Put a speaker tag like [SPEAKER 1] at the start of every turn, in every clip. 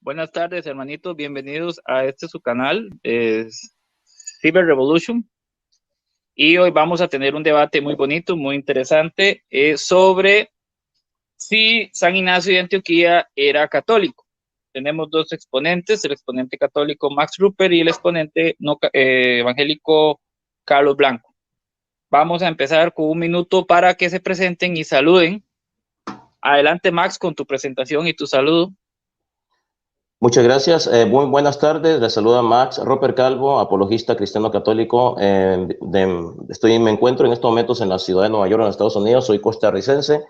[SPEAKER 1] Buenas tardes, hermanitos. Bienvenidos a su canal, es Cyber Revolution. Y hoy vamos a tener un debate muy bonito, muy interesante, sobre si San Ignacio de Antioquía era católico. Tenemos dos exponentes, el exponente católico Max Rupert y el exponente evangélico Carlos Blanco. Vamos a empezar con un minuto para que se presenten y saluden. Adelante, Max, con tu presentación y tu saludo.
[SPEAKER 2] Muchas gracias. Muy buenas tardes. Les saluda Max Rupert Calvo, apologista cristiano católico. Me encuentro en estos momentos en la ciudad de Nueva York, en Estados Unidos. Soy costarricense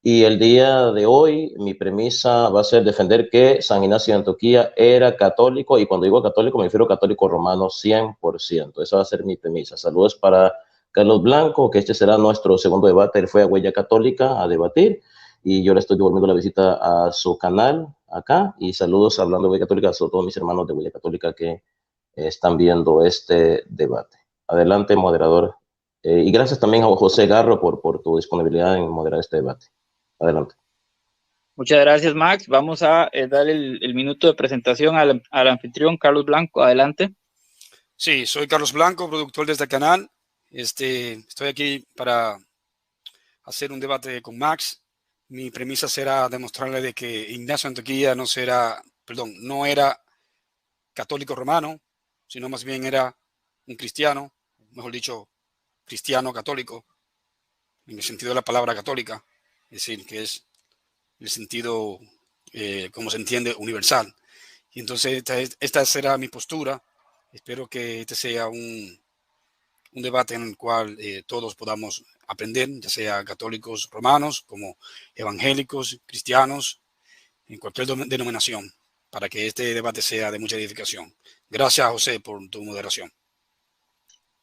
[SPEAKER 2] y el día de hoy mi premisa va a ser defender que San Ignacio de Antioquía era católico, y cuando digo católico me refiero a católico romano 100%. Esa va a ser mi premisa. Saludos para Carlos Blanco, que este será nuestro segundo debate. Él fue a Huella Católica a debatir y yo le estoy devolviendo la visita a su canal acá, y saludos hablando de Huella Católica a todos mis hermanos de Huella Católica que están viendo este debate. Adelante, moderador. Y gracias también a José Garro por tu disponibilidad en moderar este debate. Adelante.
[SPEAKER 1] Muchas gracias, Max. Vamos a dar el minuto de presentación al anfitrión Carlos Blanco. Adelante.
[SPEAKER 3] Sí, soy Carlos Blanco, productor de este canal. Estoy aquí para hacer un debate con Max. Mi premisa será demostrarle de que Ignacio de Antioquía no era católico romano, sino más bien era un cristiano, mejor dicho, cristiano católico, en el sentido de la palabra católica, es decir, que es el sentido, como se entiende, universal. Y entonces esta será mi postura. Espero que este sea un debate en el cual todos podamos aprender, ya sea católicos romanos como evangélicos, cristianos, en cualquier denominación, para que este debate sea de mucha edificación. Gracias, José, por tu moderación.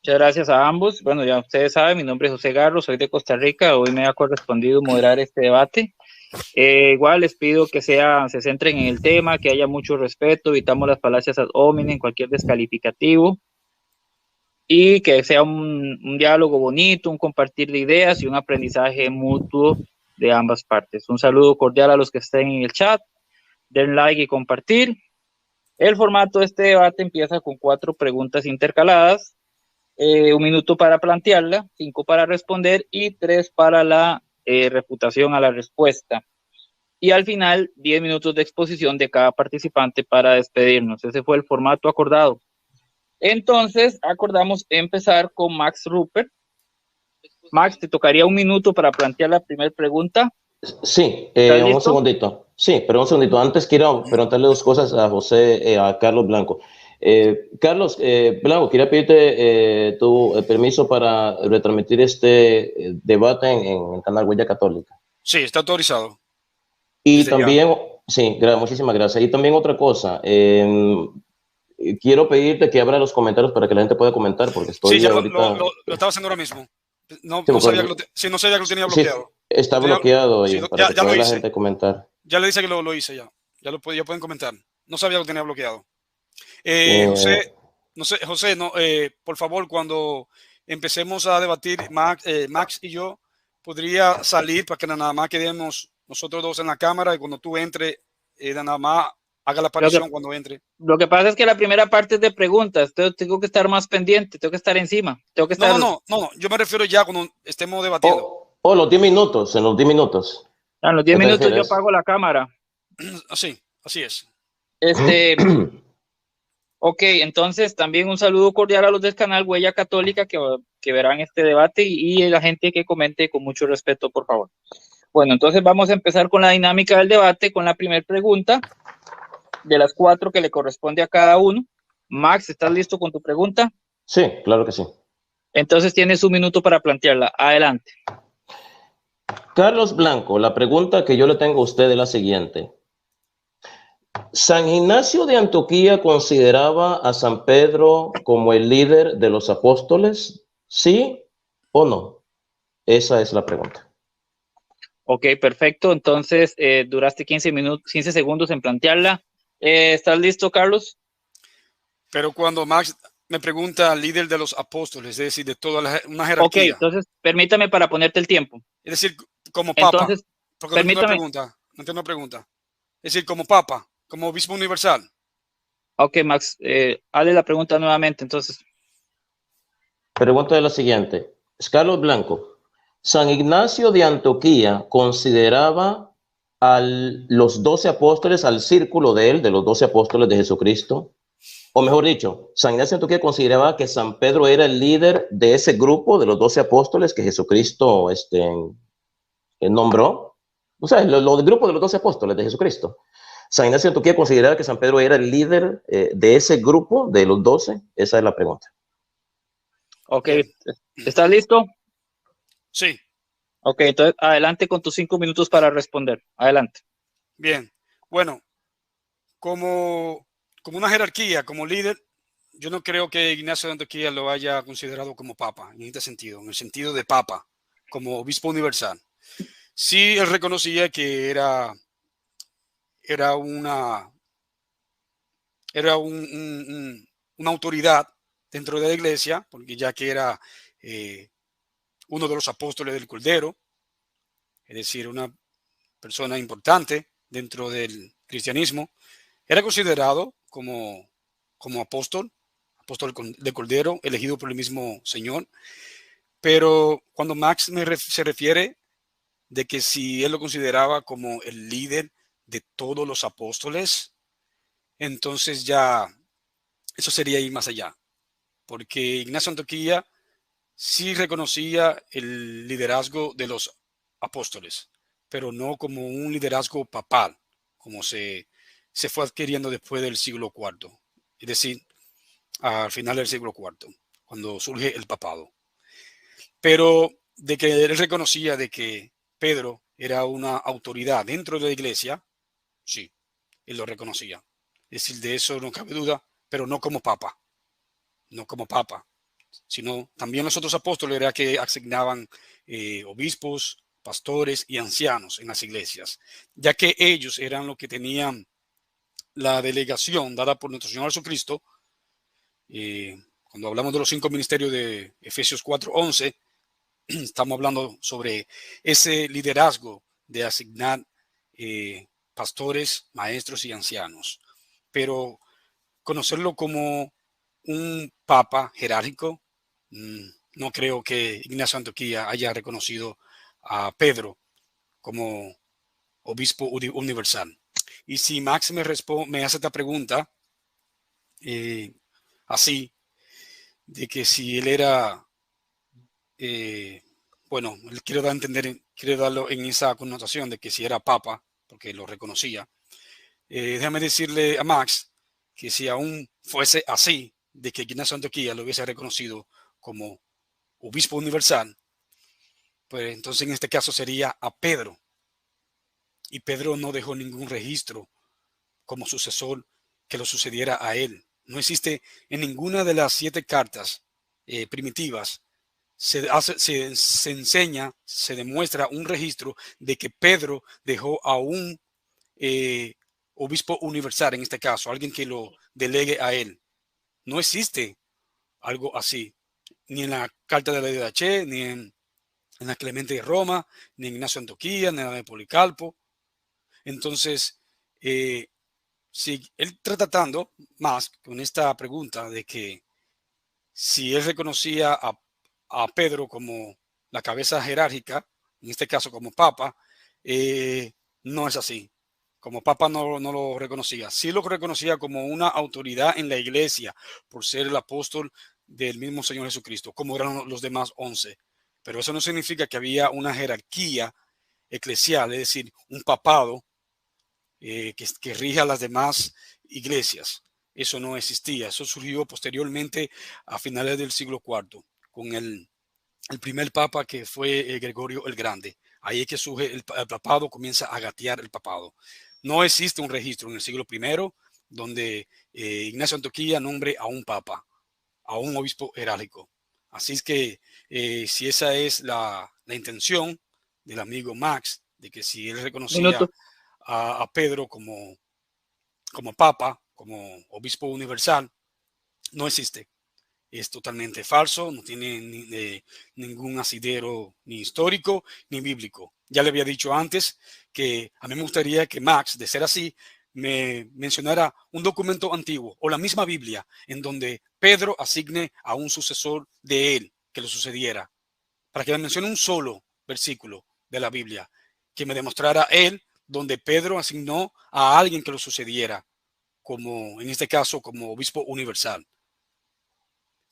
[SPEAKER 1] Muchas gracias a ambos. Bueno, ya ustedes saben, mi nombre es José Garro, soy de Costa Rica. Hoy me ha correspondido moderar este debate. Igual les pido que se centren en el tema, que haya mucho respeto, evitamos las falacias ad hominem, cualquier descalificativo, y que sea un diálogo bonito, un compartir de ideas y un aprendizaje mutuo de ambas partes. Un saludo cordial a los que estén en el chat, den like y compartir. El formato de este debate empieza con 4 preguntas intercaladas, 1 minuto para plantearla, 5 para responder y 3 para la refutación a la respuesta. Y al final, 10 minutos de exposición de cada participante para despedirnos. Ese fue el formato acordado. Entonces, acordamos empezar con Max Rupert. Max, te tocaría 1 minuto para plantear la primera pregunta.
[SPEAKER 2] Sí, un segundito. Sí, pero un segundito. Antes quiero preguntarle 2 cosas a José, a Carlos Blanco. Carlos Blanco, quería pedirte tu permiso para retransmitir este debate en el canal Huella Católica.
[SPEAKER 3] Sí, está autorizado.
[SPEAKER 2] Y también, sí, muchísimas gracias. Y también otra cosa, quiero pedirte que abra los comentarios para que la gente pueda comentar, porque estoy
[SPEAKER 3] sí,
[SPEAKER 2] ahorita...
[SPEAKER 3] lo estaba haciendo ahora mismo. No sabía que lo tenía bloqueado.
[SPEAKER 2] Sí, está bloqueado
[SPEAKER 3] sí,
[SPEAKER 2] para que pueda la gente comentar.
[SPEAKER 3] Ya le dice que lo hice ya. Ya pueden comentar. No sabía que lo tenía bloqueado. José, por favor, cuando empecemos a debatir, Max y yo, podría salir para que nada más quedemos nosotros dos en la cámara, y cuando tú entres, nada más haga la aparición cuando entre.
[SPEAKER 1] Lo que pasa es que la primera parte es de preguntas, entonces tengo que estar más pendiente, tengo que estar encima.
[SPEAKER 3] No, yo me refiero ya cuando estemos debatiendo.
[SPEAKER 2] Los 10 minutos, en los 10 minutos.
[SPEAKER 1] En los 10 minutos yo apago la cámara.
[SPEAKER 3] Así es.
[SPEAKER 1] Ok, entonces también un saludo cordial a los del canal Huella Católica que verán este debate, y la gente que comente con mucho respeto, por favor. Bueno, entonces vamos a empezar con la dinámica del debate, con la primera pregunta de las 4 que le corresponde a cada uno. Max, ¿estás listo con tu pregunta?
[SPEAKER 2] Sí, claro que sí.
[SPEAKER 1] Entonces tienes 1 minuto para plantearla. Adelante.
[SPEAKER 2] Carlos Blanco, la pregunta que yo le tengo a usted es la siguiente. ¿San Ignacio de Antioquía consideraba a San Pedro como el líder de los apóstoles? ¿Sí o no? Esa es la pregunta.
[SPEAKER 1] Ok, perfecto. Entonces, duraste 15 segundos en plantearla. ¿Estás listo, Carlos?
[SPEAKER 3] Pero cuando Max me pregunta líder de los apóstoles, es decir, de toda una jerarquía.
[SPEAKER 1] Ok, entonces permítame para ponerte el tiempo.
[SPEAKER 3] Es decir, como papa.
[SPEAKER 1] Entonces,
[SPEAKER 3] porque permítame. No entiendo la pregunta. Es decir, como papa. como obispo universal.
[SPEAKER 1] Ok, Max, hazle la pregunta nuevamente, entonces.
[SPEAKER 2] Pregunta de la siguiente. Carlos Blanco. San Ignacio de Antioquía consideraba a los 12 apóstoles, al círculo de él, de los 12 apóstoles de Jesucristo, o mejor dicho, San Ignacio de Antioquía consideraba que San Pedro era el líder de ese grupo de los 12 apóstoles que Jesucristo nombró. O sea, lo del grupo de los 12 apóstoles de Jesucristo. San Ignacio de Antioquía consideraba que San Pedro era el líder de ese grupo de los 12. Esa es la pregunta.
[SPEAKER 1] Ok, ¿estás listo?
[SPEAKER 3] Sí.
[SPEAKER 1] Ok, entonces adelante con tus 5 minutos para responder. Adelante.
[SPEAKER 3] Bien. Bueno, como una jerarquía, como líder, yo no creo que Ignacio de Antioquía lo haya considerado como papa, en este sentido, en el sentido de papa, como obispo universal. Sí, él reconocía que era una autoridad dentro de la iglesia, porque ya que era uno de los apóstoles del Cordero, es decir, una persona importante dentro del cristianismo, era considerado como apóstol de Cordero, elegido por el mismo Señor. Pero cuando Max se refiere de que si él lo consideraba como el líder de todos los apóstoles, entonces ya eso sería ir más allá, porque Ignacio de Antioquía sí reconocía el liderazgo de los apóstoles, pero no como un liderazgo papal, como se fue adquiriendo después del siglo IV, es decir, al final del siglo IV, cuando surge el papado. Pero de que él reconocía de que Pedro era una autoridad dentro de la iglesia, sí, él lo reconocía. Es decir, de eso no cabe duda, pero no como papa, sino también los otros apóstoles era que asignaban obispos, pastores y ancianos en las iglesias, ya que ellos eran los que tenían la delegación dada por nuestro Señor Jesucristo. Cuando hablamos de los 5 ministerios de Efesios 4:11, estamos hablando sobre ese liderazgo de asignar pastores, maestros y ancianos. Pero conocerlo como un papa jerárquico, no creo que Ignacio de Antioquía haya reconocido a Pedro como obispo universal. Y si Max me hace esta pregunta, así, de que si él era, bueno, quiero dar a entender, quiero darlo en esa connotación de que si era papa, porque lo reconocía. Déjame decirle a Max que si aún fuese así, de que Ignacio de Antioquía lo hubiese reconocido como obispo universal, pues entonces en este caso sería a Pedro. Y Pedro no dejó ningún registro como sucesor que lo sucediera a él. No existe en ninguna de las 7 cartas primitivas. Se enseña, se demuestra un registro de que Pedro dejó a un obispo universal, en este caso, alguien que lo delegue a él. No existe algo así, ni en la carta de la DH, ni en la Clemente de Roma, ni en Ignacio de Antioquía, ni en la de Policarpo. Entonces, si él está tratando más con esta pregunta de que si él reconocía a Pedro como la cabeza jerárquica, en este caso como papa, no es así. Como papa no lo reconocía. Sí lo reconocía como una autoridad en la iglesia por ser el apóstol del mismo Señor Jesucristo, como eran los demás 11. Pero eso no significa que había una jerarquía eclesial, es decir, un papado que rija a las demás iglesias. Eso no existía. Eso surgió posteriormente a finales del siglo IV con el primer papa, que fue Gregorio el Grande. Ahí es que surge el papado, comienza a gatear el papado. No existe un registro en el siglo I donde Ignacio de Antioquía nombre a un papa, a un obispo jerárquico. Así es que si esa es la intención del amigo Max, de que si él reconocía a Pedro como papa, como obispo universal, no existe. Es totalmente falso, no tiene ningún asidero ni histórico ni bíblico. Ya le había dicho antes que a mí me gustaría que Max, de ser así, me mencionara un documento antiguo o la misma Biblia en donde Pedro asigne a un sucesor de él que lo sucediera, para que me mencione un solo versículo de la Biblia que me demostrara él donde Pedro asignó a alguien que lo sucediera, como en este caso como obispo universal.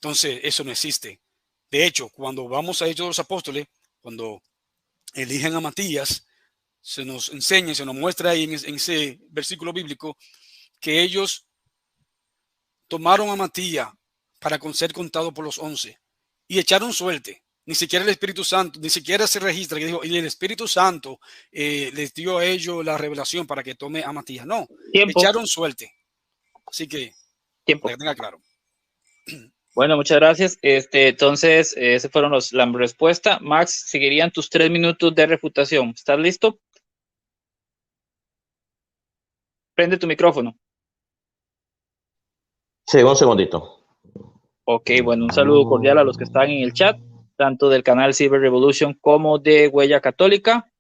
[SPEAKER 3] Entonces eso no existe. De hecho, cuando vamos a Hechos de los Apóstoles, cuando eligen a Matías, se nos enseña, se nos muestra ahí en ese versículo bíblico que ellos tomaron a Matías para ser contado por los 11 y echaron suerte. Ni siquiera el Espíritu Santo, ni siquiera se registra que dijo, y el Espíritu Santo les dio a ellos la revelación para que tome a Matías. No, echaron suerte. Así que, para que tenga claro.
[SPEAKER 1] Bueno, muchas gracias. Entonces, esas fueron la respuesta. Max, seguirían tus 3 minutos de refutación. ¿Estás listo? Prende tu micrófono.
[SPEAKER 2] Sí, un segundito.
[SPEAKER 1] Ok, bueno, un saludo cordial a los que están en el chat, tanto del canal Cyber Revolution como de Huella Católica.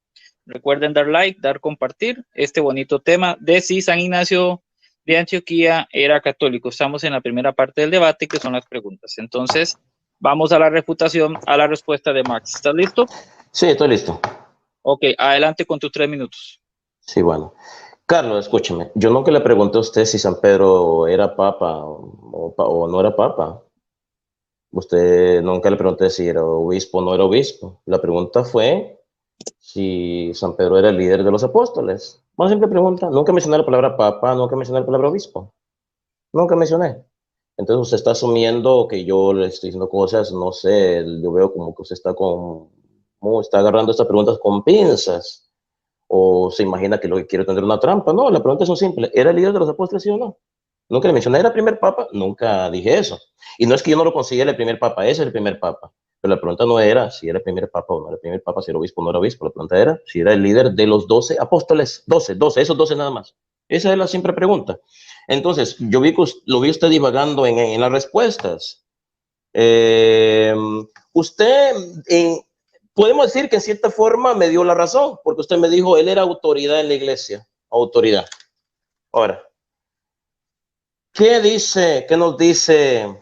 [SPEAKER 1] Recuerden dar like, dar compartir este bonito tema de si San Ignacio de Antioquía era católico. Estamos en la primera parte del debate, que son las preguntas. Entonces, vamos a la refutación, a la respuesta de Max. ¿Estás listo?
[SPEAKER 2] Sí, estoy listo.
[SPEAKER 1] Ok, adelante con tus 3 minutos.
[SPEAKER 2] Sí, bueno. Carlos, escúcheme. Yo nunca le pregunté a usted si San Pedro era papa o no era papa. Usted nunca le pregunté si era obispo o no era obispo. La pregunta fue si San Pedro era el líder de los apóstoles. Una simple pregunta. Nunca mencioné la palabra papa, nunca mencioné la palabra obispo. Nunca mencioné. Entonces usted está asumiendo que yo le estoy diciendo cosas, no sé, yo veo como que usted está agarrando estas preguntas con pinzas. O se imagina que lo que quiero tener una trampa. No, la pregunta es muy simple. ¿Era el líder de los apóstoles, sí o no? Nunca le mencioné, ¿era el primer papa? Nunca dije eso. Y no es que yo no lo considere el primer papa, ese es el primer papa. Pero la pregunta no era si era el primer papa o no era el primer papa, si era obispo o no era obispo. La pregunta era si era el líder de los 12 apóstoles. 12, esos 12 nada más. Esa es la simple pregunta. Entonces, yo lo vi usted divagando en las respuestas. Usted, podemos decir que en cierta forma me dio la razón, porque usted me dijo, él era autoridad en la iglesia. Autoridad. Ahora, ¿qué nos dice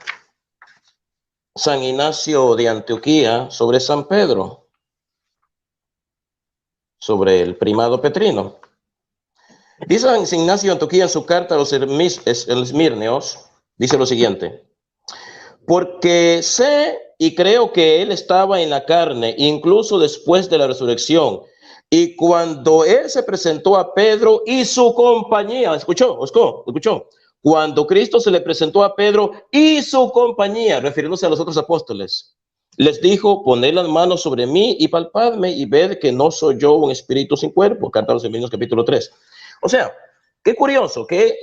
[SPEAKER 2] San Ignacio de Antioquía sobre San Pedro? Sobre el primado petrino. Dice San Ignacio de Antioquía en su carta a los esmirneos, dice lo siguiente: porque sé y creo que él estaba en la carne, incluso después de la resurrección. Y cuando él se presentó a Pedro y su compañía, ¿escuchó? Cuando Cristo se le presentó a Pedro y su compañía, refiriéndose a los otros apóstoles, les dijo: poned las manos sobre mí y palpadme y ved que no soy yo un espíritu sin cuerpo. Carta a los Efesios capítulo 3. O sea, qué curioso que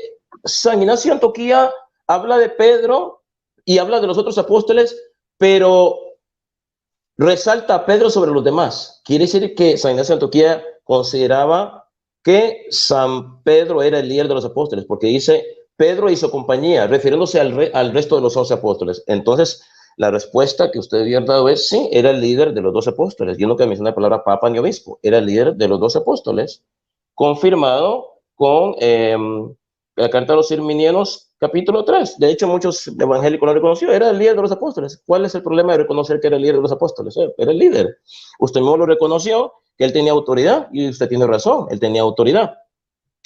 [SPEAKER 2] San Ignacio de Antioquía habla de Pedro y habla de los otros apóstoles, pero resalta a Pedro sobre los demás. Quiere decir que San Ignacio de Antioquía consideraba que San Pedro era el líder de los apóstoles, porque dice Pedro y su compañía, refiriéndose al resto de los 11 apóstoles. Entonces, la respuesta que usted había dado es sí, era el líder de los 12 apóstoles. Yo nunca mencioné la palabra papa ni obispo, era el líder de los 12 apóstoles, confirmado con la carta a los Irminianos, capítulo 3. De hecho, muchos evangélicos lo reconocieron. Era el líder de los apóstoles. ¿Cuál es el problema de reconocer que era el líder de los apóstoles? Era el líder. Usted mismo lo reconoció, que él tenía autoridad, y usted tiene razón, él tenía autoridad.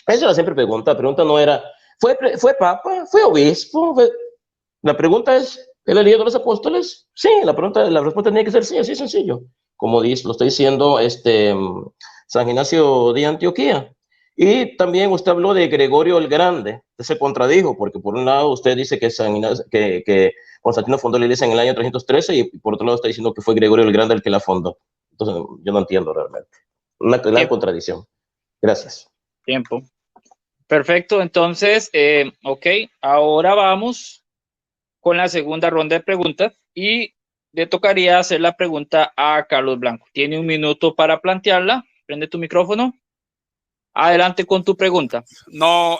[SPEAKER 2] Esa es la simple pregunta. La pregunta no era, ¿fue papa? ¿Fue obispo? La pregunta es, ¿era el líder de los apóstoles? Sí, la respuesta tenía que ser sí, así sencillo. Como lo está diciendo San Ignacio de Antioquía. Y también usted habló de Gregorio el Grande. Usted se contradijo, porque por un lado usted dice que Constantino fundó la iglesia en el año 313 y por otro lado está diciendo que fue Gregorio el Grande el que la fundó. Entonces, yo no entiendo realmente. Una gran contradicción. Gracias.
[SPEAKER 1] Tiempo. Perfecto, entonces, ok, ahora vamos con la segunda ronda de preguntas y le tocaría hacer la pregunta a Carlos Blanco. Tiene 1 minuto para plantearla. Prende tu micrófono. Adelante con tu pregunta.
[SPEAKER 3] No,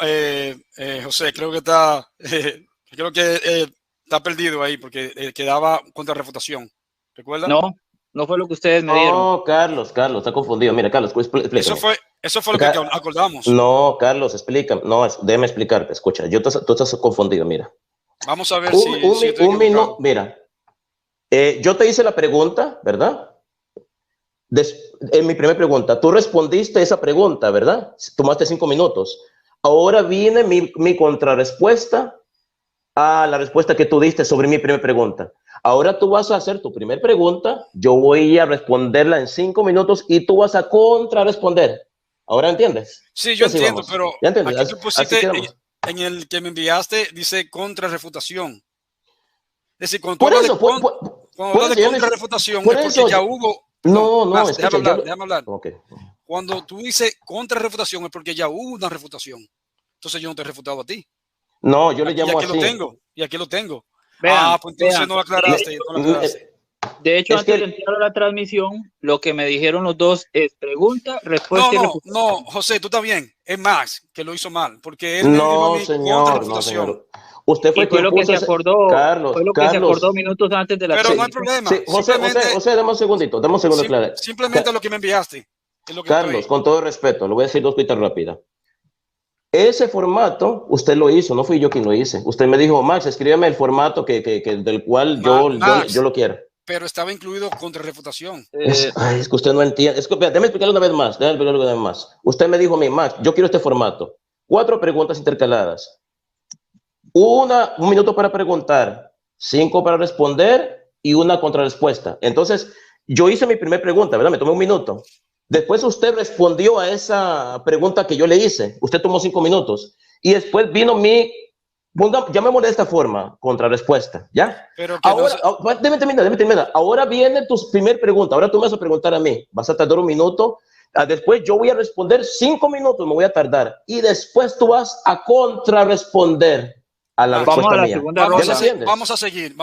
[SPEAKER 3] José, creo que está perdido ahí porque quedaba contra refutación. ¿Recuerda?
[SPEAKER 1] No fue lo que ustedes me dieron.
[SPEAKER 2] No, Carlos, está confundido. Mira, Carlos, explícame.
[SPEAKER 3] Eso fue lo que acordamos.
[SPEAKER 2] No, Carlos, explícame. No, déjame explicarte. Escucha, tú estás confundido, mira.
[SPEAKER 3] Vamos a ver
[SPEAKER 2] un minuto, mira. Yo te hice la pregunta, ¿verdad? En mi primera pregunta, tú respondiste esa pregunta, ¿verdad? Tomaste 5 minutos. Ahora viene mi contrarrespuesta a la respuesta que tú diste sobre mi primera pregunta. Ahora tú vas a hacer tu primera pregunta, yo voy a responderla en 5 minutos y tú vas a contrarresponder. ¿Ahora entiendes?
[SPEAKER 3] Sí, yo entiendo, pero
[SPEAKER 2] ¿ya entiendes?
[SPEAKER 3] aquí tú pusiste, en el que me enviaste, dice contrarrefutación. Es decir, cuando tú hablas de contrarrefutación, es porque ya hubo...
[SPEAKER 2] No,
[SPEAKER 3] déjame hablar.
[SPEAKER 2] Okay.
[SPEAKER 3] Cuando tú dices contrarrefutación es porque ya hubo una refutación. Entonces yo no te he refutado a ti.
[SPEAKER 2] No, yo le llamo así.
[SPEAKER 3] Y aquí lo tengo.
[SPEAKER 1] Vean,
[SPEAKER 3] pues entonces no lo aclaraste.
[SPEAKER 1] De hecho, antes de entrar a la transmisión, lo que me dijeron los dos es pregunta, respuesta y refutación.
[SPEAKER 3] No, José, tú estás bien. Es Max que lo hizo mal, porque él
[SPEAKER 2] no, señor. Usted fue
[SPEAKER 1] lo que se acordó,
[SPEAKER 2] Carlos,
[SPEAKER 1] fue lo que se acordó minutos antes de la
[SPEAKER 3] Pero no hay problema.
[SPEAKER 2] Sí, José, dame un segundito, claro.
[SPEAKER 3] Simplemente lo que me enviaste. Es lo que
[SPEAKER 2] Carlos, con todo respeto, le voy a decir 2 cositas rápidas. Ese formato, usted lo hizo, no fui yo quien lo hice. Usted me dijo, Max, escríbeme el formato del cual yo lo quiero.
[SPEAKER 3] Pero estaba incluido contrarrefutación.
[SPEAKER 2] Es que usted no entiende. Déjame explicarle una vez más. Usted me dijo a mí, Max, yo quiero este formato. 4 preguntas intercaladas. Un minuto para preguntar, 5 para responder y una contrarrespuesta. Entonces, yo hice mi primera pregunta, ¿verdad? Me tomé 1 minuto. Después usted respondió a esa pregunta que yo le hice. Usted tomó 5 minutos. Y después vino llamémosle de esta forma, contrarrespuesta, ¿ya?
[SPEAKER 3] Pero
[SPEAKER 2] ahora, déjame terminar. Ahora viene tu primera pregunta. Ahora tú me vas a preguntar a mí. Vas a tardar 1 minuto. Después yo voy a responder 5 minutos, me voy a tardar. Y después tú vas a contrarresponder a la respuesta mía.
[SPEAKER 3] Vamos a seguir,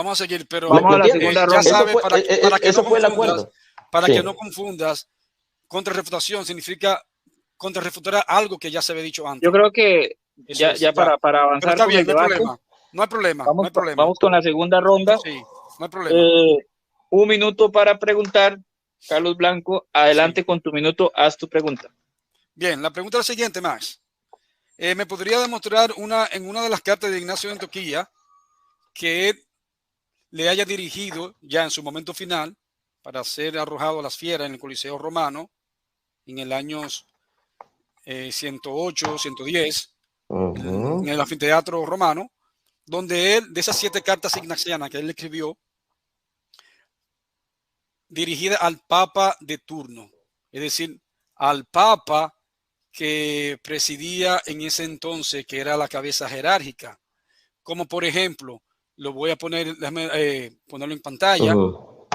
[SPEAKER 3] pero
[SPEAKER 1] vamos a la segunda ronda.
[SPEAKER 3] Ya sabes, para que
[SPEAKER 2] eso fue el acuerdo.
[SPEAKER 3] Para que no confundas, contrarrefutación significa contrarrefutar algo que ya se había dicho antes.
[SPEAKER 1] Yo creo que ya para avanzar
[SPEAKER 3] con el debate, no hay problema.
[SPEAKER 1] Vamos con la segunda ronda.
[SPEAKER 3] Sí, no hay problema.
[SPEAKER 1] 1 minuto para preguntar. Carlos Blanco, adelante con tu minuto, haz tu pregunta.
[SPEAKER 3] Bien, la pregunta es la siguiente, Max. ¿Me podría demostrar en una de las cartas de Ignacio de Antioquía que él le haya dirigido ya en su momento final para ser arrojado a las fieras en el Coliseo Romano en el año 108, 110, en el anfiteatro romano, donde él, de esas 7 cartas ignacianas que él escribió, dirigida al Papa de turno, es decir, al Papa que presidía en ese entonces, que era la cabeza jerárquica, como por ejemplo, lo voy a poner, déjame ponerlo en pantalla,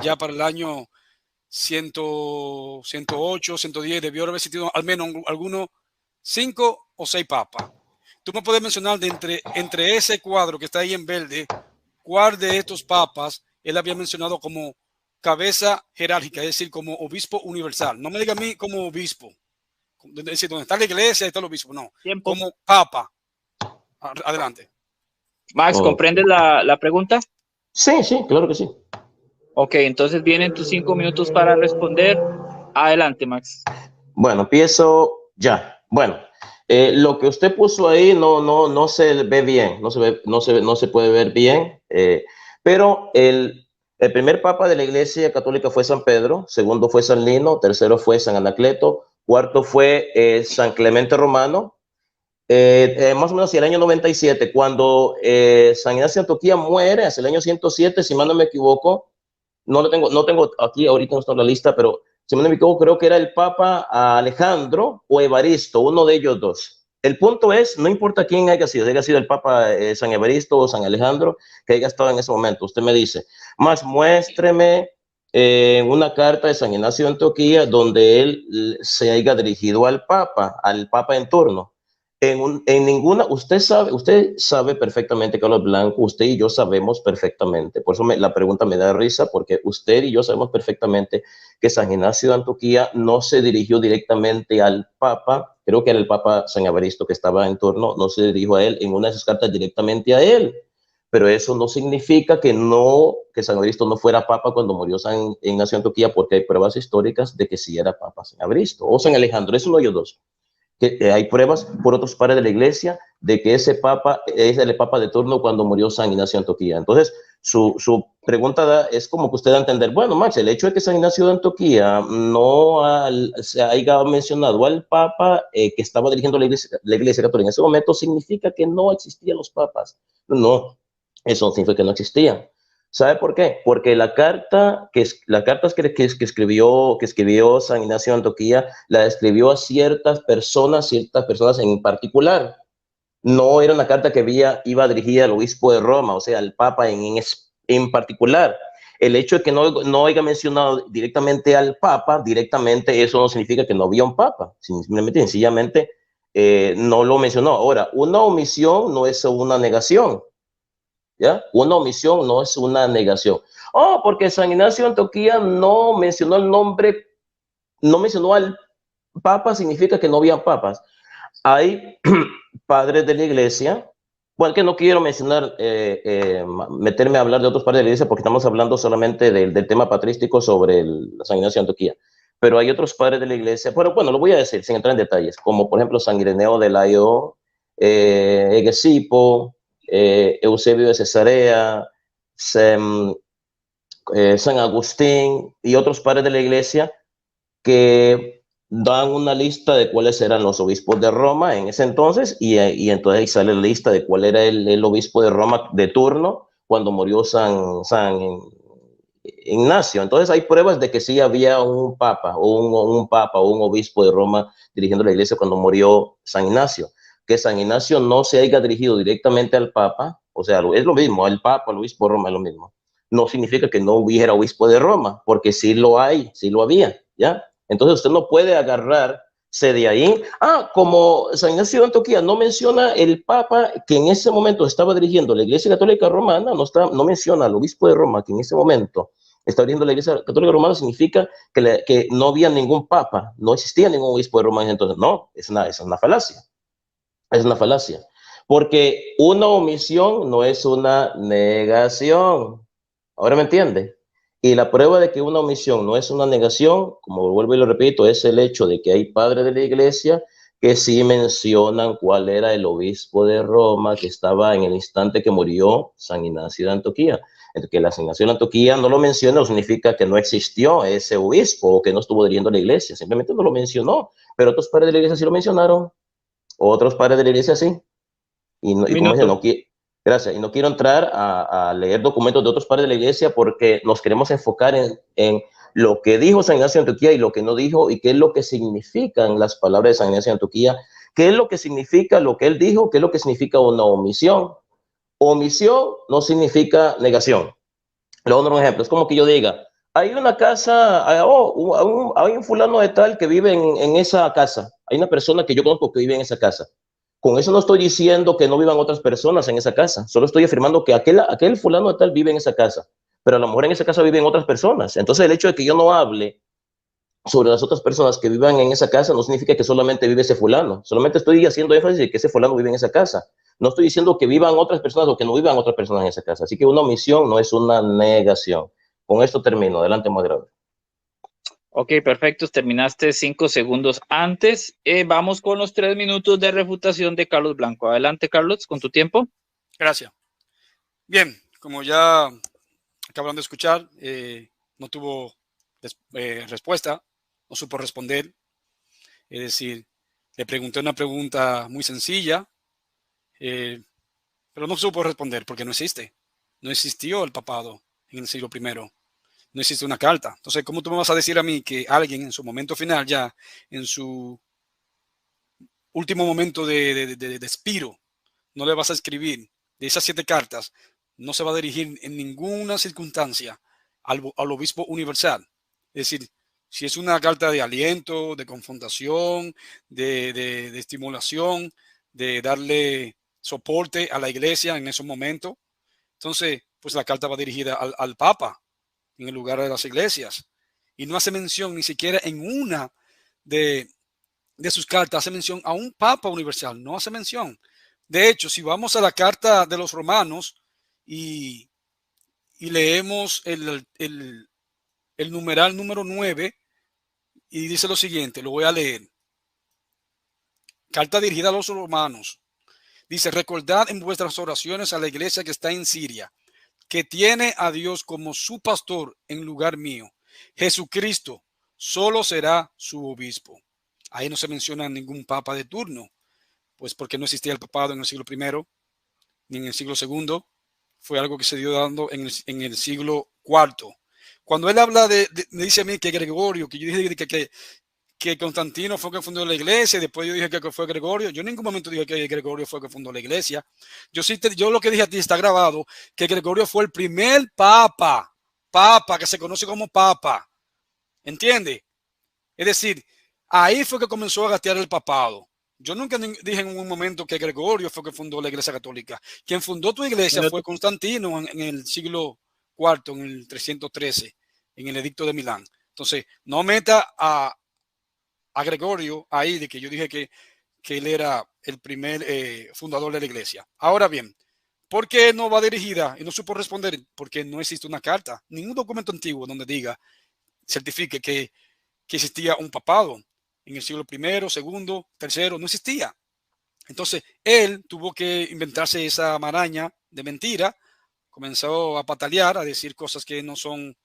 [SPEAKER 3] ya para el año 108, 110, debió haber existido al menos algunos 5 o 6 papas. Tú me puedes mencionar entre ese cuadro que está ahí en verde, cuál de estos papas él había mencionado como cabeza jerárquica, es decir, como obispo universal. No me diga a mí como obispo, es decir, donde está la iglesia, ahí está el obispo, no.
[SPEAKER 1] Tiempo.
[SPEAKER 3] Como papa. Adelante.
[SPEAKER 1] Max, ¿comprendes la pregunta?
[SPEAKER 2] Sí, claro que sí.
[SPEAKER 1] Ok, entonces vienen tus 5 minutos para responder. Adelante, Max.
[SPEAKER 2] Bueno, empiezo ya. Bueno, lo que usted puso ahí no se ve bien, no se puede ver bien, pero el primer papa de la Iglesia Católica fue San Pedro, segundo fue San Lino, tercero fue San Anacleto, cuarto fue San Clemente Romano. Más o menos hacia el año 97, cuando San Ignacio de Antioquía muere, hacia el año 107, si mal no me equivoco, no tengo aquí, ahorita no está en la lista, pero si mal no me equivoco, creo que era el Papa Alejandro o Evaristo, uno de ellos dos. El punto es, no importa quién haya sido el Papa San Evaristo o San Alejandro, que haya estado en ese momento. Usted me dice, más muéstreme una carta de San Ignacio de Antioquía donde él se haya dirigido al Papa en turno. En ninguna, usted sabe perfectamente, Carlos Blanco, usted y yo sabemos perfectamente, por eso la pregunta me da risa, porque usted y yo sabemos perfectamente que San Ignacio de Antioquía no se dirigió directamente al Papa, creo que era el Papa San Evaristo que estaba en turno, no se dirigió a él en una de sus cartas directamente a él, pero eso no significa que San Evaristo no fuera Papa cuando murió San Ignacio de Antioquía, porque hay pruebas históricas de que sí era Papa San Evaristo o San Alejandro, es uno de ellos dos. que hay pruebas por otros padres de la iglesia de que ese papa es el papa de turno cuando murió San Ignacio de Antioquía. Entonces, su pregunta es como que usted da a entender, bueno, Max, el hecho de que San Ignacio de Antioquía no se haya mencionado al papa que estaba dirigiendo la iglesia católica en ese momento significa que no existían los papas. No, eso significa que no existían. ¿Sabe por qué? Porque las cartas que escribió San Ignacio de Antioquía, la escribió a ciertas personas en particular. No era una carta que iba dirigida al obispo de Roma, o sea, al Papa en particular. El hecho de que no haya mencionado directamente al Papa, eso no significa que no había un Papa, sencillamente no lo mencionó. Ahora, una omisión no es una negación. ¿Ya? Una omisión no es una negación. Oh, porque San Ignacio de Antioquía no mencionó el nombre, no mencionó al Papa, significa que no había papas. Hay padres de la iglesia, bueno, que no quiero mencionar, meterme a hablar de otros padres de la iglesia porque estamos hablando solamente del tema patrístico sobre San Ignacio de Antioquía. Pero hay otros padres de la iglesia, pero bueno, lo voy a decir sin entrar en detalles, como por ejemplo San Ireneo de Layo, Egesipo, Eusebio de Cesarea, San Agustín y otros padres de la iglesia que dan una lista de cuáles eran los obispos de Roma en ese entonces y entonces ahí sale la lista de cuál era el obispo de Roma de turno cuando murió San Ignacio. Entonces hay pruebas de que sí había un papa o un obispo de Roma dirigiendo la iglesia cuando murió San Ignacio. Que San Ignacio no se haya dirigido directamente al papa, o sea, es lo mismo, el papa, el obispo de Roma es lo mismo. No significa que no hubiera obispo de Roma, porque sí lo hay, sí lo había, ¿ya? Entonces usted no puede agarrarse de ahí. Como San Ignacio de Antioquía no menciona el Papa que en ese momento estaba dirigiendo la Iglesia Católica Romana, no menciona al obispo de Roma que en ese momento está dirigiendo la Iglesia Católica Romana, significa que no había ningún Papa, no existía ningún obispo de Roma. Entonces, no, es una falacia. Es una falacia. Porque una omisión no es una negación. ¿Ahora me entiende? Y la prueba de que una omisión no es una negación, como vuelvo y lo repito, es el hecho de que hay padres de la iglesia que sí mencionan cuál era el obispo de Roma que estaba en el instante que murió San Ignacio de Antioquía. Que la San Ignacio de Antioquía no lo menciona no significa que no existió ese obispo o que no estuvo dirigiendo la iglesia, simplemente no lo mencionó, pero otros padres de la iglesia sí lo mencionaron, otros padres de la iglesia sí. Y como dice,
[SPEAKER 1] Minuto.
[SPEAKER 2] gracias, y no quiero entrar a leer documentos de otros padres de la iglesia porque nos queremos enfocar en lo que dijo San Ignacio de Antioquía y lo que no dijo y qué es lo que significan las palabras de San Ignacio de Antioquía, qué es lo que significa lo que él dijo, qué es lo que significa una omisión. Omisión no significa negación. Le voy a dar un ejemplo, es como que yo diga, hay una casa, hay un fulano de tal que vive en esa casa, hay una persona que yo conozco que vive en esa casa. Con eso no estoy diciendo que no vivan otras personas en esa casa, solo estoy afirmando que aquel fulano de tal vive en esa casa, pero a lo mejor en esa casa viven otras personas. Entonces el hecho de que yo no hable sobre las otras personas que vivan en esa casa no significa que solamente vive ese fulano, solamente estoy haciendo énfasis de que ese fulano vive en esa casa. No estoy diciendo que vivan otras personas o que no vivan otras personas en esa casa. Así que una omisión no es una negación. Con esto termino. Adelante, moderador.
[SPEAKER 1] Ok, perfecto. Terminaste 5 segundos antes. Vamos con los 3 minutos de refutación de Carlos Blanco. Adelante, Carlos, con tu tiempo.
[SPEAKER 3] Gracias. Bien, como ya acaban de escuchar, no tuvo respuesta, no supo responder. Es decir, le pregunté una pregunta muy sencilla, pero no supo responder porque no existe. No existió el papado en el siglo I. No existe una carta. Entonces, ¿cómo tú me vas a decir a mí que alguien en su momento final, ya en su último momento de expiro, no le vas a escribir de esas 7 cartas, no se va a dirigir en ninguna circunstancia al obispo universal? Es decir, si es una carta de aliento, de confrontación, de estimulación, de darle soporte a la iglesia en esos momentos, entonces, pues la carta va dirigida al Papa en el lugar de las iglesias. Y no hace mención ni siquiera en una de sus cartas, hace mención a un Papa universal, no hace mención. De hecho, si vamos a la carta de los romanos y leemos el numeral número 9, y dice lo siguiente, lo voy a leer. carta dirigida a los romanos. Dice, recordad en vuestras oraciones a la iglesia que está en Siria, que tiene a Dios como su pastor en lugar mío. Jesucristo solo será su obispo. Ahí no se menciona ningún papa de turno, pues porque no existía el papado en el siglo I ni en el siglo II. Fue algo que se dio dando en el siglo IV. Cuando él habla me dice a mí que Gregorio, que yo dije que Constantino fue el que fundó la iglesia, y después yo dije que fue Gregorio. Yo en ningún momento dije que Gregorio fue el que fundó la iglesia. Yo lo que dije a ti está grabado, que Gregorio fue el primer papa que se conoce como papa. ¿Entiendes? Es decir, ahí fue que comenzó a gatear el papado. Yo nunca dije en un momento que Gregorio fue el que fundó la iglesia católica. Quien fundó tu iglesia fue Constantino en el siglo IV, en el 313, en el edicto de Milán. Entonces, no meta a Gregorio ahí de que yo dije que él era el primer fundador de la iglesia. Ahora bien, ¿por qué no va dirigida y no supo responder? Porque no existe una carta, ningún documento antiguo donde diga, certifique que existía un papado en el siglo I, II, III, no existía. Entonces, él tuvo que inventarse esa maraña de mentira, comenzó a patalear, a decir cosas que no son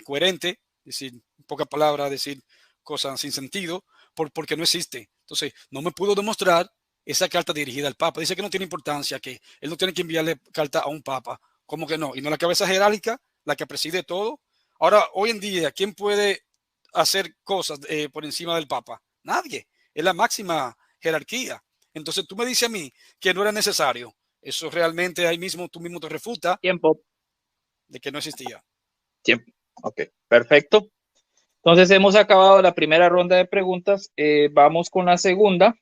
[SPEAKER 3] coherentes, decir en pocas palabras, decir cosas sin sentido, porque no existe. Entonces, no me pudo demostrar esa carta dirigida al Papa. Dice que no tiene importancia, que él no tiene que enviarle carta a un Papa. ¿Cómo que no? Y no la cabeza jerárquica, la que preside todo. Ahora, hoy en día, ¿quién puede hacer cosas por encima del Papa? Nadie. Es la máxima jerarquía. Entonces, tú me dices a mí que no era necesario. Eso realmente ahí mismo tú mismo te refuta.
[SPEAKER 1] Tiempo.
[SPEAKER 3] De que no existía.
[SPEAKER 1] Tiempo. Ok, perfecto. Entonces hemos acabado la primera ronda de preguntas. Vamos con la segunda.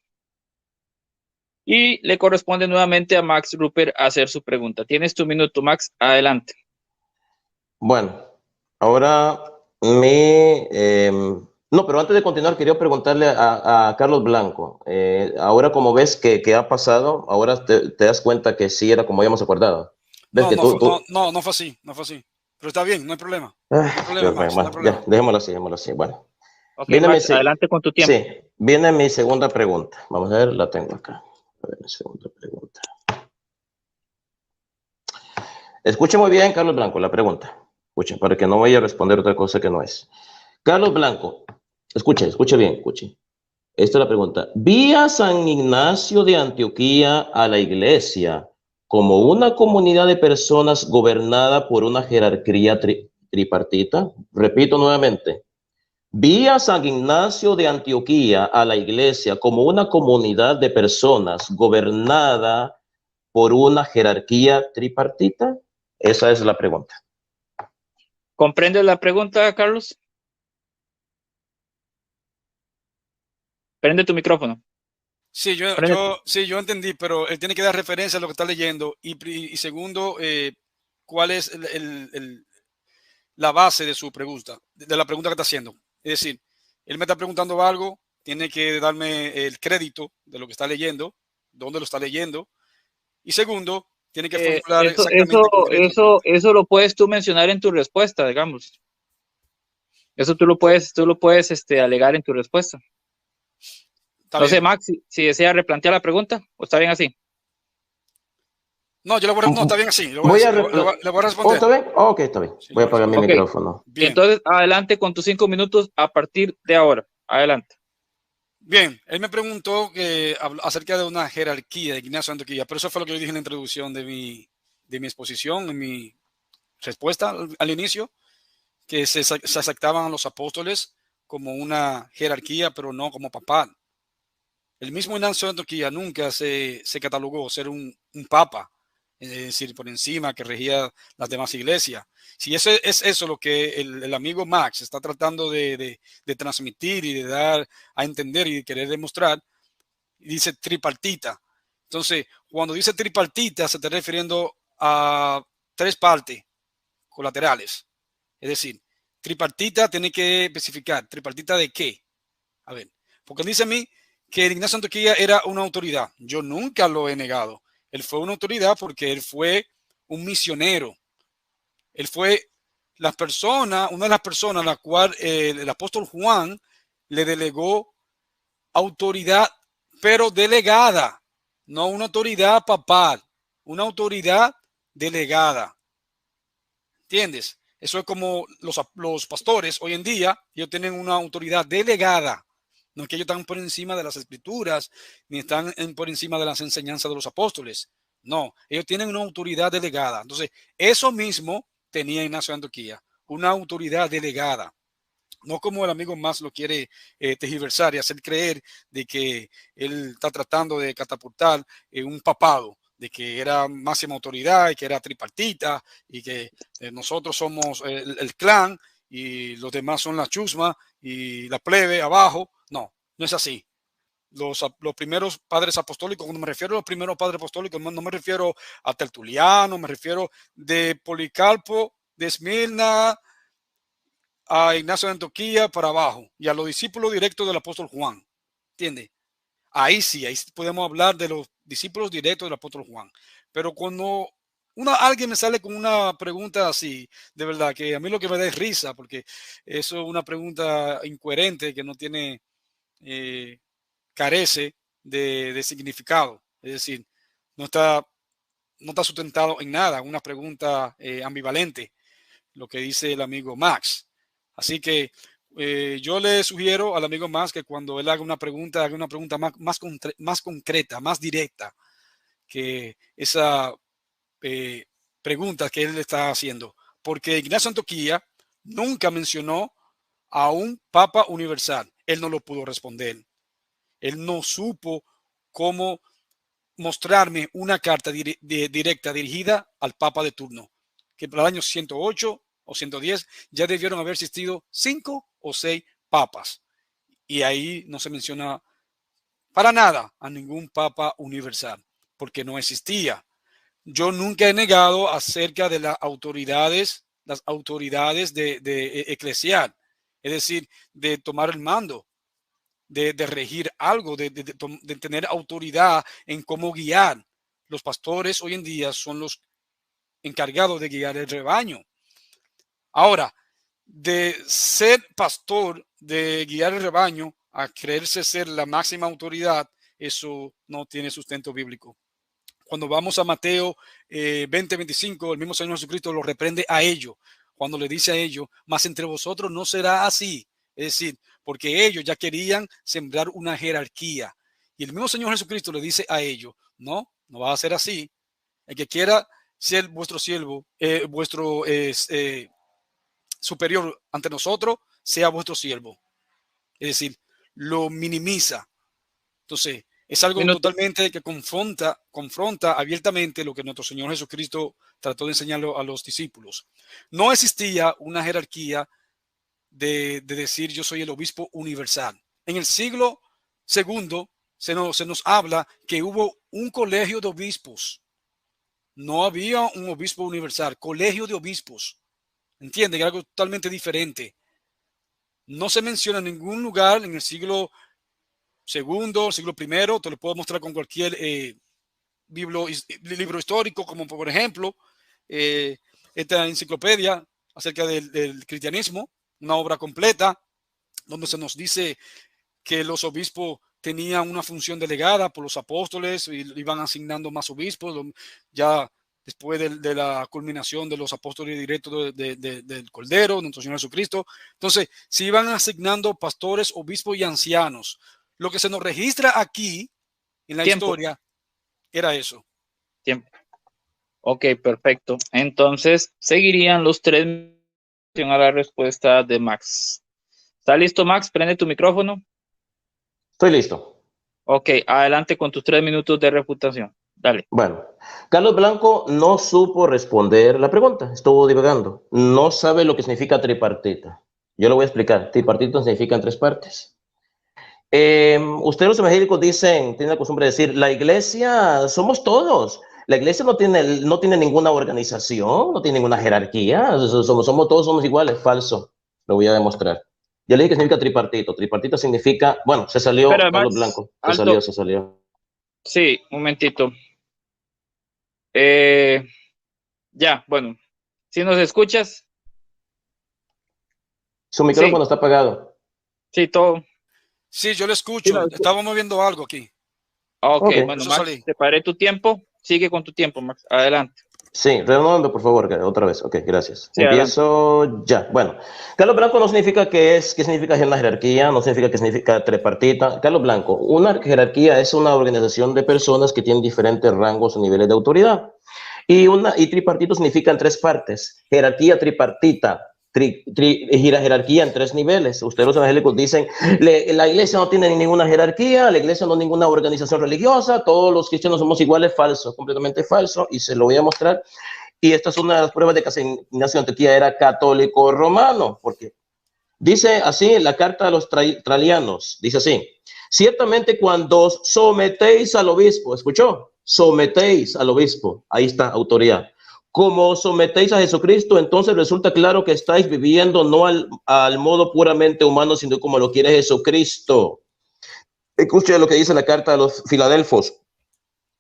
[SPEAKER 1] Y le corresponde nuevamente a Max Rupert hacer su pregunta. Tienes tu minuto, Max. Adelante.
[SPEAKER 2] Bueno, ahora no, pero antes de continuar, quería preguntarle a Carlos Blanco. Ahora, como ves que ha pasado, ahora te das cuenta que sí era como habíamos acordado. ¿Ves que
[SPEAKER 3] no fue así, no fue así. Pero está bien, no hay problema. No hay problema, Max,
[SPEAKER 2] bueno,
[SPEAKER 3] no hay problema.
[SPEAKER 2] Ya, dejémoslo así. Bueno.
[SPEAKER 1] Ok, Max, adelante con tu tiempo.
[SPEAKER 2] Sí, viene mi segunda pregunta. Vamos a ver, la tengo acá. A ver, mi segunda pregunta. Escuche muy bien, Carlos Blanco, la pregunta. Escuche, para que no vaya a responder otra cosa que no es. Carlos Blanco, escuche bien, escuche. Esta es la pregunta. ¿Vi a San Ignacio de Antioquía a la iglesia como una comunidad de personas gobernada por una jerarquía tripartita? Repito nuevamente. ¿Vi a San Ignacio de Antioquía a la iglesia como una comunidad de personas gobernada por una jerarquía tripartita? Esa es la pregunta.
[SPEAKER 1] ¿Comprendes la pregunta, Carlos? Prende tu micrófono.
[SPEAKER 3] Sí, yo entendí, pero él tiene que dar referencia a lo que está leyendo. Y segundo, ¿cuál es la base de su pregunta, de la pregunta que está haciendo? Es decir, él me está preguntando algo, tiene que darme el crédito de lo que está leyendo, dónde lo está leyendo. Y segundo, tiene que formular exactamente.
[SPEAKER 1] Eso lo puedes tú mencionar en tu respuesta, digamos. Eso tú lo puedes alegar en tu respuesta. No sé, Max, si desea replantear la pregunta, ¿o está bien así?
[SPEAKER 3] No, está bien así. Le voy a responder.
[SPEAKER 2] ¿Está bien? Ok, está bien. Sí, voy a apagar mi micrófono.
[SPEAKER 1] Bien. Entonces, adelante con tus 5 minutos a partir de ahora. Adelante.
[SPEAKER 3] Bien, él me preguntó acerca de una jerarquía de Ignacio de Antioquía, pero eso fue lo que yo dije en la introducción de mi exposición, en mi respuesta al inicio, que se aceptaban a los apóstoles como una jerarquía, pero no como papal. El mismo Ignacio de Antioquía nunca se catalogó ser un papa, es decir, por encima que regía las demás iglesias. Si eso es eso lo que el amigo Max está tratando de transmitir y de dar a entender y de querer demostrar, dice tripartita. Entonces, cuando dice tripartita, se está refiriendo a 3 partes colaterales. Es decir, tripartita tiene que especificar, ¿tripartita de qué? A ver, porque dice a mí que Ignacio de Antioquía era una autoridad. Yo nunca lo he negado. Él fue una autoridad porque él fue un misionero. Él fue una de las personas a la cual el apóstol Juan le delegó autoridad pero delegada, no una autoridad papal, una autoridad delegada. ¿Entiendes? Eso es como los pastores hoy en día, ellos tienen una autoridad delegada. No es que ellos están por encima de las escrituras, ni están por encima de las enseñanzas de los apóstoles. No, ellos tienen una autoridad delegada. Entonces, eso mismo tenía Ignacio de Antioquía, una autoridad delegada. No como el amigo más lo quiere tergiversar y hacer creer de que él está tratando de catapultar un papado, de que era máxima autoridad y que era tripartita y que nosotros somos el clan y los demás son la chusma y la plebe abajo. No, no es así. Los primeros padres apostólicos, cuando me refiero a los primeros padres apostólicos, no me refiero a Tertuliano, me refiero de Policarpo, de Esmirna, a Ignacio de Antioquía para abajo y a los discípulos directos del apóstol Juan. ¿Entiendes? Ahí sí podemos hablar de los discípulos directos del apóstol Juan. Pero cuando alguien me sale con una pregunta así, de verdad que a mí lo que me da es risa, porque eso es una pregunta incoherente que no tiene, carece de significado. Es decir, no está sustentado en nada, una pregunta ambivalente, lo que dice el amigo Max. Así que yo le sugiero al amigo Max que cuando él haga una pregunta más concreta, más directa que esa pregunta que él está haciendo. Porque Ignacio de Antioquía nunca mencionó a un Papa universal. Él no lo pudo responder. Él no supo cómo mostrarme una carta directa dirigida al Papa de turno, que para el año 108 o 110 ya debieron haber existido 5 o 6 papas. Y ahí no se menciona para nada a ningún papa universal, porque no existía. Yo nunca he negado acerca de las autoridades de eclesial, es decir, de tomar el mando, de regir algo, de tener autoridad en cómo guiar. Los pastores hoy en día son los encargados de guiar el rebaño. Ahora, de ser pastor, de guiar el rebaño, a creerse ser la máxima autoridad, eso no tiene sustento bíblico. Cuando vamos a Mateo 20:25, el mismo Señor Jesucristo lo reprende a ellos, cuando le dice a ellos, mas entre vosotros no será así. Es decir, porque ellos ya querían sembrar una jerarquía. Y el mismo Señor Jesucristo le dice a ellos, no va a ser así. El que quiera ser vuestro siervo, vuestro superior ante nosotros, sea vuestro siervo. Es decir, lo minimiza. Entonces, es algo totalmente que confronta abiertamente lo que nuestro Señor Jesucristo trató de enseñarlo a los discípulos. No existía una jerarquía de decir yo soy el obispo universal. En el siglo II se nos habla que hubo un colegio de obispos. No había un obispo universal, colegio de obispos. ¿Entienden? Algo totalmente diferente. No se menciona en ningún lugar en el siglo II, siglo I, te lo puedo mostrar con cualquier libro histórico, como por ejemplo esta enciclopedia acerca del cristianismo, una obra completa, donde se nos dice que los obispos tenían una función delegada por los apóstoles y iban asignando más obispos, ya después de la culminación de los apóstoles directos del Cordero, nuestro Señor Jesucristo. Entonces, se iban asignando pastores, obispos y ancianos. Lo que se nos registra aquí en la historia era eso.
[SPEAKER 1] Tiempo. Ok, perfecto. Entonces, seguirían los 3 a la respuesta de Max. ¿Está listo, Max? Prende tu micrófono.
[SPEAKER 2] Estoy listo.
[SPEAKER 1] Ok, adelante con tus 3 minutos de refutación. Dale.
[SPEAKER 2] Bueno, Carlos Blanco no supo responder la pregunta, estuvo divagando. No sabe lo que significa tripartita. Yo lo voy a explicar. Tripartito significa en 3 partes. Ustedes los evangélicos tienen la costumbre de decir, la iglesia somos todos. La iglesia no tiene ninguna organización, no tiene ninguna jerarquía. Todos somos iguales. Falso. Lo voy a demostrar. Ya le dije que significa tripartito. Tripartito significa, bueno, se salió
[SPEAKER 1] Pero
[SPEAKER 2] Carlos
[SPEAKER 1] Max,
[SPEAKER 2] Blanco. Se salió.
[SPEAKER 1] Sí, un momentito. Ya, bueno. Si nos escuchas.
[SPEAKER 2] Su micrófono está apagado.
[SPEAKER 1] Sí, todo.
[SPEAKER 3] Sí, yo lo escucho. Estábamos viendo algo aquí.
[SPEAKER 1] Ok,
[SPEAKER 2] Ok.
[SPEAKER 1] bueno,
[SPEAKER 3] Eso
[SPEAKER 1] Max,
[SPEAKER 3] salí.
[SPEAKER 1] te paré tu tiempo. Sigue con tu tiempo, Max. Adelante.
[SPEAKER 2] Sí, renuévame por favor, otra vez. Ok, gracias.
[SPEAKER 1] Sí, adelante.
[SPEAKER 2] Empiezo ya. Bueno, Carlos Blanco no significa qué significa una jerarquía, no significa que significa tripartita. Carlos Blanco, una jerarquía es una organización de personas que tienen diferentes rangos o niveles de autoridad. Y tripartito significa en tres partes. Jerarquía tripartita. Jerarquía en tres niveles. Ustedes los evangélicos dicen, la iglesia no tiene ninguna jerarquía, la iglesia no es ninguna organización religiosa, todos los cristianos somos iguales, falso, completamente falso, y se lo voy a mostrar. Y esta es una de las pruebas de que San Ignacio de Antioquía era católico romano, porque dice así la carta a los tralianos, dice así, ciertamente cuando sometéis al obispo, ¿escuchó? Sometéis al obispo, ahí está, autoridad. Como sometéis a Jesucristo, entonces resulta claro que estáis viviendo no al modo puramente humano, sino como lo quiere Jesucristo. Escuche lo que dice la carta a los filadelfos,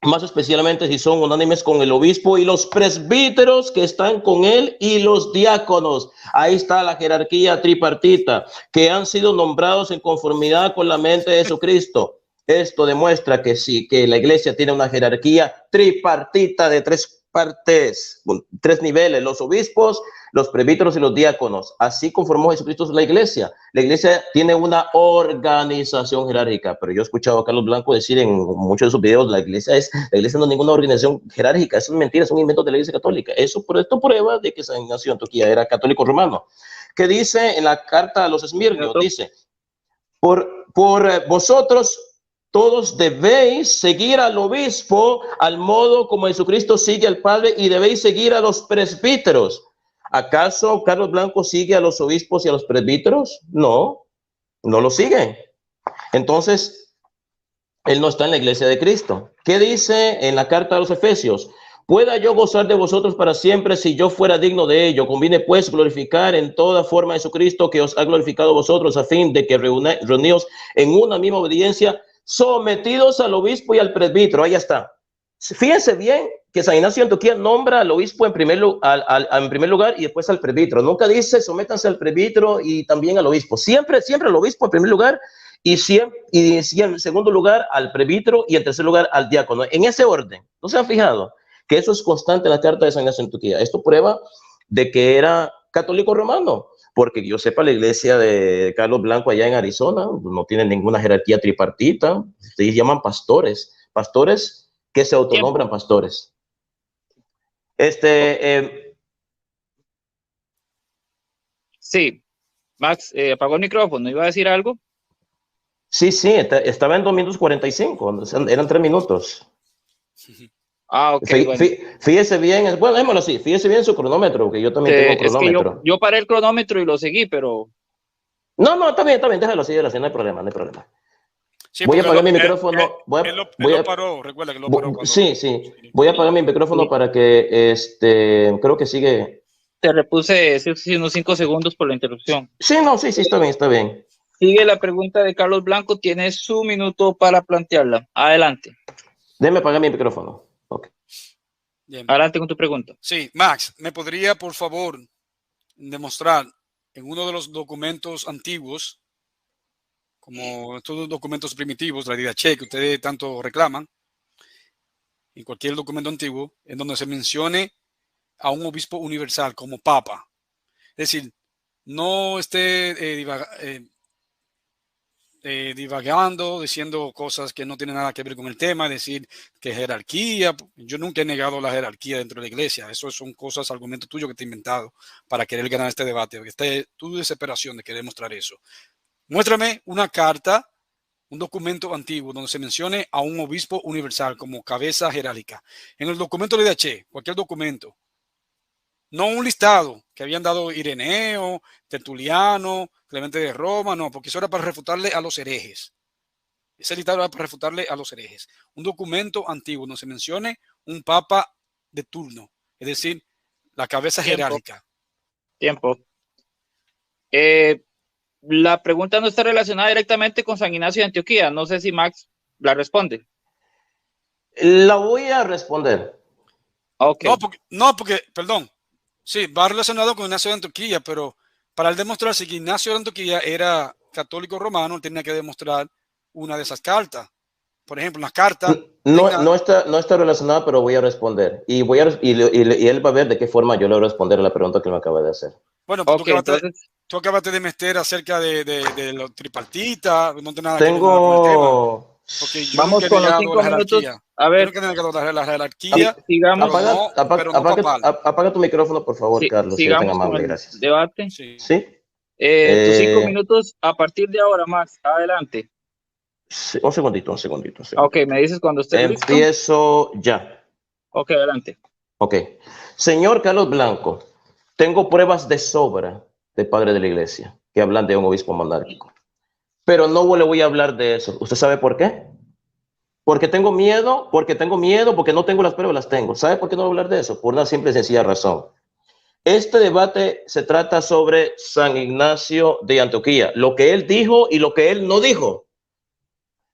[SPEAKER 2] más especialmente si son unánimes con el obispo y los presbíteros que están con él y los diáconos. Ahí está la jerarquía tripartita, que han sido nombrados en conformidad con la mente de Jesucristo. Esto demuestra que sí, que la iglesia tiene una jerarquía tripartita de tres partes, tres niveles, los obispos, los presbíteros y los diáconos. Así conformó Jesucristo la iglesia. La iglesia tiene una organización jerárquica, pero yo he escuchado a Carlos Blanco decir en muchos de sus videos, la iglesia no es ninguna organización jerárquica, eso es mentira, es un invento de la iglesia católica. Esto prueba de que San Ignacio de Antioquía era católico romano. ¿Qué dice en la carta a los Esmirnios? Dice, por vosotros todos debéis seguir al obispo al modo como Jesucristo sigue al Padre y debéis seguir a los presbíteros. ¿Acaso Carlos Blanco sigue a los obispos y a los presbíteros? No, no lo sigue. Entonces, él no está en la iglesia de Cristo. ¿Qué dice en la carta a los Efesios? Pueda yo gozar de vosotros para siempre si yo fuera digno de ello. Conviene pues glorificar en toda forma a Jesucristo que os ha glorificado a vosotros a fin de que reuníos en una misma obediencia, sometidos al obispo y al presbítero. Ahí está. Fíjense bien que San Ignacio de Antioquía nombra al obispo en primer lugar y después al presbítero. Nunca dice sométanse al presbítero y también al obispo. Siempre al obispo en primer lugar y en segundo lugar al presbítero y en tercer lugar al diácono. En ese orden. ¿No se han fijado? Que eso es constante en la carta de San Ignacio de Antioquía. Esto prueba de que era católico romano, porque yo sepa, la iglesia de Carlos Blanco allá en Arizona no tiene ninguna jerarquía tripartita. Ustedes llaman pastores que se autonombran pastores.
[SPEAKER 1] Sí, Max, apagó el micrófono, ¿iba a decir algo?
[SPEAKER 2] Sí, estaba en 2 minutos 45, eran 3 minutos.
[SPEAKER 1] Ah, ok, bueno.
[SPEAKER 2] Fíjese bien, bueno, démoslo así, fíjese bien su cronómetro, que yo también tengo cronómetro.
[SPEAKER 1] Es que yo paré el cronómetro y lo seguí, pero...
[SPEAKER 2] No, está bien, déjalo así, no hay problema.
[SPEAKER 3] Sí,
[SPEAKER 2] voy a apagar mi micrófono.
[SPEAKER 3] Él lo paró, recuerda que lo paró.
[SPEAKER 2] Sí, voy a apagar mi micrófono para que, creo que sigue.
[SPEAKER 1] Te repuse unos 5 segundos por la interrupción.
[SPEAKER 2] Sí, está bien.
[SPEAKER 1] Sigue la pregunta de Carlos Blanco, tiene su minuto para plantearla. Adelante.
[SPEAKER 2] Déjame apagar mi micrófono. Okay.
[SPEAKER 1] Bien. Adelante con tu pregunta.
[SPEAKER 3] Sí, Max, ¿me podría, por favor, demostrar en uno de los documentos antiguos, como estos documentos primitivos, la Didache, que ustedes tanto reclaman, en cualquier documento antiguo, en donde se mencione a un obispo universal como papa? Es decir, no esté divagando, diciendo cosas que no tienen nada que ver con el tema, decir que jerarquía. Yo nunca he negado la jerarquía dentro de la iglesia. Eso son cosas, argumentos tuyos que te he inventado para querer ganar este debate. Porque tu desesperación de querer mostrar eso. Muéstrame una carta, un documento antiguo donde se mencione a un obispo universal como cabeza jerárquica. En el documento de Didache, cualquier documento, no un listado que habían dado Ireneo, Tertuliano, Clemente de Roma, no, porque eso era para refutarle a los herejes. Ese listado era para refutarle a los herejes. Un documento antiguo donde se mencione un papa de turno, es decir, la cabeza jerárquica.
[SPEAKER 1] Tiempo. La pregunta no está relacionada directamente con San Ignacio de Antioquía. No sé si Max la responde.
[SPEAKER 2] La voy a responder.
[SPEAKER 1] Okay.
[SPEAKER 3] Porque, perdón. Sí, va relacionado con Ignacio de Antioquía, pero para él demostrarse que Ignacio de Antioquía era católico romano, él tenía que demostrar una de esas cartas. por ejemplo, en las cartas.
[SPEAKER 2] No está relacionada, pero voy a responder. Y él va a ver de qué forma yo le voy a responder a la pregunta que él me acaba de hacer.
[SPEAKER 3] Bueno, pues tú acabaste de meter acerca de los tripartitas, no tiene nada que ver con el tema. Porque yo
[SPEAKER 1] vamos con los 5 minutos. A ver,
[SPEAKER 3] yo no he la jerarquía.
[SPEAKER 1] Sigamos.
[SPEAKER 2] Apaga tu micrófono, por favor, Carlos.
[SPEAKER 1] Sigamos
[SPEAKER 2] amable,
[SPEAKER 1] con el
[SPEAKER 2] gracias.
[SPEAKER 1] debate.
[SPEAKER 2] Sí.
[SPEAKER 1] Tus 5 minutos a partir de ahora, Max. Adelante.
[SPEAKER 2] Sí, un segundito.
[SPEAKER 1] Ok, me dices cuando estés listo.
[SPEAKER 2] Empiezo ya.
[SPEAKER 1] Ok, adelante.
[SPEAKER 2] Ok. Señor Carlos Blanco, tengo pruebas de sobra de padres de la iglesia que hablan de un obispo monárquico. Pero no le voy a hablar de eso. ¿Usted sabe por qué? Porque tengo miedo, porque no tengo las pruebas, las tengo. ¿Sabe por qué no voy a hablar de eso? Por una simple y sencilla razón. Este debate se trata sobre San Ignacio de Antioquía, lo que él dijo y lo que él no dijo.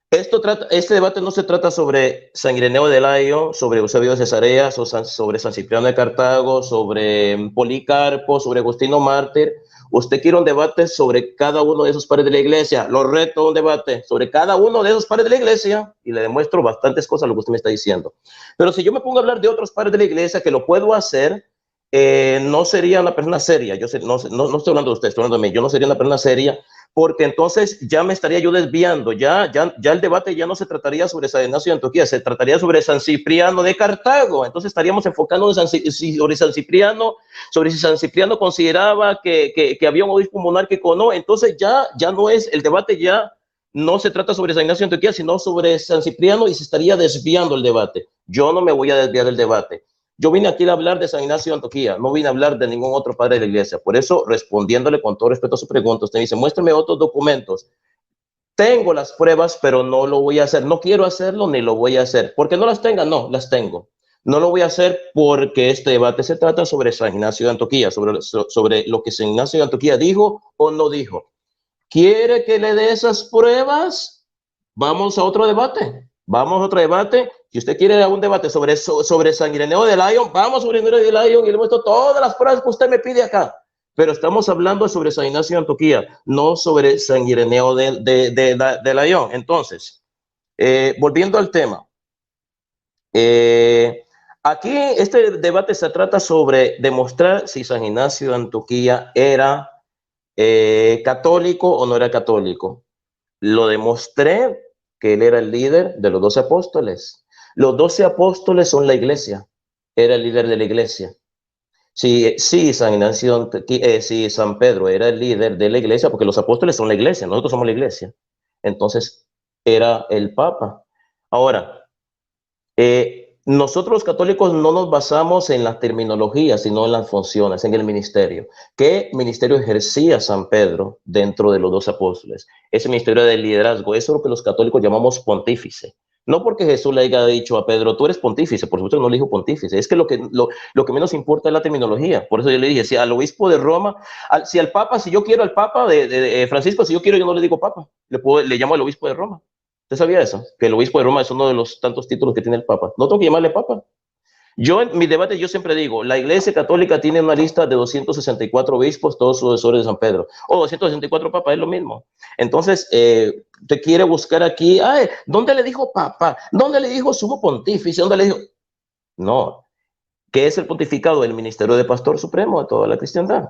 [SPEAKER 2] Este debate no se trata sobre San Ireneo de Layo, sobre Eusebio de Cesarea, sobre San Cipriano de Cartago, sobre Policarpo, sobre Agustino Mártir. Usted quiere un debate sobre cada uno de esos padres de la iglesia. Lo reto a un debate sobre cada uno de esos padres de la iglesia y le demuestro bastantes cosas a lo que usted me está diciendo. Pero si yo me pongo a hablar de otros padres de la iglesia, que lo puedo hacer, no sería una persona seria. No estoy hablando de usted, estoy hablando de mí. Yo no sería una persona seria, porque entonces ya me estaría yo desviando. Ya el debate ya no se trataría sobre San Ignacio de Antioquía, se trataría sobre San Cipriano de Cartago. Entonces estaríamos enfocándonos sobre San Cipriano, sobre si San Cipriano consideraba que había un obispo monárquico o no. Entonces ya no es el debate, ya no se trata sobre San Ignacio de Antioquía, sino sobre San Cipriano, y se estaría desviando el debate. Yo no me voy a desviar del debate. Yo vine aquí a hablar de San Ignacio de Antioquía, no vine a hablar de ningún otro padre de la iglesia. Por eso, respondiéndole con todo respeto a su pregunta, usted dice, muéstrame otros documentos. Tengo las pruebas, pero no lo voy a hacer. No quiero hacerlo ni lo voy a hacer. ¿Porque no las tenga? No, las tengo. No lo voy a hacer porque este debate se trata sobre San Ignacio de Antioquía, sobre lo que San Ignacio de Antioquía dijo o no dijo. ¿Quiere que le dé esas pruebas? Vamos a otro debate. Si usted quiere un debate sobre San Ireneo de Lyon, vamos sobre San Ireneo de Lyon y le muestro todas las pruebas que usted me pide acá. Pero estamos hablando sobre San Ignacio de Antioquía, no sobre San Ireneo de Lyon. Entonces, volviendo al tema, aquí este debate se trata sobre demostrar si San Ignacio de Antioquía era católico o no era católico. Lo demostré que él era el líder de los 12 apóstoles. Los 12 apóstoles son la iglesia. Era el líder de la iglesia. Sí, San Ignacio, sí, San Pedro era el líder de la iglesia, porque los apóstoles son la iglesia, nosotros somos la iglesia. Entonces, era el Papa. Ahora, nosotros los católicos no nos basamos en la terminología, sino en las funciones, en el ministerio. ¿Qué ministerio ejercía San Pedro dentro de los 12 apóstoles? Ese ministerio de liderazgo, eso es lo que los católicos llamamos pontífice. No porque Jesús le haya dicho a Pedro, tú eres pontífice, por supuesto no le dijo pontífice, es que lo que menos importa es la terminología. Por eso yo le dije, si al obispo de Roma, si yo quiero al Papa de Francisco, si yo quiero, yo no le digo Papa, le llamo al obispo de Roma. ¿Usted sabía eso? Que el obispo de Roma es uno de los tantos títulos que tiene el Papa. No tengo que llamarle Papa. Yo en mis debates yo siempre digo, la Iglesia Católica tiene una lista de 264 obispos, todos sucesores de San Pedro, o 264 papas, es lo mismo. Entonces, te quiere buscar aquí, ¿dónde le dijo Papa? ¿Dónde le dijo sumo pontífice? ¿Dónde le dijo? No. ¿Qué es el pontificado? El ministerio de pastor supremo de toda la cristiandad.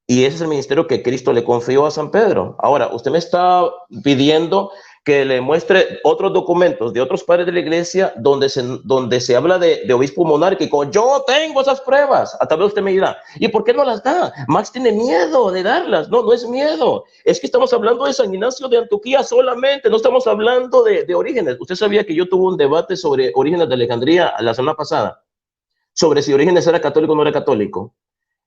[SPEAKER 2] Y ese es el ministerio que Cristo le confió a San Pedro. Ahora, usted me está pidiendo que le muestre otros documentos de otros padres de la iglesia donde se habla de obispo monárquico. Yo tengo esas pruebas. A tal vez usted me dirá, ¿y por qué no las da? Max tiene miedo de darlas. No, no es miedo. Es que estamos hablando de San Ignacio de Antioquía solamente. No estamos hablando de Orígenes. Usted sabía que yo tuve un debate sobre Orígenes de Alejandría la semana pasada. Sobre si Orígenes era católico o no era católico.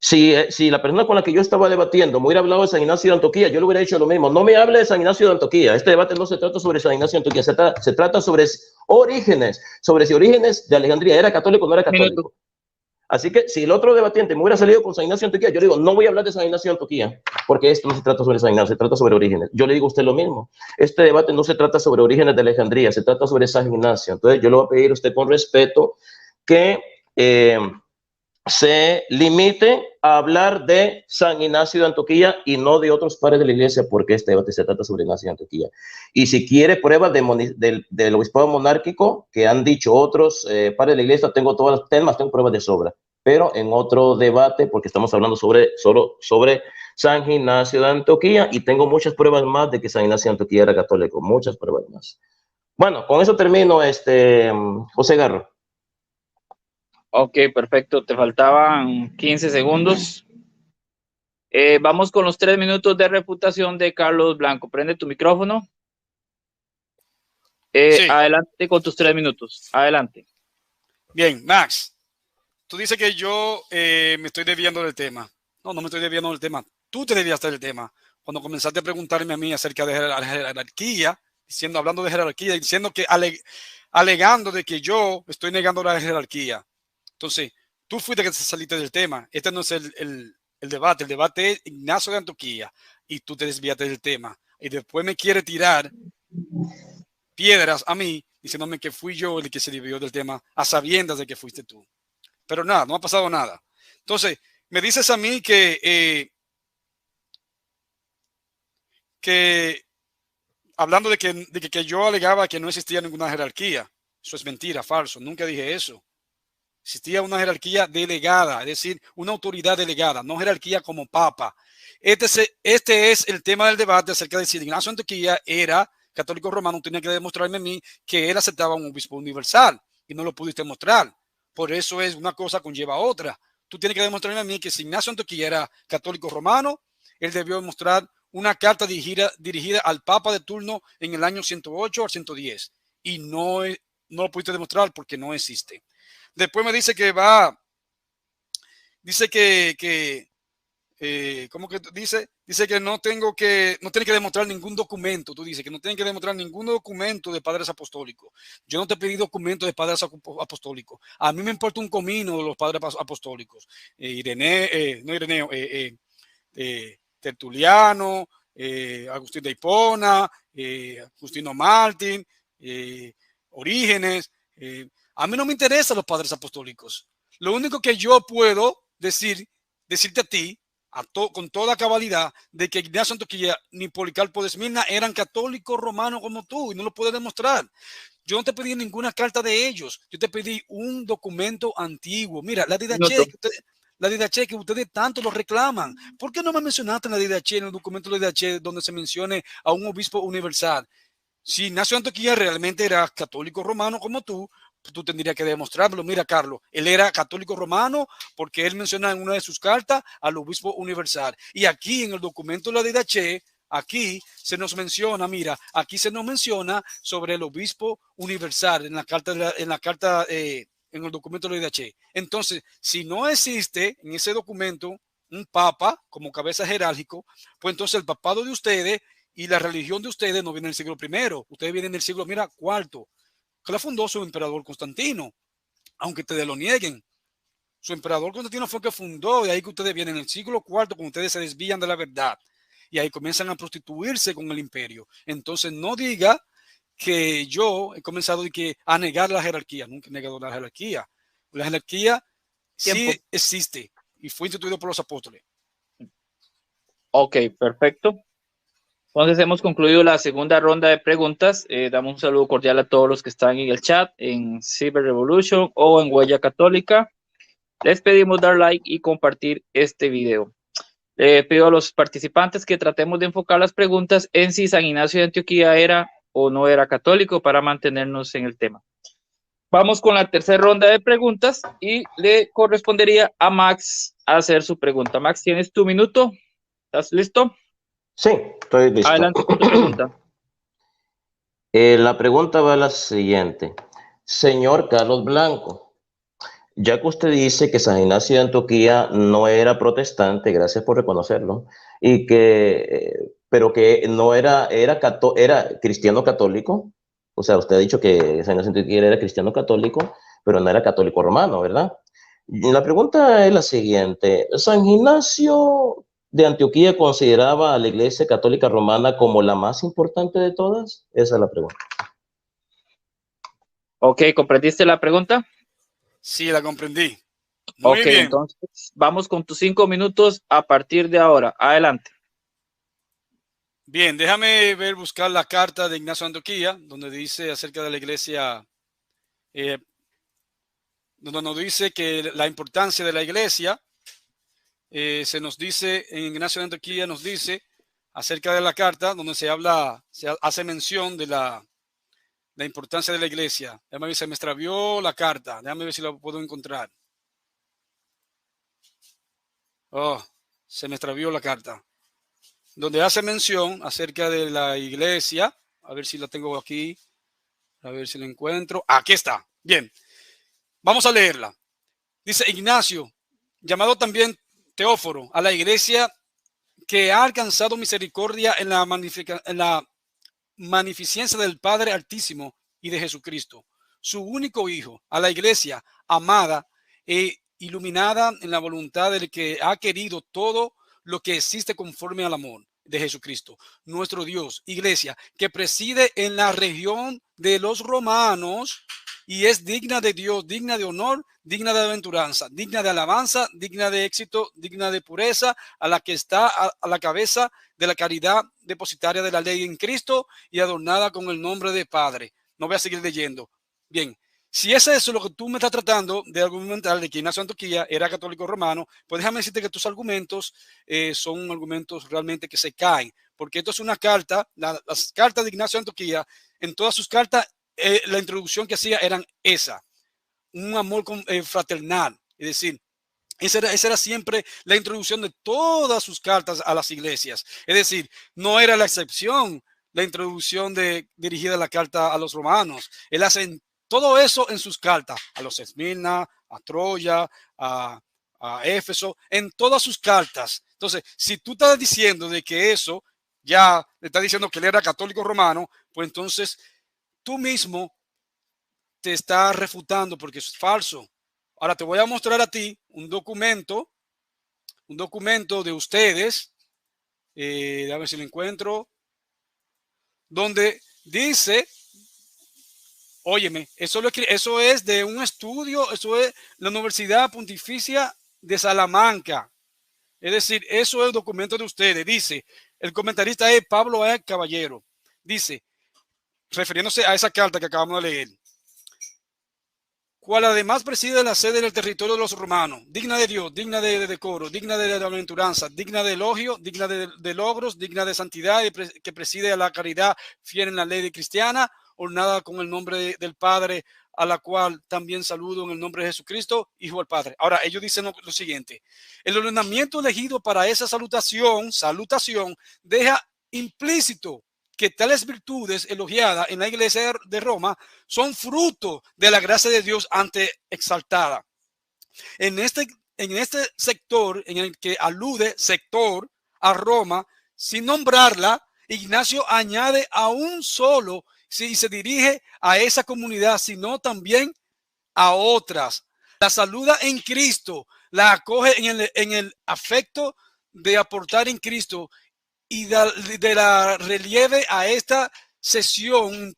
[SPEAKER 2] Si la persona con la que yo estaba debatiendo me hubiera hablado de San Ignacio de Antioquía, yo le hubiera dicho lo mismo. No me hable de San Ignacio de Antioquía. Este debate no se trata sobre San Ignacio de Antioquía, se trata sobre Orígenes, sobre si Orígenes de Alejandría era católico o no era católico. Así que si el otro debatiente me hubiera salido con San Ignacio de Antioquía, yo le digo, no voy a hablar de San Ignacio de Antioquía, porque esto no se trata sobre San Ignacio, se trata sobre Orígenes. Yo le digo a usted lo mismo. Este debate no se trata sobre Orígenes de Alejandría, se trata sobre San Ignacio. Entonces yo le voy a pedir a usted con respeto que se limite a hablar de San Ignacio de Antioquía y no de otros padres de la iglesia, porque este debate se trata sobre Ignacio de Antioquía. Y si quiere pruebas del obispado monárquico que han dicho otros padres de la iglesia, tengo todos los temas, tengo pruebas de sobra, pero en otro debate, porque estamos hablando solo sobre San Ignacio de Antioquía, y tengo muchas pruebas más de que San Ignacio de Antioquía era católico, muchas pruebas más. Bueno, con eso termino, José Garro.
[SPEAKER 1] Ok, perfecto. Te faltaban 15 segundos. Vamos con los 3 minutos de refutación de Carlos Blanco. Prende tu micrófono.
[SPEAKER 3] Sí.
[SPEAKER 1] Adelante con tus 3 minutos. Adelante.
[SPEAKER 3] Bien, Max, tú dices que yo me estoy desviando del tema. No me estoy desviando del tema. Tú te desviaste del tema. Cuando comenzaste a preguntarme a mí acerca de la jerarquía, hablando de jerarquía, diciendo que alegando de que yo estoy negando la jerarquía. Entonces, tú fuiste que saliste del tema. Este no es el debate. El debate es Ignacio de Antioquía y tú te desviaste del tema. Y después me quiere tirar piedras a mí diciéndome que fui yo el que se desvió del tema a sabiendas de que fuiste tú. Pero nada, no ha pasado nada. Entonces, me dices a mí que hablando de que yo alegaba que no existía ninguna jerarquía. Eso es mentira, falso. Nunca dije eso. Existía una jerarquía delegada, es decir, una autoridad delegada, no jerarquía como papa. Este es el tema del debate acerca de si Ignacio de Antioquía era católico romano. Tenía que demostrarme a mí que él aceptaba un obispo universal y no lo pudiste mostrar. Por eso es una cosa conlleva a otra. Tú tienes que demostrarme a mí que si Ignacio de Antioquía era católico romano, él debió mostrar una carta dirigida al papa de turno en el año 108 al 110 y no lo pudiste demostrar porque no existe. Después me dice que dice que ¿cómo que dice? Dice que no tiene que demostrar ningún documento. Tú dices que no tienen que demostrar ningún documento de padres apostólicos. Yo no te pedí documentos de padres apostólicos. A mí me importa un comino de los padres apostólicos. Tertuliano, Agustín de Hipona, Justino Martín, Orígenes. A mí no me interesan los padres apostólicos. Lo único que yo puedo decirte a ti, con toda cabalidad, de que Ignacio de Antioquía ni Policarpo de Esmirna eran católicos romanos como tú, y no lo puedes demostrar. Yo no te pedí ninguna carta de ellos, yo te pedí un documento antiguo. Mira, la Didache que ustedes tanto lo reclaman. ¿Por qué no me mencionaste en la Didache, en el documento de la Didache, donde se mencione a un obispo universal? Si Ignacio de Antioquía realmente era católico romano como tú tendrías que demostrarlo. Mira, Carlos, él era católico romano porque él menciona en una de sus cartas al obispo universal. Y aquí en el documento de la Didache, aquí se nos menciona, mira, aquí se nos menciona sobre el obispo universal en la carta, en el documento de la Didache. Entonces, si no existe en ese documento un papa como cabeza jerárquico, pues entonces el papado de ustedes y la religión de ustedes no viene del siglo I, ustedes vienen del siglo, mira, IV, que la fundó su emperador Constantino, aunque ustedes lo nieguen. Su emperador Constantino fue el que fundó, y ahí que ustedes vienen en el siglo IV, cuando ustedes se desvían de la verdad, y ahí comienzan a prostituirse con el imperio. Entonces no diga que yo he comenzado a negar la jerarquía. Nunca he negado la jerarquía. La jerarquía sí existe y fue instituido por los apóstoles.
[SPEAKER 1] Ok, perfecto. Entonces hemos concluido la segunda ronda de preguntas. Damos un saludo cordial a todos los que están en el chat, en Cyber Revolution o en Huella Católica. Les pedimos dar like y compartir este video. Pido a los participantes que tratemos de enfocar las preguntas en si San Ignacio de Antioquía era o no era católico para mantenernos en el tema. Vamos con la tercera ronda de preguntas y le correspondería a Max hacer su pregunta. Max, tienes tu minuto. ¿Estás listo?
[SPEAKER 2] Sí, estoy listo.
[SPEAKER 1] Adelante con tu pregunta.
[SPEAKER 2] La pregunta va a la siguiente. Señor Carlos Blanco, ya que usted dice que San Ignacio de Antioquía no era protestante, gracias por reconocerlo, y pero que no era cristiano católico, o sea, usted ha dicho que San Ignacio de Antioquía era cristiano católico, pero no era católico romano, ¿verdad? Y la pregunta es la siguiente. ¿San Ignacio de Antioquía consideraba a la Iglesia Católica Romana como la más importante de todas? Esa es la pregunta.
[SPEAKER 1] Ok, ¿comprendiste la pregunta?
[SPEAKER 3] Sí, la comprendí. Muy
[SPEAKER 1] Ok,
[SPEAKER 3] bien.
[SPEAKER 1] entonces vamos con tus 5 minutos a partir de ahora. Adelante.
[SPEAKER 3] Bien, déjame buscar la carta de Ignacio Antoquía, donde dice acerca de la iglesia, donde nos dice que la importancia de la iglesia, se nos dice, en Ignacio de Antioquía nos dice acerca de la carta, donde se hace mención de la importancia de la iglesia. Déjame ver, se me extravió la carta, déjame ver si la puedo encontrar. Oh, se me extravió la carta. Donde hace mención acerca de la iglesia, a ver si la tengo aquí, a ver si la encuentro. Aquí está, bien, vamos a leerla. Dice Ignacio, llamado también Teóforo, a la iglesia que ha alcanzado misericordia en la magnificencia del Padre Altísimo y de Jesucristo, su único Hijo, a la iglesia amada e iluminada en la voluntad del que ha querido todo lo que existe conforme al amor de Jesucristo, nuestro Dios, iglesia, que preside en la región de los romanos y es digna de Dios, digna de honor, digna de aventuranza, digna de alabanza, digna de éxito, digna de pureza, a la que está a la cabeza de la caridad depositaria de la ley en Cristo y adornada con el nombre de Padre. No voy a seguir leyendo. Bien, si es eso lo que tú me estás tratando de argumentar, de que Ignacio Antoquía era católico romano, pues déjame decirte que tus argumentos son argumentos realmente que se caen, porque esto es una carta, las cartas de Ignacio Antoquía, en todas sus cartas, la introducción que hacía eran esa, un amor fraternal, es decir, esa era siempre la introducción de todas sus cartas a las iglesias. Es decir, no era la excepción la introducción dirigida a la carta a los romanos. Él hace todo eso en sus cartas, a los Esmirna, a Troya, a Éfeso, en todas sus cartas. Entonces, si tú estás diciendo de que eso ya le está diciendo que él era católico romano, pues entonces tú mismo te estás refutando porque es falso. Ahora te voy a mostrar a ti un documento de ustedes, a ver si lo encuentro, donde dice, óyeme, eso es de un estudio, eso es la Universidad Pontificia de Salamanca. Es decir, eso es el documento de ustedes. Dice, el comentarista es Pablo A. Caballero. Dice, refiriéndose a esa carta que acabamos de leer, cual además preside la sede en el territorio de los romanos, digna de Dios, digna de decoro, digna de aventuranza, digna de elogio, digna de logros, digna de santidad, que preside a la caridad fiel en la ley cristiana, ornada con el nombre del Padre, a la cual también saludo en el nombre de Jesucristo, Hijo del Padre. Ahora, ellos dicen lo siguiente, el ordenamiento elegido para esa salutación deja implícito que tales virtudes elogiadas en la iglesia de Roma son fruto de la gracia de Dios ante exaltada. En este sector en el que alude sector a Roma, sin nombrarla, Ignacio añade a un solo si se dirige a esa comunidad, sino también a otras. La saluda en Cristo, la acoge en el afecto de aportar en Cristo y de la relieve a esta sesión,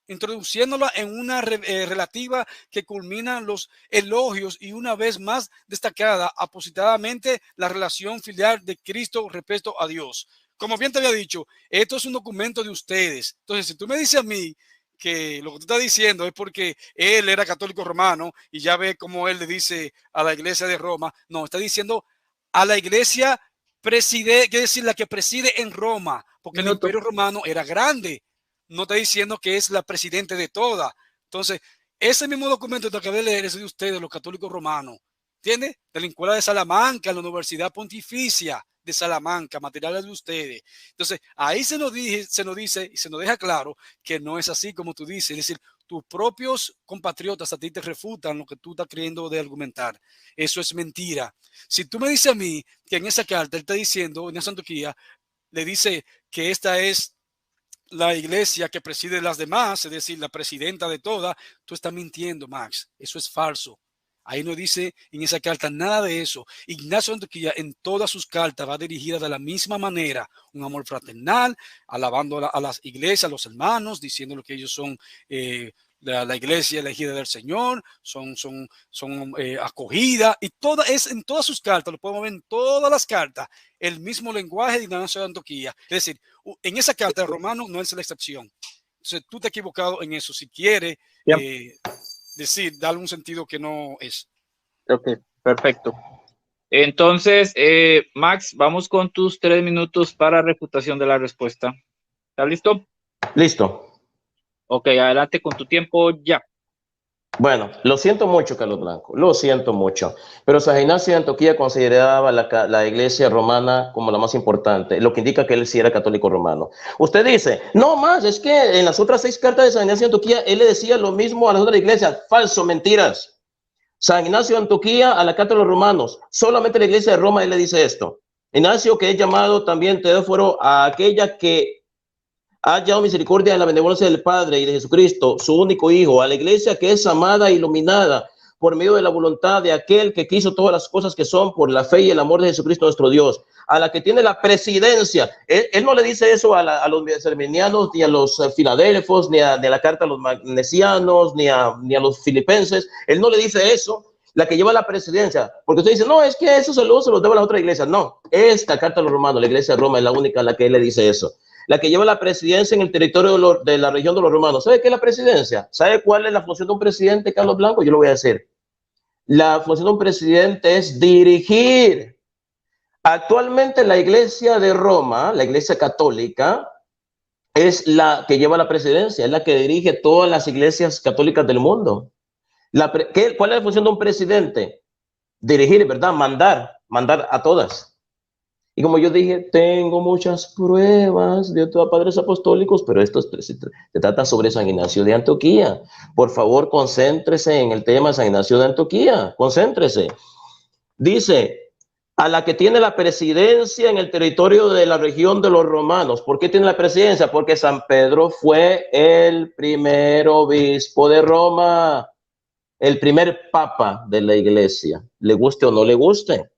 [SPEAKER 3] introduciéndola en una relativa que culmina los elogios y una vez más destacada apositadamente la relación filial de Cristo respecto a Dios. Como bien te había dicho, esto es un documento de ustedes. Entonces, si tú me dices a mí que lo que tú estás diciendo es porque él era católico romano y ya ve cómo él le dice a la iglesia de Roma, no, está diciendo a la iglesia quiere decir la que preside en Roma, porque el imperio romano era grande. No está diciendo que es la presidente de todas. Entonces, ese mismo documento que acabé de leer es de ustedes, los católicos romanos. ¿Entiendes? De la Escuela de Salamanca, la Universidad Pontificia de Salamanca, materiales de ustedes. Entonces, ahí se nos dice y se nos deja claro que no es así como tú dices. Es decir, tus propios compatriotas a ti te refutan lo que tú estás creyendo de argumentar. Eso es mentira. Si tú me dices a mí que en esa carta él está diciendo, en esa Antioquía, le dice que esta es la iglesia que preside las demás, es decir, la presidenta de todas, tú estás mintiendo, Max. Eso es falso. Ahí no dice en esa carta nada de eso. Ignacio Antoquía en todas sus cartas va dirigida de la misma manera, un amor fraternal, alabando a las iglesias, a los hermanos, diciendo que ellos son la iglesia elegida del Señor, son acogida, y en todas sus cartas, lo podemos ver en todas las cartas, el mismo lenguaje de Ignacio de Antioquía. Es decir, en esa carta de Romano no es la excepción. Entonces, tú te has equivocado en eso. Si quieres decir, darle un sentido que no es.
[SPEAKER 1] Ok, perfecto. Entonces, Max, vamos con tus 3 minutos para refutación de la respuesta. ¿Estás listo?
[SPEAKER 2] Listo.
[SPEAKER 1] Ok, adelante con tu tiempo ya.
[SPEAKER 2] Bueno, lo siento mucho, Carlos Blanco, lo siento mucho, pero San Ignacio de Antioquía consideraba la iglesia romana como la más importante, lo que indica que él sí era católico romano. Usted dice, no más, es que en las otras 6 cartas de San Ignacio de Antioquía, él le decía lo mismo a las otras iglesias. Falso, mentiras. San Ignacio de Antioquía a la carta de los romanos, solamente la iglesia de Roma él le dice esto. Ignacio, que es llamado también Teóforo, a aquella que ha hallado misericordia en la benevolencia del Padre y de Jesucristo, su único Hijo, a la iglesia que es amada e iluminada por medio de la voluntad de aquel que quiso todas las cosas que son por la fe y el amor de Jesucristo nuestro Dios, a la que tiene la presidencia. Él no le dice eso a los armenianos, ni a los filadelfos, ni a la carta a los magnesianos, ni a los filipenses. Él no le dice eso. La que lleva la presidencia, porque usted dice, no, es que eso se los debe a la otra iglesia. No, esta carta a los romanos, la iglesia de Roma es la única a la que él le dice eso. La que lleva la presidencia en el territorio de la región de los romanos. ¿Sabe qué es la presidencia? ¿Sabe cuál es la función de un presidente, Carlos Blanco? Yo lo voy a decir. La función de un presidente es dirigir. Actualmente la iglesia de Roma, la iglesia católica, es la que lleva la presidencia, es la que dirige todas las iglesias católicas del mundo. ¿Cuál es la función de un presidente? Dirigir, ¿verdad? Mandar a todas. Y como yo dije, tengo muchas pruebas de otros padres apostólicos, pero esto se trata sobre San Ignacio de Antioquía. Por favor, concéntrese en el tema de San Ignacio de Antioquía. Concéntrese. Dice, a la que tiene la presidencia en el territorio de la región de los romanos. ¿Por qué tiene la presidencia? Porque San Pedro fue el primer obispo de Roma, el primer papa de la iglesia. Le guste o no le guste.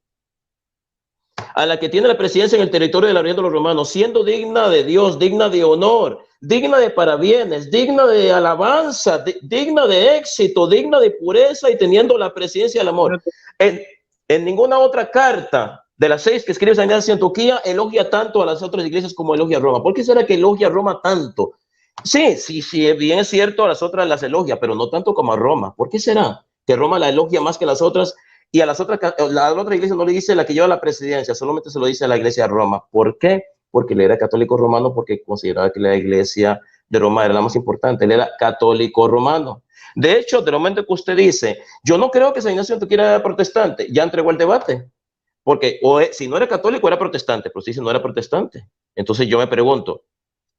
[SPEAKER 2] A la que tiene la presidencia en el territorio de la región de los romanos, siendo digna de Dios, digna de honor, digna de parabienes, digna de alabanza, digna de éxito, digna de pureza y teniendo la presidencia del amor. En ninguna otra carta de las 6 que escribe San Ignacio de Antioquía elogia tanto a las otras iglesias como elogia a Roma. ¿Por qué será que elogia a Roma tanto? Sí, bien es cierto, a las otras las elogia, pero no tanto como a Roma. ¿Por qué será que Roma la elogia más que las otras? Y a la otra iglesia no le dice la que lleva la presidencia, solamente se lo dice a la iglesia de Roma. ¿Por qué? Porque él era católico romano, porque consideraba que la iglesia de Roma era la más importante. Él era católico romano. De hecho, del momento que usted dice, yo no creo que San Ignacio de Antioquía era protestante, ya entregó el debate. Porque si no era católico, era protestante, pero si no era protestante. Entonces yo me pregunto,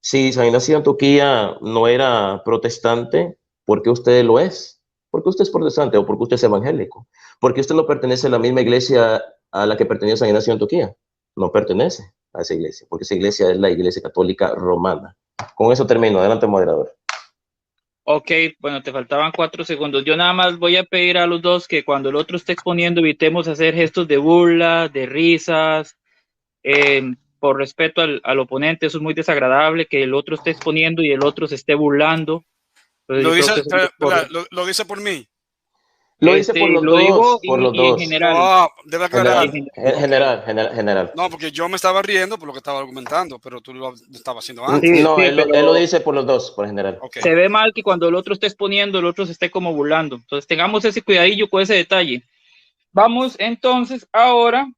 [SPEAKER 2] si San Ignacio de Antioquía no era protestante, ¿por qué usted lo es? ¿Por qué usted es protestante o por qué usted es evangélico? ¿Por qué usted no pertenece a la misma iglesia a la que pertenece San Ignacio de Antioquía? No pertenece a esa iglesia, porque esa iglesia es la iglesia católica romana. Con eso termino. Adelante, moderador.
[SPEAKER 1] Ok, bueno, te faltaban 4 segundos. Yo nada más voy a pedir a los dos que cuando el otro esté exponiendo evitemos hacer gestos de burla, de risas, por respeto al oponente. Eso es muy desagradable, que el otro esté exponiendo y el otro se esté burlando.
[SPEAKER 3] Lo dice por mí.
[SPEAKER 2] Lo dice por los
[SPEAKER 1] lo
[SPEAKER 2] dos,
[SPEAKER 1] digo
[SPEAKER 2] por los
[SPEAKER 1] en
[SPEAKER 2] dos.
[SPEAKER 1] general.
[SPEAKER 3] No, debe aclarar.
[SPEAKER 2] General.
[SPEAKER 3] No, porque yo me estaba riendo por lo que estaba argumentando, pero tú lo estabas haciendo antes.
[SPEAKER 2] Sí, no, sí, él lo dice por los dos, por general.
[SPEAKER 1] Okay. Se ve mal que cuando el otro esté exponiendo, el otro se esté como burlando. Entonces tengamos ese cuidadillo con ese detalle. Vamos entonces ahora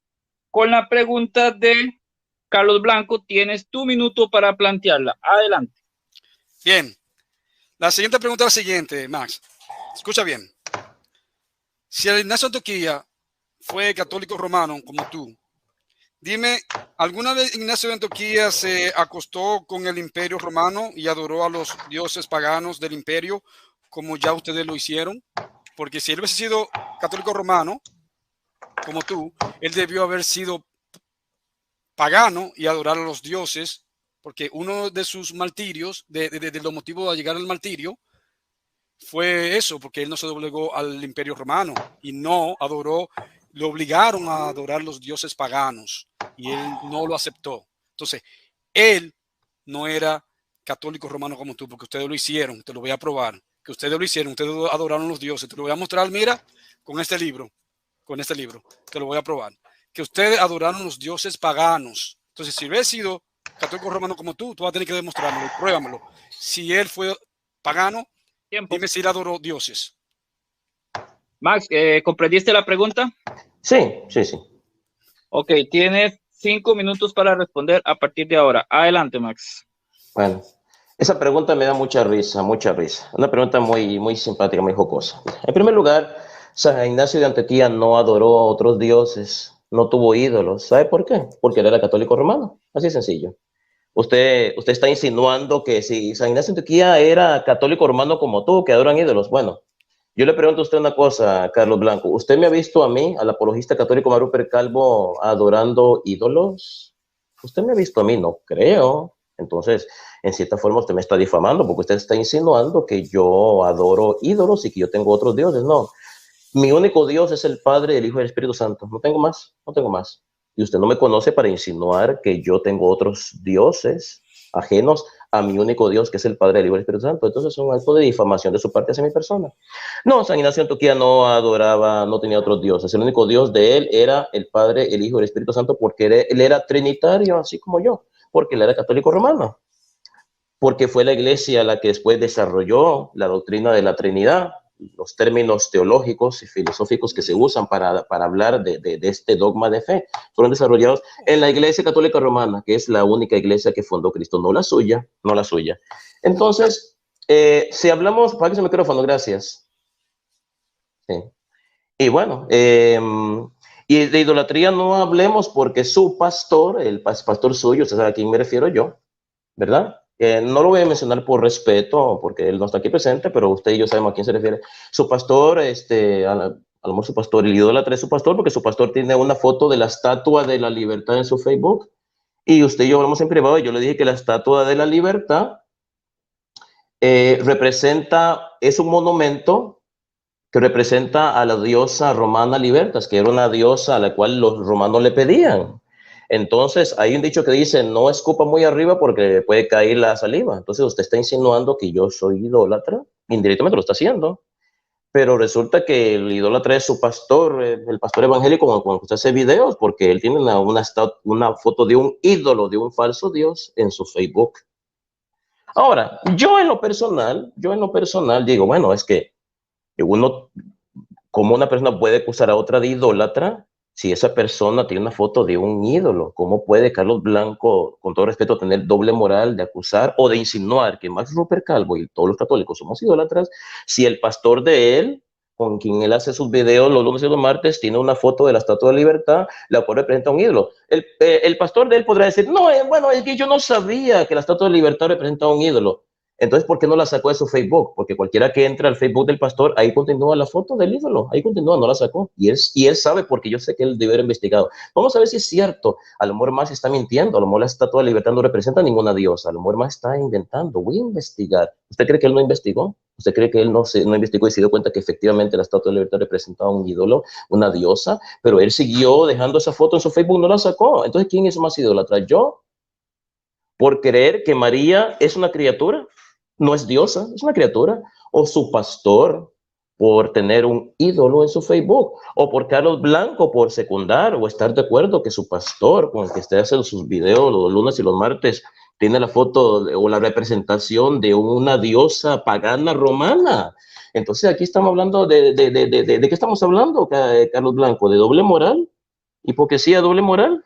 [SPEAKER 1] con la pregunta de Carlos Blanco. Tienes tu minuto para plantearla. Adelante.
[SPEAKER 3] Bien. La siguiente pregunta es la siguiente, Max. Escucha bien. Si el Ignacio de Antioquía fue católico romano como tú, dime, ¿alguna vez Ignacio de Antioquía se acostó con el imperio romano y adoró a los dioses paganos del imperio como ya ustedes lo hicieron? Porque si él hubiese sido católico romano como tú, él debió haber sido pagano y adorar a los dioses, porque uno de sus martirios, de los motivos de llegar al martirio, fue eso, porque él no se doblegó al imperio romano y no adoró, lo obligaron a adorar los dioses paganos y él no lo aceptó. Entonces, él no era católico romano como tú, porque ustedes lo hicieron, te lo voy a probar. que ustedes lo hicieron, ustedes adoraron a los dioses. Te lo voy a mostrar, mira, con este libro, te lo voy a probar. Que ustedes adoraron a los dioses paganos. Entonces, si hubiera sido católico romano como tú vas a tener que demostrármelo, pruébamelo. Si él fue pagano, dime si él adoró dioses.
[SPEAKER 1] Max, ¿comprendiste la pregunta?
[SPEAKER 2] Sí.
[SPEAKER 1] Ok, tienes 5 minutos para responder a partir de ahora. Adelante, Max.
[SPEAKER 2] Bueno, esa pregunta me da mucha risa. Una pregunta muy simpática, muy jocosa. En primer lugar, San Ignacio de Antioquía no adoró a otros dioses, no tuvo ídolos. ¿Sabe por qué? Porque él era católico romano. Así de sencillo. Usted está insinuando que si San Ignacio de Antioquía era católico romano como tú, que adoran ídolos. Bueno, yo le pregunto a usted una cosa, Carlos Blanco. ¿Usted me ha visto a mí, al apologista católico Mario Calvo, adorando ídolos? ¿Usted me ha visto a mí? No creo. Entonces, en cierta forma, usted me está difamando porque usted está insinuando que yo adoro ídolos y que yo tengo otros dioses. No. Mi único Dios es el Padre, el Hijo y el Espíritu Santo. No tengo más. Y usted no me conoce para insinuar que yo tengo otros dioses ajenos a mi único Dios, que es el Padre, el Hijo y el Espíritu Santo. Entonces es un acto de difamación de su parte hacia mi persona. No, San Ignacio de Antioquía no adoraba, no tenía otros dioses. El único Dios de él era el Padre, el Hijo y el Espíritu Santo, porque él era trinitario, así como yo, porque él era católico romano, porque fue la iglesia la que después desarrolló la doctrina de la Trinidad, los términos teológicos y filosóficos que se usan para hablar de este dogma de fe, fueron desarrollados en la Iglesia Católica Romana, que es la única iglesia que fundó Cristo, no la suya. Entonces, si hablamos, apague el micrófono, gracias. Sí. Y bueno, y de idolatría no hablemos porque su pastor, el pastor suyo, usted sabe a quién me refiero yo, ¿verdad? No lo voy a mencionar por respeto, porque él no está aquí presente, pero usted y yo sabemos a quién se refiere. Su pastor, a lo mejor su pastor, el idólatra es su pastor, porque su pastor tiene una foto de la Estatua de la Libertad en su Facebook, y usted y yo hablamos en privado, y yo le dije que la Estatua de la Libertad es un monumento que representa a la diosa romana Libertas, que era una diosa a la cual los romanos le pedían. Entonces, hay un dicho que dice, no escupa muy arriba porque puede caer la saliva. Entonces, usted está insinuando que yo soy idólatra, indirectamente lo está haciendo, pero resulta que el idólatra es su pastor, el pastor evangélico, cuando usted hace videos, porque él tiene una foto de un ídolo, de un falso dios en su Facebook. Ahora, yo en lo personal digo, bueno, es que uno, ¿cómo una persona puede acusar a otra de idólatra si esa persona tiene una foto de un ídolo? ¿Cómo puede Carlos Blanco, con todo respeto, tener doble moral de acusar o de insinuar que Max Roper Calvo y todos los católicos somos idólatras si el pastor de él, con quien él hace sus videos los lunes y los martes, tiene una foto de la Estatua de Libertad, la cual representa un ídolo? El pastor de él podrá decir, no, bueno, es que yo no sabía que la Estatua de Libertad representa un ídolo. Entonces, ¿por qué no la sacó de su Facebook? Porque cualquiera que entra al Facebook del pastor, ahí continúa la foto del ídolo, ahí continúa, no la sacó. Y él sabe, porque yo sé que él debe haber investigado. Vamos a ver si es cierto. A lo mejor más está mintiendo, a lo mejor la Estatua de Libertad no representa a ninguna diosa, a lo mejor más está inventando. Voy a investigar. ¿Usted cree que él no investigó? ¿Usted cree que él no investigó y se dio cuenta que efectivamente la Estatua de Libertad representaba un ídolo, una diosa? Pero él siguió dejando esa foto en su Facebook, no la sacó. Entonces, ¿quién es más idólatra? ¿Yo? ¿Por creer que María es una criatura? No es diosa, es una criatura. O su pastor, por tener un ídolo en su Facebook. O por Carlos Blanco, por secundar o estar de acuerdo que su pastor, con el que esté haciendo sus videos los lunes y los martes, tiene la foto o la representación de una diosa pagana romana. Entonces aquí estamos hablando ¿de qué estamos hablando, Carlos Blanco? ¿De doble moral? ¿Hipocresía, doble moral?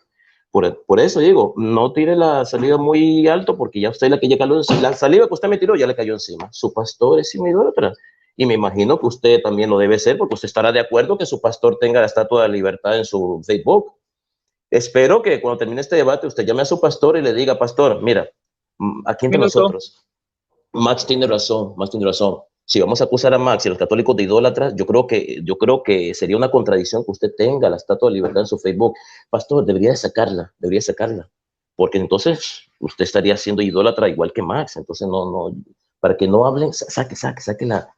[SPEAKER 2] Por eso digo, no tire la salida muy alto, porque ya usted la salida que usted me tiró ya le cayó encima. Su pastor es idólatra. Y me imagino que usted también lo debe ser, porque usted estará de acuerdo que su pastor tenga la Estatua de la Libertad en su Facebook. Espero que cuando termine este debate usted llame a su pastor y le diga, pastor, mira, aquí entre nosotros, Max tiene razón. Si vamos a acusar a Max y a los católicos de idólatras, yo creo que sería una contradicción que usted tenga la Estatua de Libertad en su Facebook. Pastor, debería sacarla, porque entonces usted estaría siendo idólatra igual que Max. Entonces no, para que no hablen, sáquela,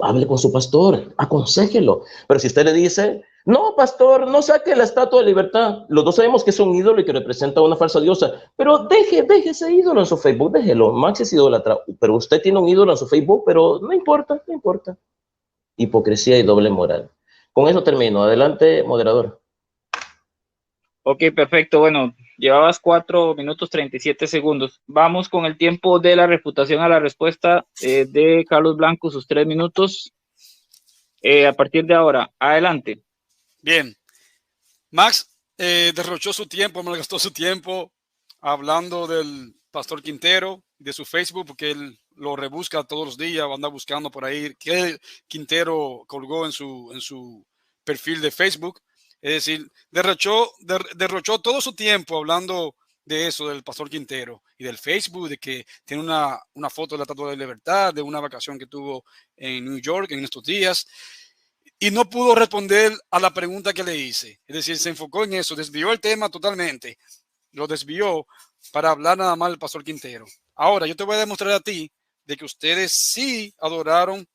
[SPEAKER 2] hable con su pastor, aconséjelo. Pero si usted le dice, No, pastor, no saque la estatua de libertad. Los dos sabemos que es un ídolo y que representa una falsa diosa, pero deje ese ídolo en su Facebook, déjelo. Max es idólatra, pero usted tiene un ídolo en su Facebook, pero no importa, no importa. Hipocresía y doble moral. Con eso termino. Adelante, moderador.
[SPEAKER 1] Ok, perfecto. Bueno, llevabas 4 minutos 37 segundos. Vamos con el tiempo de la refutación a la respuesta de Carlos Blanco, sus 3 minutos. A partir de ahora, adelante.
[SPEAKER 3] Bien. Max derrochó su tiempo, malgastó su tiempo hablando del pastor Quintero, de su Facebook, porque él lo rebusca todos los días, anda buscando por ahí qué Quintero colgó en su perfil de Facebook. Es decir, derrochó todo su tiempo hablando de eso, del pastor Quintero y del Facebook, de que tiene una foto de la Estatua de la Libertad, de una vacación que tuvo en New York en estos días. Y no pudo responder a la pregunta que le hice. Es decir, se enfocó en eso, desvió el tema totalmente. Lo desvió para hablar nada más del pastor Quintero. Ahora, yo te voy a demostrar a ti de que ustedes sí adoraron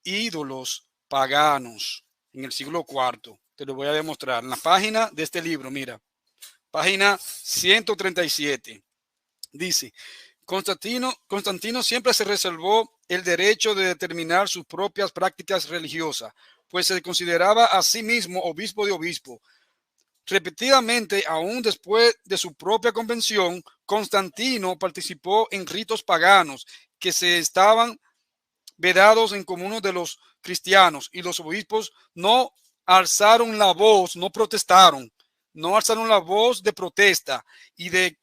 [SPEAKER 3] ídolos paganos en el siglo IV. Te lo voy a demostrar. En la página de este libro, mira, página 137. Dice, Constantino siempre se reservó el derecho de determinar sus propias prácticas religiosas, pues se consideraba a sí mismo obispo de obispo. Repetidamente, aún después de su propia convención, Constantino participó en ritos paganos que se estaban vedados en comunes de los cristianos, y los obispos no alzaron la voz, no protestaron, no alzaron la voz de protesta y de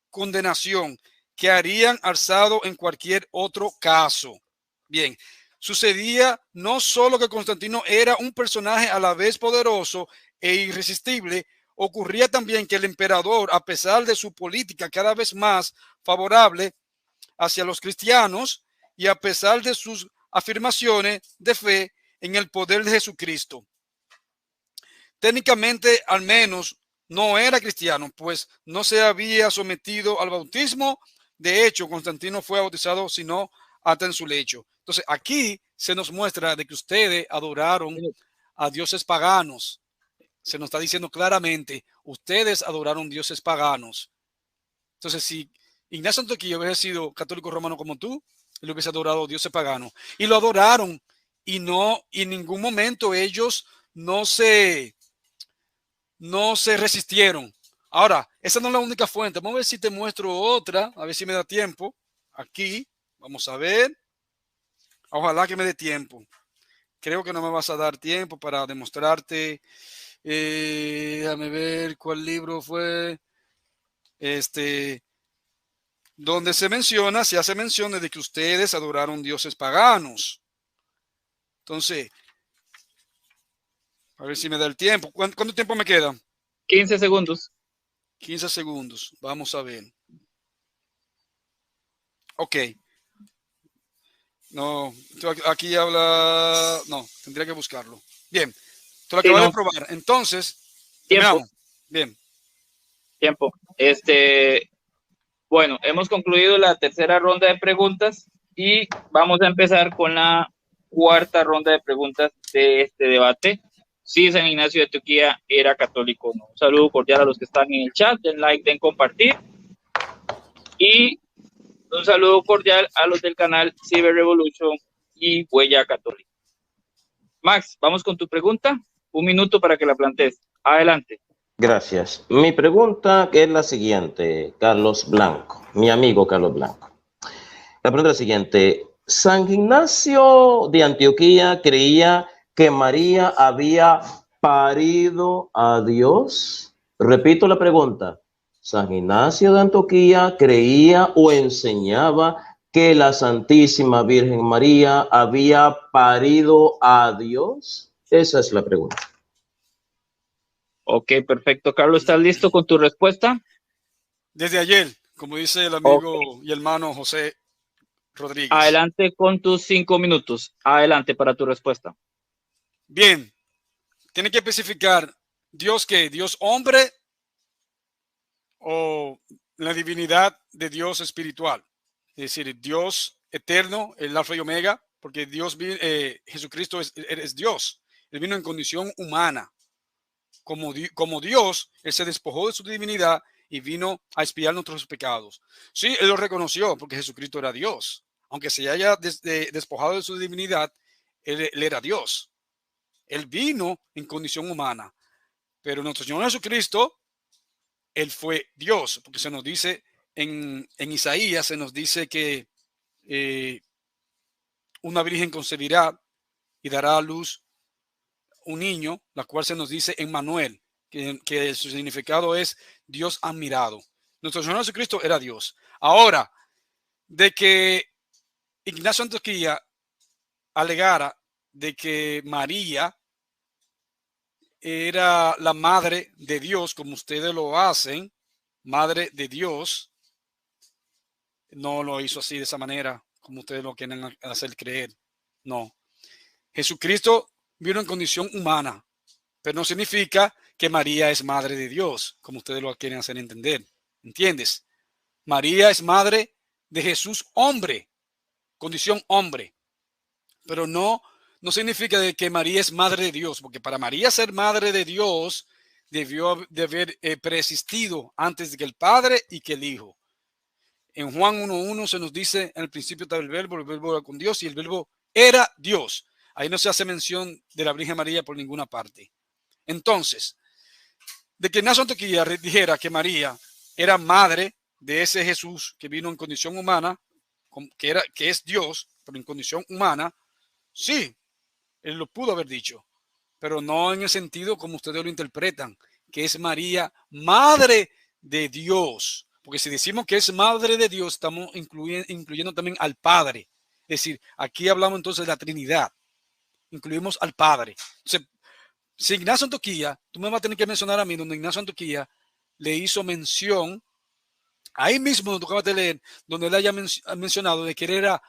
[SPEAKER 3] condenación que harían alzado en cualquier otro caso. Bien, sucedía no solo que Constantino era un personaje a la vez poderoso e irresistible, ocurría también que el emperador, a pesar de su política cada vez más favorable hacia los cristianos y a pesar de sus afirmaciones de fe en el poder de Jesucristo, técnicamente al menos no era cristiano, pues no se había sometido al bautismo. De hecho, Constantino fue bautizado sino hasta en su lecho. Entonces, aquí se nos muestra de que ustedes adoraron a dioses paganos. Se nos está diciendo claramente, ustedes adoraron dioses paganos. Entonces, si Ignacio Antioquía hubiese sido católico romano como tú, él hubiese adorado dioses paganos. Y lo adoraron. Y no, en ningún momento ellos no se resistieron. Ahora, esa no es la única fuente. Vamos a ver si te muestro otra, a ver si me da tiempo. Aquí, vamos a ver. Ojalá que me dé tiempo. Creo que no me vas a dar tiempo para demostrarte. Déjame ver cuál libro fue. Donde se hace mención de que ustedes adoraron dioses paganos. Entonces, a ver si me da el tiempo. ¿Cuánto tiempo me queda?
[SPEAKER 1] 15 segundos.
[SPEAKER 3] 15 segundos. Vamos a ver. Ok. No, aquí habla. No, tendría que buscarlo. Bien. Tú lo acabas de probar. Entonces,
[SPEAKER 1] tiempo.
[SPEAKER 3] Bien.
[SPEAKER 1] Tiempo. Bueno, hemos concluido la tercera ronda de preguntas y vamos a empezar con la cuarta ronda de preguntas de este debate. Si San Ignacio de Antioquía era católico o no. Un saludo cordial a los que están en el chat, den like, den compartir. Y un saludo cordial a los del canal Cyber Revolution y Huella Católica. Max, vamos con tu pregunta. 1 minuto para que la plantees. Adelante.
[SPEAKER 2] Gracias. Mi pregunta es la siguiente, Carlos Blanco, mi amigo Carlos Blanco. La pregunta es la siguiente. San Ignacio de Antioquía creía que María había parido a Dios. Repito la pregunta. San Ignacio de Antioquía creía o enseñaba que la Santísima Virgen María había parido a Dios. Esa es la pregunta.
[SPEAKER 1] Ok, perfecto. Carlos, ¿estás listo con tu respuesta?
[SPEAKER 3] Desde ayer, como dice el amigo y hermano José Rodríguez.
[SPEAKER 1] Adelante con tus 5 minutos. Adelante para tu respuesta.
[SPEAKER 3] Bien. Tiene que especificar Dios ¿qué? ¿Dios hombre o la divinidad de Dios espiritual? Es decir, Dios eterno, el alfa y omega, porque Dios, Jesucristo es Dios. Él vino en condición humana. Como Dios, Él se despojó de su divinidad y vino a expiar nuestros pecados. Sí, Él lo reconoció porque Jesucristo era Dios. Aunque se haya despojado de su divinidad, él era Dios. Él vino en condición humana. Pero nuestro Señor Jesucristo, Él fue Dios, porque se nos dice en Isaías, se nos dice que una virgen concebirá y dará a luz un niño, la cual se nos dice en Manuel, que su significado es Dios admirado. Nuestro Señor Jesucristo era Dios. Ahora, de que Ignacio Antioquía alegara de que María era la madre de Dios, como ustedes lo hacen, madre de Dios, no lo hizo así de esa manera, como ustedes lo quieren hacer creer. No. Jesucristo vino en condición humana, pero no significa que María es madre de Dios, como ustedes lo quieren hacer entender. ¿Entiendes? María es madre de Jesús, hombre, condición hombre, pero no significa de que María es madre de Dios, porque para María ser madre de Dios debió de haber preexistido antes de que el Padre y que el Hijo. En Juan 1:1 se nos dice: en el principio estaba el verbo era con Dios y el verbo era Dios. Ahí no se hace mención de la Virgen María por ninguna parte. Entonces, de que Ignacio Antioquía dijera que María era madre de ese Jesús que vino en condición humana, que es Dios, pero en condición humana, sí, él lo pudo haber dicho, pero no en el sentido como ustedes lo interpretan, que es María, madre de Dios. Porque si decimos que es madre de Dios, estamos incluyendo también al Padre. Es decir, aquí hablamos entonces de la Trinidad. Incluimos al Padre. Entonces, si Ignacio Antioquía, tú me vas a tener que mencionar a mí donde Ignacio Antioquía le hizo mención, ahí mismo donde tú acabas de leer, donde él haya mencionado de que él era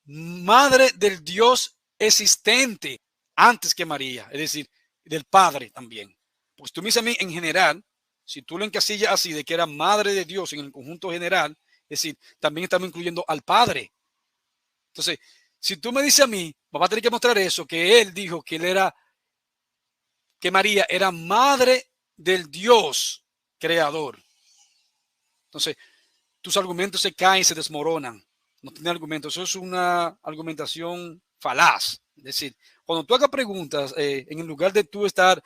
[SPEAKER 3] madre del Dios existente antes que María, es decir, del Padre también. Pues tú me dices a mí en general, si tú lo encasillas así de que era madre de Dios en el conjunto general, es decir, también estamos incluyendo al Padre. Entonces, si tú me dices a mí, vas a tener que mostrar eso, que él dijo que él era, que María era madre del Dios creador. Entonces, tus argumentos se caen, se desmoronan. No tiene argumentos. Eso es una argumentación falaz. Es decir, cuando tú hagas preguntas, en el lugar de tú estar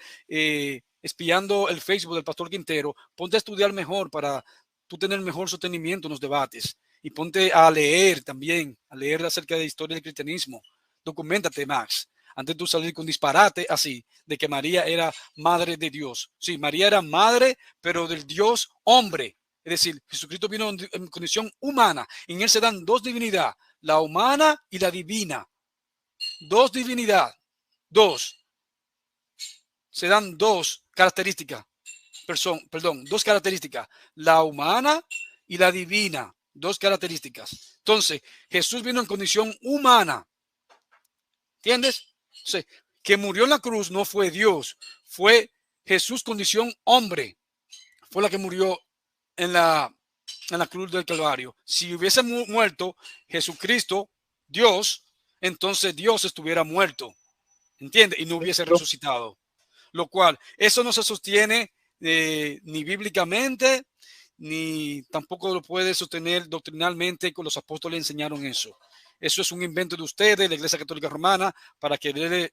[SPEAKER 3] espiando el Facebook del Pastor Quintero, ponte a estudiar mejor para tú tener mejor sostenimiento en los debates. Y ponte a leer también, a leer acerca de la historia del cristianismo. Documéntate, Max, antes de tú salir con disparate así, de que María era madre de Dios. Sí, María era madre, pero del Dios hombre. Es decir, Jesucristo vino en condición humana. En él se dan dos divinidades, la humana y la divina. Dos divinidades. Dos. Se dan dos características. Perdón, dos características. La humana y la divina. Dos características. Entonces, Jesús vino en condición humana. ¿Entiendes? O sea, que murió en la cruz no fue Dios. Fue Jesús condición hombre. Fue la que murió en la cruz del Calvario. Si hubiese muerto Jesucristo, Dios, entonces Dios estuviera muerto, ¿entiendes? Y no hubiese resucitado. Lo cual, eso no se sostiene ni bíblicamente, ni tampoco lo puede sostener doctrinalmente, con los apóstoles enseñaron eso. Eso es un invento de ustedes, la Iglesia Católica Romana, para quererle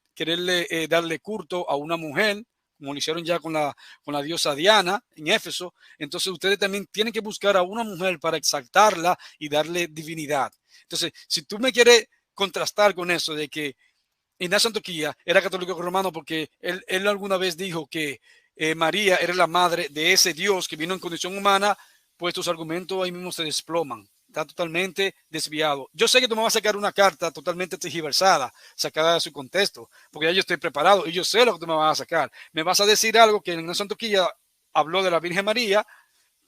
[SPEAKER 3] darle culto a una mujer, como lo hicieron ya con la diosa Diana en Éfeso. Entonces ustedes también tienen que buscar a una mujer para exaltarla y darle divinidad. Entonces, si tú me quieres contrastar con eso de que Ignacio Antioquía era católico romano porque él alguna vez dijo que María era la madre de ese Dios que vino en condición humana, pues tus argumentos ahí mismo se desploman. Está totalmente desviado. Yo sé que tú me vas a sacar una carta totalmente tergiversada, sacada de su contexto, porque ya yo estoy preparado y yo sé lo que tú me vas a sacar. Me vas a decir algo que en Ignacio Antioquía habló de la Virgen María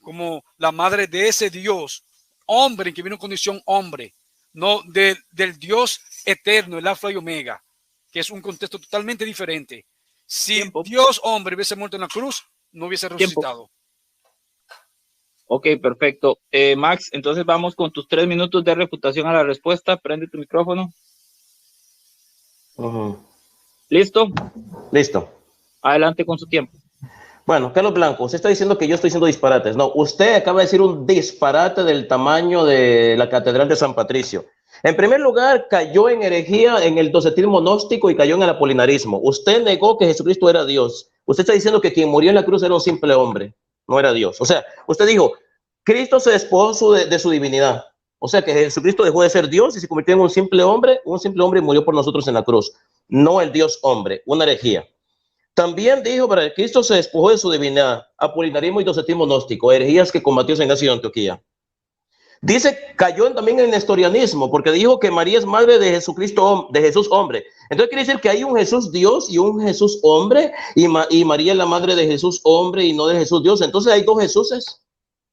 [SPEAKER 3] como la madre de ese Dios, hombre que vino en condición hombre, no del Dios eterno, el alfa y omega, que es un contexto totalmente diferente. Si Dios hombre hubiese muerto en la cruz, no hubiese resucitado.
[SPEAKER 1] Ok, perfecto. Max, entonces vamos con tus 3 minutos de refutación a la respuesta. Prende tu micrófono. ¿Listo?
[SPEAKER 2] Listo.
[SPEAKER 1] Adelante con su tiempo.
[SPEAKER 2] Bueno, Carlos Blanco, usted está diciendo que yo estoy diciendo disparates. No, usted acaba de decir un disparate del tamaño de la Catedral de San Patricio. En primer lugar, cayó en herejía en el docetismo gnóstico y cayó en el apolinarismo. Usted negó que Jesucristo era Dios. Usted está diciendo que quien murió en la cruz era un simple hombre, no era Dios. O sea, usted dijo, Cristo se despojó de su divinidad. O sea, que Jesucristo dejó de ser Dios y se convirtió en un simple hombre y murió por nosotros en la cruz. No el Dios hombre, una herejía. También dijo, para Cristo se despojó de su divinidad, apolinarismo y docetismo gnóstico, herejías que combatió San Ignacio de Antioquía. Dice, cayó también en nestorianismo, porque dijo que María es madre de Jesucristo, de Jesús hombre. Entonces quiere decir que hay un Jesús Dios y un Jesús hombre, y María es la madre de Jesús hombre y no de Jesús Dios. Entonces hay dos Jesuses.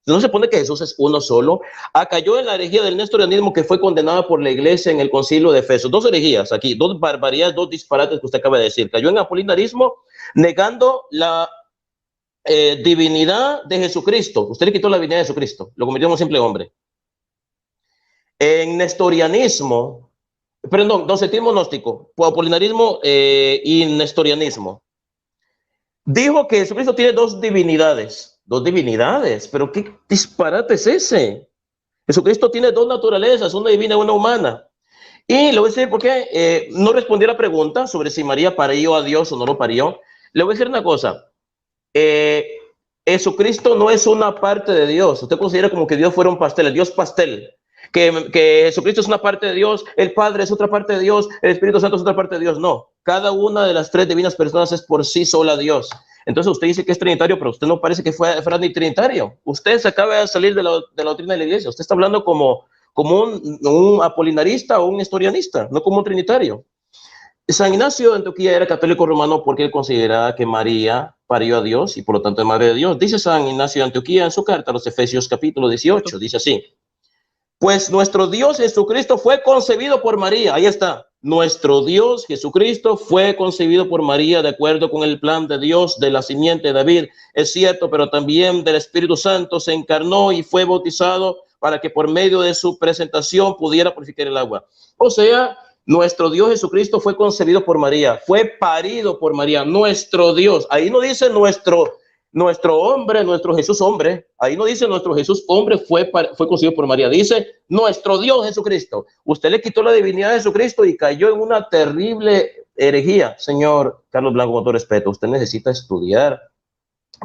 [SPEAKER 2] No se pone que Jesús es uno solo. Cayó en la herejía del nestorianismo que fue condenada por la iglesia en el concilio de Efeso. Dos herejías aquí, dos barbaridades, dos disparates que usted acaba de decir. Cayó en apolinarismo negando la divinidad de Jesucristo. Usted le quitó la divinidad de Jesucristo, lo convirtió en un simple hombre. En nestorianismo, perdón, docetismo gnóstico, apolinarismo y nestorianismo. Dijo que Jesucristo tiene dos divinidades. Dos divinidades, pero ¿qué disparate es ese? Jesucristo tiene dos naturalezas, una divina y una humana. Y le voy a decir por qué no respondí a la pregunta sobre si María parió a Dios o no lo parió. Le voy a decir una cosa. Jesucristo no es una parte de Dios. Usted considera como que Dios fuera un pastel, el Dios pastel. Que Jesucristo es una parte de Dios, el Padre es otra parte de Dios, el Espíritu Santo es otra parte de Dios. No, cada una de las tres divinas personas es por sí sola Dios. Entonces usted dice que es trinitario, pero usted no parece que fuera ni trinitario. Usted se acaba de salir de la doctrina de la iglesia. Usted está hablando como un apolinarista o un nestorianista, no como un trinitario. San Ignacio de Antioquía era católico romano porque él consideraba que María parió a Dios y por lo tanto es madre de Dios. Dice San Ignacio de Antioquía en su carta a los Efesios capítulo 18, dice así: pues nuestro Dios Jesucristo fue concebido por María. Ahí está. Nuestro Dios Jesucristo fue concebido por María de acuerdo con el plan de Dios de la simiente de David. Es cierto, pero también del Espíritu Santo se encarnó y fue bautizado para que por medio de su presentación pudiera purificar el agua. O sea, nuestro Dios Jesucristo fue concebido por María, fue parido por María, nuestro Dios. Ahí no dice nuestro hombre, nuestro Jesús hombre. Ahí no dice nuestro Jesús hombre fue concebido por María. Dice nuestro Dios Jesucristo. Usted le quitó la divinidad de Jesucristo y cayó en una terrible herejía. Señor Carlos Blanco, con todo respeto, usted necesita estudiar,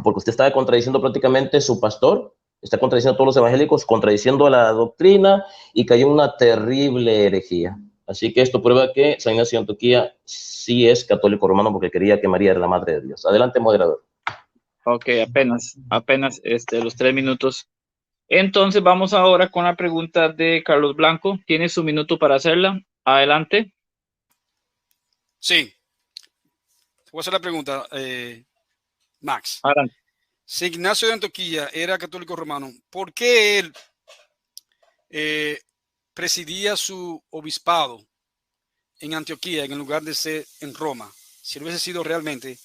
[SPEAKER 2] porque usted está contradiciendo prácticamente su pastor, está contradiciendo a todos los evangélicos, contradiciendo la doctrina y cayó en una terrible herejía. Así que esto prueba que San Ignacio de Antioquía sí es católico romano porque quería que María era la madre de Dios. Adelante, moderador.
[SPEAKER 1] Ok, apenas los 3 minutos. Entonces vamos ahora con la pregunta de Carlos Blanco. ¿Tiene su minuto para hacerla? Adelante.
[SPEAKER 3] Sí. Voy a hacer la pregunta, Max.
[SPEAKER 1] Adelante.
[SPEAKER 3] Si Ignacio de Antioquía era católico romano, ¿por qué él presidía su obispado en Antioquía en lugar de ser en Roma? Si él hubiese sido realmente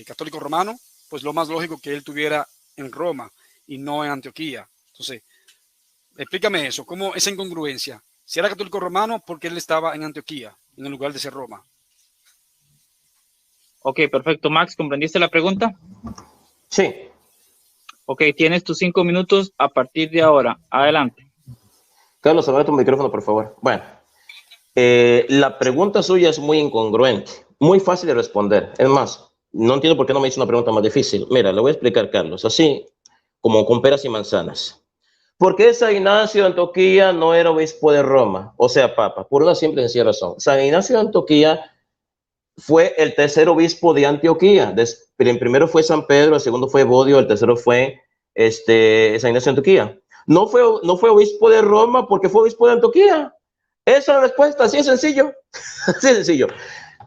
[SPEAKER 3] católico romano, pues lo más lógico que él tuviera en Roma y no en Antioquía. Entonces, explícame eso, ¿cómo esa incongruencia? Si era católico romano, ¿por qué él estaba en Antioquía en lugar de ser Roma?
[SPEAKER 1] Ok, perfecto. Max, ¿comprendiste la pregunta?
[SPEAKER 2] Sí.
[SPEAKER 1] Ok, tienes tus 5 minutos a partir de ahora. Adelante.
[SPEAKER 2] Carlos, abre tu micrófono, por favor. Bueno, la pregunta suya es muy incongruente, muy fácil de responder. Es más, no entiendo por qué no me hizo una pregunta más difícil. Mira, le voy a explicar, Carlos, así como con peras y manzanas. ¿Por qué San Ignacio de Antioquía no era obispo de Roma? O sea, papa, por una simple y sencilla razón. San Ignacio de Antioquía fue el tercer obispo de Antioquía. El primero fue San Pedro, el segundo fue Bodio, el tercero fue San Ignacio de Antioquía. No fue obispo de Roma porque fue obispo de Antioquía. Esa es la respuesta, así es sencillo. Así es sencillo.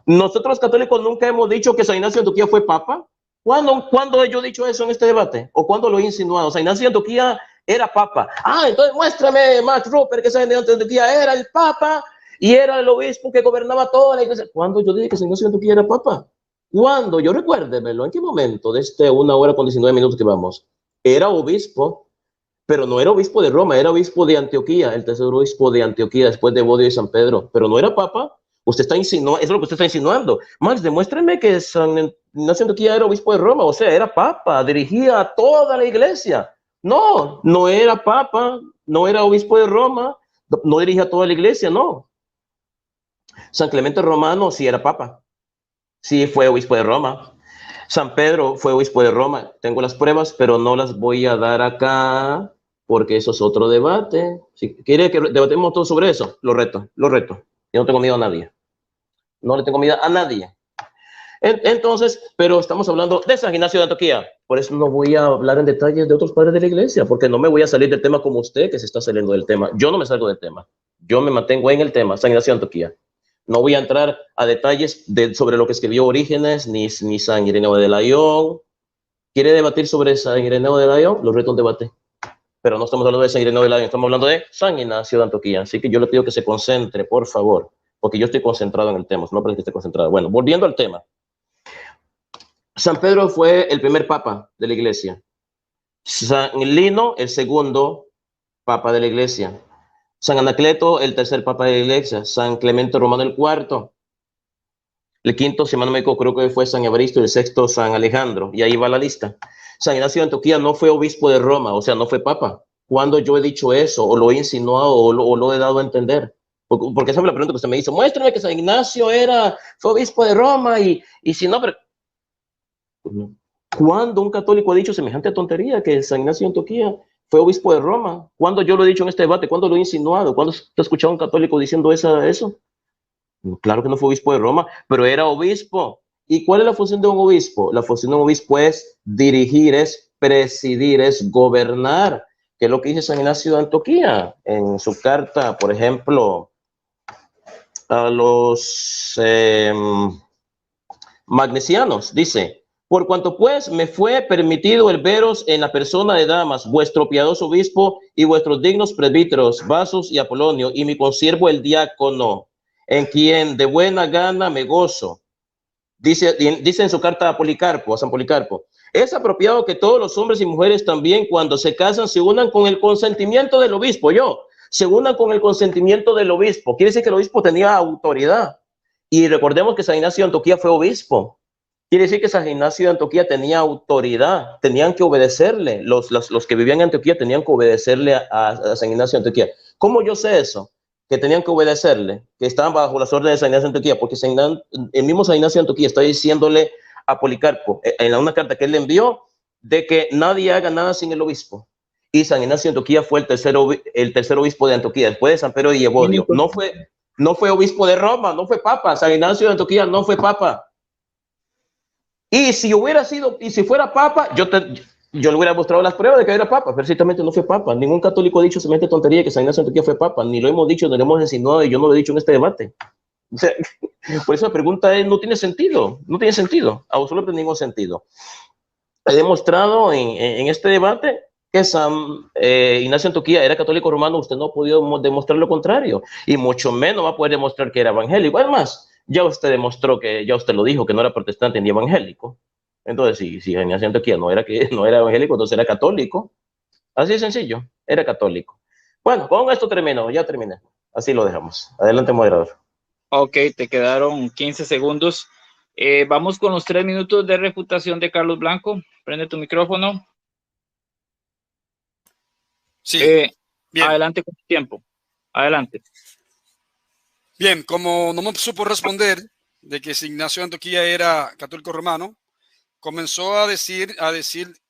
[SPEAKER 2] Nosotros los católicos nunca hemos dicho que San Ignacio de Antioquía fue papa. ¿Cuándo yo he dicho eso en este debate? ¿O cuándo lo he insinuado? San Ignacio de Antioquía era papa. Entonces muéstrame, Max Roper, que San Ignacio de Antioquía era el papa y era el obispo que gobernaba toda la iglesia. ¿Cuándo yo dije que San Ignacio de Antioquía era papa? ¿Cuándo? Yo recuérdemelo. ¿En qué momento de 1 hora con 19 minutos que vamos? Era obispo, pero no era obispo de Roma, era obispo de Antioquía, el tercer obispo de Antioquía después de Bodio y San Pedro, pero no era papa. Usted está insinuando, eso es lo que usted está insinuando. Max, demuéstreme que San Ignacio de Antioquía era obispo de Roma, o sea, era papa, dirigía a toda la iglesia. No, no era papa, no era obispo de Roma, no dirigía a toda la iglesia, no. San Clemente Romano sí era papa, sí fue obispo de Roma. San Pedro fue obispo de Roma. Tengo las pruebas, pero no las voy a dar acá porque eso es otro debate. Si quiere que debatemos todo sobre eso, lo reto, lo reto. Yo no tengo miedo a nadie. No le tengo miedo a nadie. Entonces, pero estamos hablando de San Ignacio de Antioquía. Por eso no voy a hablar en detalles de otros padres de la iglesia, porque no me voy a salir del tema como usted, que se está saliendo del tema. Yo no me salgo del tema. Yo me mantengo en el tema, San Ignacio de Antioquía. No voy a entrar a detalles sobre lo que escribió Orígenes, ni San Ireneo de Lyon. ¿Quiere debatir sobre San Ireneo de Lyon? Lo reto a un debate. Pero no estamos hablando de San Ireneo de Lyon, estamos hablando de San Ignacio de Antioquía. Así que yo le pido que se concentre, por favor, porque yo estoy concentrado en el tema, no parece que esté concentrado. Bueno, volviendo al tema. San Pedro fue el primer papa de la iglesia. San Lino, el segundo papa de la iglesia. San Anacleto, el tercer papa de la iglesia. San Clemente Romano, el cuarto. El quinto, si mal no me equivoco, creo que fue San Evaristo, y el sexto, San Alejandro. Y ahí va la lista. San Ignacio de Antioquía no fue obispo de Roma, o sea, no fue papa. ¿Cuándo yo he dicho eso? ¿O lo he insinuado? ¿O lo he dado a entender? Porque esa es la pregunta que usted me hizo. Muéstrame que San Ignacio fue obispo de Roma y si no, pero... ¿Cuándo un católico ha dicho semejante tontería que San Ignacio de Antioquía fue obispo de Roma? ¿Cuándo yo lo he dicho en este debate? ¿Cuándo lo he insinuado? ¿Cuándo te has escuchado a un católico diciendo eso? Claro que no fue obispo de Roma, pero era obispo. ¿Y cuál es la función de un obispo? La función de un obispo es dirigir, es presidir, es gobernar, que es lo que dice San Ignacio de Antioquía en su carta, por ejemplo, a los magnesianos. Dice: por cuanto pues me fue permitido el veros en la persona de Damas, vuestro piadoso obispo y vuestros dignos presbíteros, Vasos y Apolonio, y mi consiervo el diácono, en quien de buena gana me gozo. Dice en su carta a Policarpo, a San Policarpo: es apropiado que todos los hombres y mujeres también, cuando se casan, se unan con el consentimiento del obispo. Se unan con el consentimiento del obispo. Quiere decir que el obispo tenía autoridad. Y recordemos que San Ignacio de Antioquía fue obispo. Quiere decir que San Ignacio de Antioquía tenía autoridad, tenían que obedecerle. Los que vivían en Antioquía tenían que obedecerle a San Ignacio de Antioquía. ¿Cómo yo sé eso? Que tenían que obedecerle, que estaban bajo las órdenes de San Ignacio de Antioquía, porque el mismo San Ignacio de Antioquía está diciéndole a Policarpo, en una carta que él le envió, de que nadie haga nada sin el obispo. Y San Ignacio de Antioquía fue el tercer obispo de Antioquía, después de San Pedro y Evodio. No fue obispo de Roma, no fue papa. San Ignacio de Antioquía no fue papa. Y si fuera papa, yo le hubiera mostrado las pruebas de que era papa, pero ciertamente no fue papa. Ningún católico ha dicho semejante tontería que San Ignacio de Antioquía fue papa, ni lo hemos dicho, ni lo hemos insinuado, y yo no lo he dicho en este debate. O sea, por eso la pregunta no tiene sentido, absolutamente ningún sentido. He demostrado en este debate que San Ignacio de Antioquía era católico romano. Usted no ha podido demostrar lo contrario, y mucho menos va a poder demostrar que era evangélico. Además, ya usted demostró ya usted lo dijo, que no era protestante ni evangélico. Entonces, si Ignacio de Antioquía no era evangélico, entonces era católico. Así de sencillo, era católico. Bueno, con esto termino, ya terminé. Así lo dejamos. Adelante, moderador.
[SPEAKER 1] Ok, te quedaron 15 segundos. Vamos con los 3 minutos de refutación de Carlos Blanco. Prende tu micrófono.
[SPEAKER 3] Sí, bien.
[SPEAKER 1] Adelante con tu tiempo. Adelante.
[SPEAKER 3] Bien, como no me supo responder de que Ignacio de Antioquía era católico romano, comenzó a decir,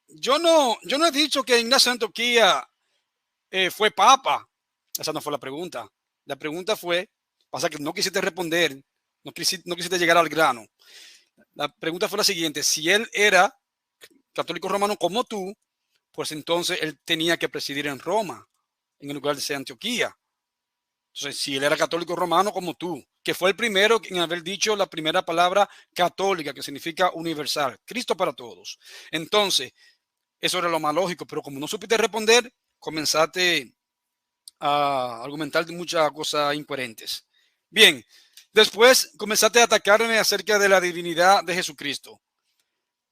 [SPEAKER 3] yo no he dicho que Ignacio de Antioquía fue papa. Esa no fue la pregunta. La pregunta fue, pasa que no quisiste responder, no quisiste llegar al grano. La pregunta fue la siguiente: si él era católico romano como tú, pues entonces él tenía que presidir en Roma, en el lugar de Antioquía. Entonces, si él era católico romano como tú, que fue el primero en haber dicho la primera palabra católica, que significa universal, Cristo para todos. Entonces, eso era lo más lógico, pero como no supiste responder, comenzaste a argumentar muchas cosas incoherentes. Bien, después comenzaste a atacarme acerca de la divinidad de Jesucristo.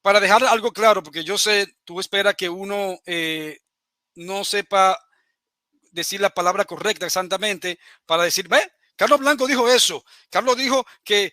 [SPEAKER 3] Para dejar algo claro, porque yo sé, tú esperas que uno no sepa decir la palabra correcta exactamente para decir, ve, Carlos Blanco dijo eso. Carlos dijo que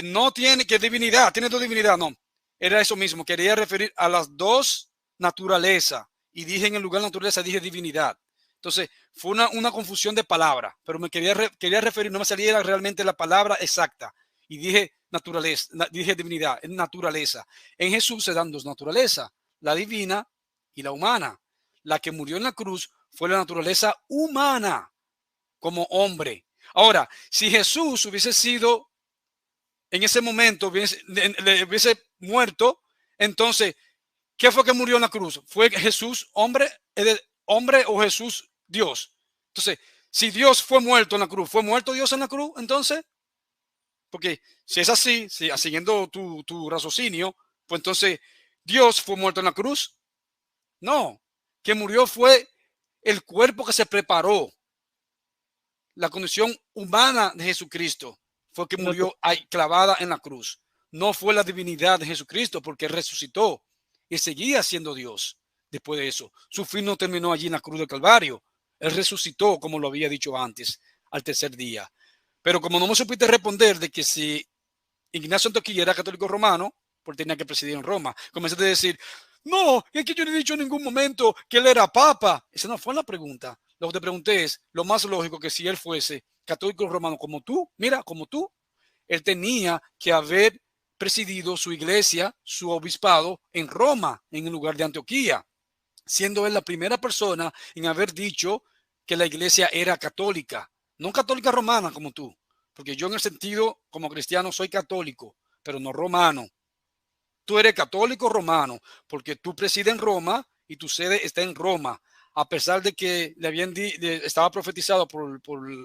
[SPEAKER 3] no tiene, que divinidad, tiene dos divinidades. No, era eso mismo. Quería referir a las dos naturalezas. Y dije en el lugar de naturaleza, dije divinidad. Entonces, fue una confusión de palabras. Pero me quería referir, no me salía realmente la palabra exacta. Y dije naturaleza, dije divinidad, es naturaleza. En Jesús se dan dos naturalezas, la divina y la humana. La que murió en la cruz fue la naturaleza humana, como hombre. Ahora, si Jesús hubiese sido, en ese momento, le hubiese muerto, entonces, ¿qué fue que murió en la cruz? ¿Fue Jesús hombre o Jesús Dios? Entonces, si Dios fue muerto en la cruz, ¿fue muerto Dios en la cruz entonces? Porque si es así, siguiendo tu raciocinio, pues entonces, ¿Dios fue muerto en la cruz? No, que murió fue el cuerpo que se preparó. La condición humana de Jesucristo fue que murió ahí, clavada en la cruz. No fue la divinidad de Jesucristo, porque resucitó y seguía siendo Dios después de eso. Su fin no terminó allí en la cruz del Calvario. Él resucitó, como lo había dicho antes, al tercer día. Pero como no me supiste responder de que si Ignacio Antoquilla era católico romano, porque tenía que presidir en Roma, comencé a decir, no, es que yo no he dicho en ningún momento que él era papa. Esa no fue la pregunta. Lo que te pregunté es, lo más lógico que si él fuese católico romano como tú, mira, como tú, él tenía que haber presidido su iglesia, su obispado en Roma, en el lugar de Antioquía, siendo él la primera persona en haber dicho que la iglesia era católica, no católica romana como tú, porque yo en el sentido como cristiano soy católico, pero no romano. Tú eres católico romano porque tú presides en Roma y tu sede está en Roma, a pesar de que estaba profetizado por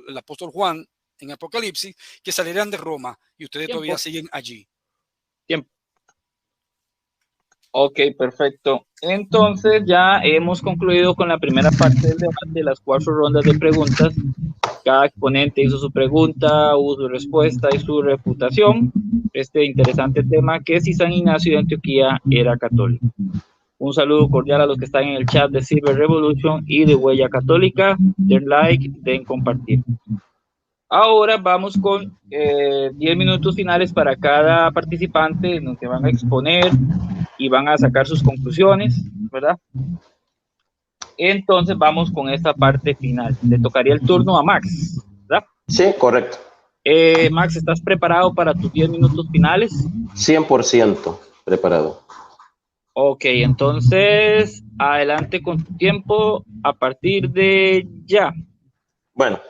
[SPEAKER 3] el apóstol Juan en Apocalipsis que salieran de Roma y ustedes todavía siguen allí.
[SPEAKER 1] Tiempo. Ok, perfecto. Entonces ya hemos concluido con la primera parte del debate, las 4 rondas de preguntas. Cada exponente hizo su pregunta, hubo su respuesta y su refutación. Este interesante tema, que si San Ignacio de Antioquía era católico. Un saludo cordial a los que están en el chat de Cyber Revolution y de Huella Católica. Den like, den compartir. Ahora vamos con 10 minutos finales para cada participante, en donde van a exponer y van a sacar sus conclusiones, ¿verdad? Entonces vamos con esta parte final. Le tocaría el turno a Max, ¿verdad?
[SPEAKER 2] Sí, correcto.
[SPEAKER 1] Max, ¿estás preparado para tus 10 minutos finales?
[SPEAKER 2] 100% preparado.
[SPEAKER 1] Ok, entonces adelante con tu tiempo a partir de ya.
[SPEAKER 2] Bueno,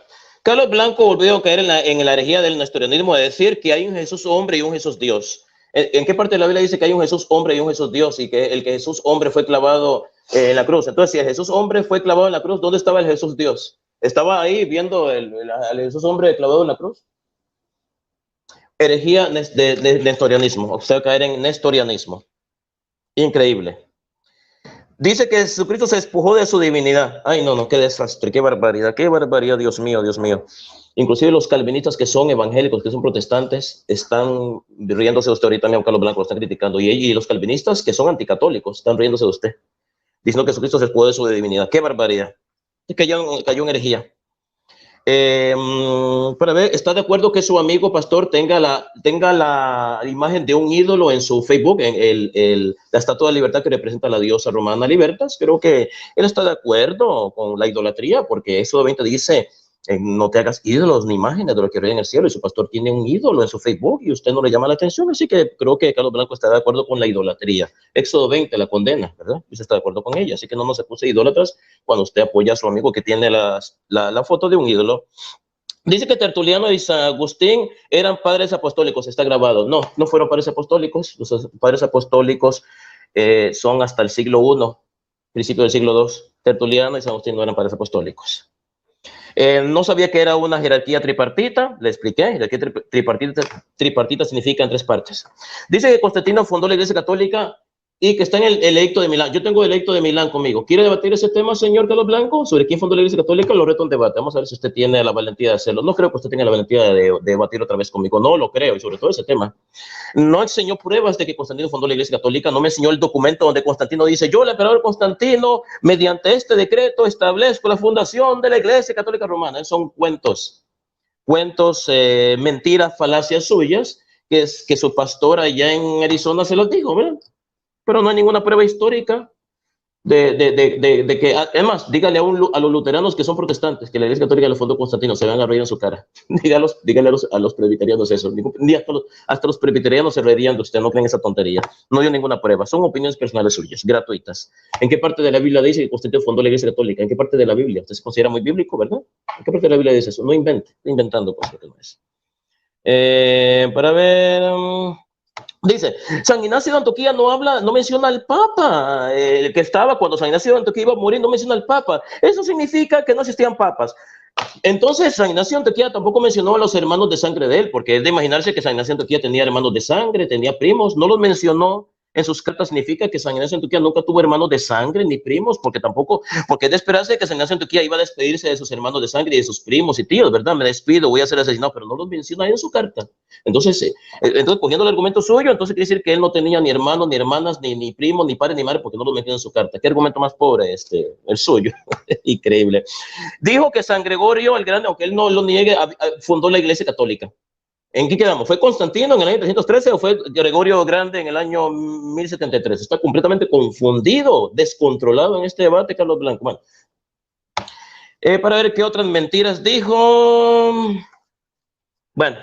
[SPEAKER 2] Carlos Blanco volvió a caer en la herejía del nestorianismo de decir que hay un Jesús hombre y un Jesús Dios. ¿En qué parte de la Biblia dice que hay un Jesús hombre y un Jesús Dios y que el que Jesús hombre fue clavado en la cruz? Entonces, si el Jesús hombre fue clavado en la cruz, ¿dónde estaba el Jesús Dios? ¿Estaba ahí viendo al Jesús hombre clavado en la cruz? Herejía de nestorianismo, o sea, caer en nestorianismo. Increíble. Dice que Jesucristo se despojó de su divinidad. Ay, no, qué desastre, qué barbaridad, Dios mío, Dios mío. Inclusive los calvinistas que son evangélicos, que son protestantes, están riéndose de usted ahorita, mismo Carlos Blanco lo están criticando. Y los calvinistas que son anticatólicos están riéndose de usted, diciendo que Jesucristo se despojó de su divinidad. Qué barbaridad. Cayó en herejía. Para ver, ¿está de acuerdo que su amigo pastor tenga la imagen de un ídolo en su Facebook, en la estatua de libertad que representa a la diosa romana Libertas? Creo que él está de acuerdo con la idolatría, porque eso obviamente dice, no te hagas ídolos ni imágenes de lo que hay en el cielo, y su pastor tiene un ídolo en su Facebook y usted no le llama la atención, así que creo que Carlos Blanco está de acuerdo con la idolatría. Éxodo 20 la condena, ¿verdad? Usted está de acuerdo con ella, así que no nos acuse idólatras cuando usted apoya a su amigo que tiene la foto de un ídolo. Dice que Tertuliano y San Agustín eran padres apostólicos, está grabado. No fueron padres apostólicos, los padres apostólicos son hasta el siglo I, principio del siglo II. Tertuliano y San Agustín no eran padres apostólicos. No sabía que era una jerarquía tripartita, le expliqué, jerarquía tripartita significa en 3 partes. Dice que Constantino fundó la Iglesia Católica y que está en el edicto de Milán. Yo tengo el edicto de Milán conmigo. ¿Quiere debatir ese tema, señor Carlos Blanco? Sobre quién fundó la Iglesia Católica, lo reto a un debate. Vamos a ver si usted tiene la valentía de hacerlo. No creo que usted tenga la valentía de debatir otra vez conmigo. No lo creo, y sobre todo ese tema. No enseñó pruebas de que Constantino fundó la Iglesia Católica. No me enseñó el documento donde Constantino dice, yo, el emperador Constantino, mediante este decreto establezco la fundación de la Iglesia Católica Romana. Son cuentos. cuentos, mentiras, falacias suyas, que su pastor allá en Arizona se los dijo, ¿verdad? Pero no hay ninguna prueba histórica de que, además, dígale a los luteranos que son protestantes, que la Iglesia Católica le fundó Constantino, se van a reír en su cara. Dígale a los presbiterianos eso. Ni hasta los presbiterianos se reirían de usted, no creen esa tontería. No dio ninguna prueba, son opiniones personales suyas, gratuitas. ¿En qué parte de la Biblia dice que Constantino fundó la Iglesia Católica? ¿En qué parte de la Biblia? Usted se considera muy bíblico, ¿verdad? ¿En qué parte de la Biblia dice eso? No invente, está inventando cosas que no es. Para ver... dice, San Ignacio de Antioquía no menciona al Papa, el que estaba cuando San Ignacio de Antioquía iba a morir, no menciona al Papa. Eso significa que no existían papas. Entonces, San Ignacio de Antioquía tampoco mencionó a los hermanos de sangre de él, porque es de imaginarse que San Ignacio de Antioquía tenía hermanos de sangre, tenía primos, no los mencionó. En sus cartas significa que San Ignacio de Antioquía nunca tuvo hermanos de sangre ni primos, porque es de esperarse que San Ignacio de Antioquía iba a despedirse de sus hermanos de sangre y de sus primos y tíos, ¿verdad? Me despido, voy a ser asesinado, pero no los menciona en su carta. Entonces, cogiendo el argumento suyo, entonces quiere decir que él no tenía ni hermanos, ni hermanas, ni primos, ni padre, ni madre, porque no los menciona en su carta. ¿Qué argumento más pobre el suyo? Increíble. Dijo que San Gregorio el Grande, aunque él no lo niegue, fundó la Iglesia Católica. ¿En qué quedamos? ¿Fue Constantino en el año 313 o fue Gregorio Grande en el año 1073? Está completamente confundido, descontrolado en este debate, Carlos Blanco. Bueno, para ver qué otras mentiras dijo. Bueno,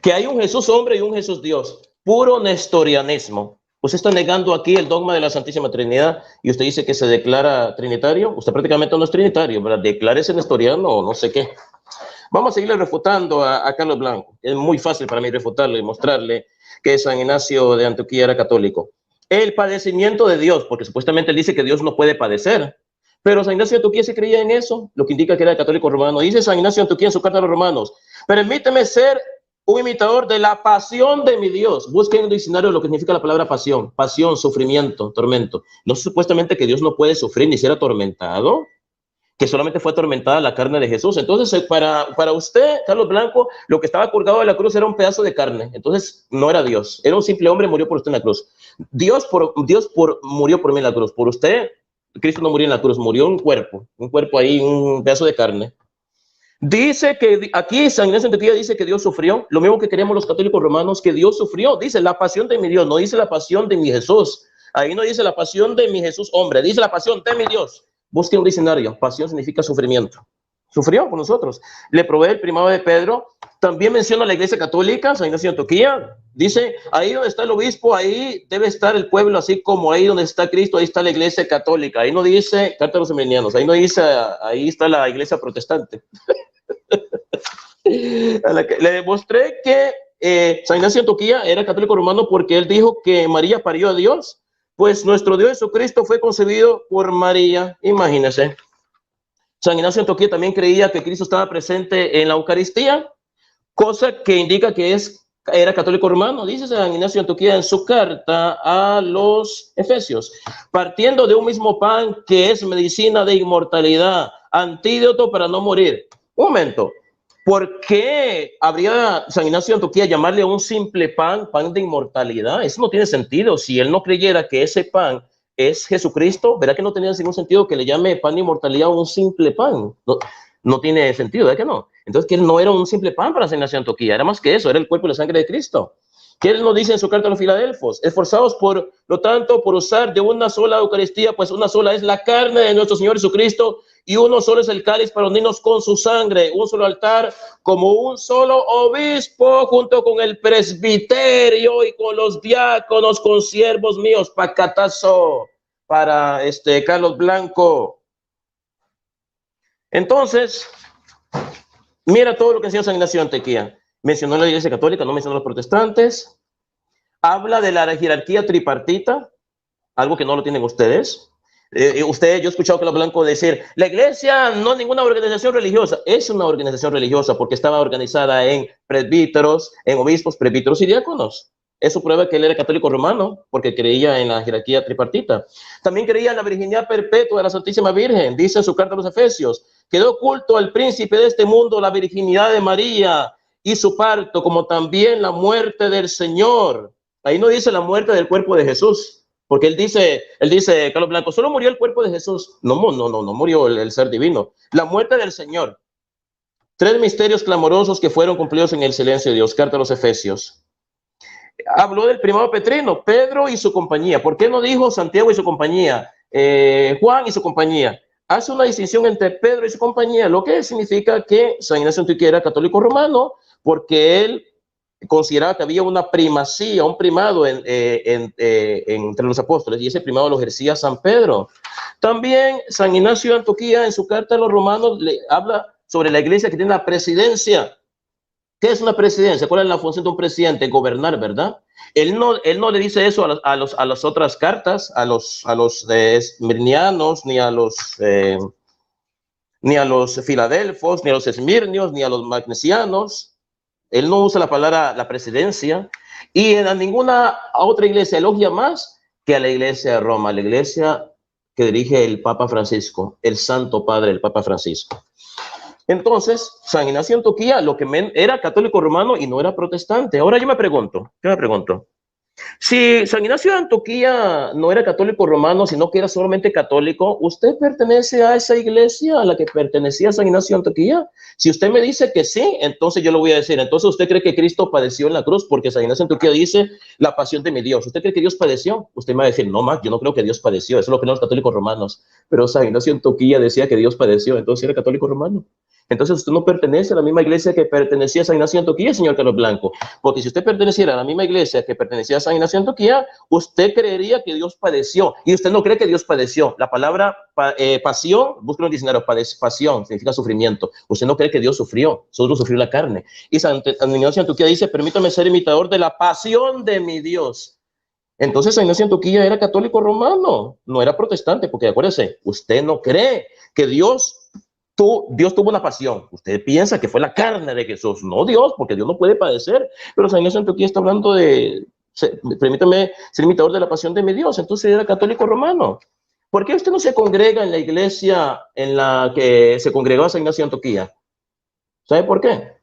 [SPEAKER 2] que hay un Jesús hombre y un Jesús Dios. Puro nestorianismo. Usted está negando aquí el dogma de la Santísima Trinidad y usted dice que se declara trinitario. Usted prácticamente no es trinitario, ¿verdad? Declárese nestoriano o no sé qué. Vamos a seguirle refutando a Carlos Blanco. Es muy fácil para mí refutarlo y mostrarle que San Ignacio de Antioquía era católico. El padecimiento de Dios, porque supuestamente él dice que Dios no puede padecer. Pero San Ignacio de Antioquía se creía en eso, lo que indica que era católico romano. Dice San Ignacio de Antioquía en su carta a los romanos: permíteme ser un imitador de la pasión de mi Dios. Busquen en un diccionario lo que significa la palabra pasión. Pasión, sufrimiento, tormento. No es supuestamente que Dios no puede sufrir ni ser atormentado, que solamente fue atormentada la carne de Jesús. Entonces, para usted, Carlos Blanco, lo que estaba colgado de la cruz era un pedazo de carne. Entonces, no era Dios. Era un simple hombre, murió por usted en la cruz. Dios murió por mí en la cruz. Por usted, Cristo no murió en la cruz, murió un cuerpo ahí, un pedazo de carne. Dice que aquí San Ignacio de Antioquía dice que Dios sufrió, lo mismo que queremos los católicos romanos, que Dios sufrió. Dice la pasión de mi Dios, no dice la pasión de mi Jesús. Ahí no dice la pasión de mi Jesús hombre, dice la pasión de mi Dios. Busque un diccionario. Pasión significa sufrimiento. Sufrió con nosotros. Le provee el primado de Pedro. También menciona la Iglesia Católica, San Ignacio de Antioquía. Dice, ahí donde está el obispo, ahí debe estar el pueblo, así como ahí donde está Cristo, ahí está la Iglesia Católica. Ahí no dice, carta a los semenianos, ahí no dice, ahí está la Iglesia Protestante. Le demostré que San Ignacio de Antioquía era católico romano porque él dijo que María parió a Dios. Pues nuestro Dios Jesucristo fue concebido por María, imagínense. San Ignacio de Antioquía también creía que Cristo estaba presente en la Eucaristía, cosa que indica que era católico romano. Dice San Ignacio de Antioquía en su carta a los Efesios: partiendo de un mismo pan que es medicina de inmortalidad, antídoto para no morir. Un momento. ¿Por qué habría San Ignacio de Antioquía llamarle a un simple pan de inmortalidad? Eso no tiene sentido. Si él no creyera que ese pan es Jesucristo, verá que no tenía ningún sentido que le llame pan de inmortalidad a un simple pan. No tiene sentido, ¿verdad que no? Entonces, que él no era un simple pan para San Ignacio de Antioquía, era más que eso, era el cuerpo y la sangre de Cristo. ¿Qué él nos dice en su carta a los Filadelfos? Esforzados, por lo tanto, por usar de una sola Eucaristía, pues una sola es la carne de nuestro Señor Jesucristo, y uno solo es el cáliz para unirnos con su sangre, un solo altar, como un solo obispo, junto con el presbiterio y con los diáconos, con siervos míos. Pacatazo para Carlos Blanco. Entonces, mira todo lo que enseñó San Ignacio de Antioquía. Mencionó la Iglesia Católica, no mencionó a los protestantes. Habla de la jerarquía tripartita, algo que no lo tienen ustedes. Yo he escuchado a Carlos Blanco decir, la iglesia no es ninguna organización religiosa. Es una organización religiosa porque estaba organizada en presbíteros, en obispos, presbíteros y diáconos. Eso prueba que él era católico romano porque creía en la jerarquía tripartita. También creía en la virginidad perpetua de la Santísima Virgen. Dice en su carta a los Efesios: quedó oculto al príncipe de este mundo la virginidad de María y su parto, como también la muerte del Señor. Ahí no dice la muerte del cuerpo de Jesús. Porque él dice, Carlos Blanco, solo murió el cuerpo de Jesús. No murió el ser divino. La muerte del Señor. 3 misterios clamorosos que fueron cumplidos en el silencio de Dios. Carta a los Efesios. Habló del primado Petrino, Pedro y su compañía. ¿Por qué no dijo Santiago y su compañía? Juan y su compañía. Hace una distinción entre Pedro y su compañía, lo que significa que San Ignacio de Antioquía era católico romano, porque él consideraba que había una primacía, un primado entre los apóstoles, y ese primado lo ejercía San Pedro. También San Ignacio de Antioquía, en su carta a los romanos, le habla sobre la iglesia que tiene una presidencia. ¿Qué es una presidencia? ¿Cuál es la función de un presidente? Gobernar, ¿verdad? Él no le dice eso a las otras cartas, a los esmirnianos, ni a los filadelfos, ni a los esmirnios, ni a los magnesianos. Él no usa la palabra la presidencia, y a ninguna otra iglesia elogia más que a la iglesia de Roma, la iglesia que dirige el Papa Francisco, el Santo Padre, el Papa Francisco. Entonces, San Ignacio de Antioquía era católico romano y no era protestante. Ahora yo me pregunto, si San Ignacio de Antioquía no era católico romano, sino que era solamente católico, ¿usted pertenece a esa iglesia a la que pertenecía San Ignacio de Antioquía? Si usted me dice que sí, entonces yo le voy a decir, entonces usted cree que Cristo padeció en la cruz, porque San Ignacio de Antioquía dice la pasión de mi Dios. ¿Usted cree que Dios padeció? Usted me va a decir, no, Max, yo no creo que Dios padeció, eso es lo que no los católicos romanos. Pero San Ignacio de Antioquía decía que Dios padeció, entonces era católico romano. Entonces usted no pertenece a la misma iglesia que pertenecía a San Ignacio de Antioquía, señor Carlos Blanco, porque si usted perteneciera a la misma iglesia que pertenecía a San Ignacio de Antioquía, usted creería que Dios padeció, y usted no cree que Dios padeció. La palabra pasión, busca en el diccionario, pasión, significa sufrimiento. Usted no cree que Dios sufrió, solo sufrió la carne. Y San Ignacio de Antioquía dice, permítame ser imitador de la pasión de mi Dios. Entonces San Ignacio de Antioquía era católico romano, no era protestante, porque acuérdese, usted no cree que Dios tuvo una pasión. Usted piensa que fue la carne de Jesús, no Dios, porque Dios no puede padecer. Pero San Ignacio de Antioquía está hablando permítame ser imitador de la pasión de mi Dios. Entonces era católico romano. ¿Por qué usted no se congrega en la iglesia en la que se congregó San Ignacio de Antioquía? ¿Sabe por qué?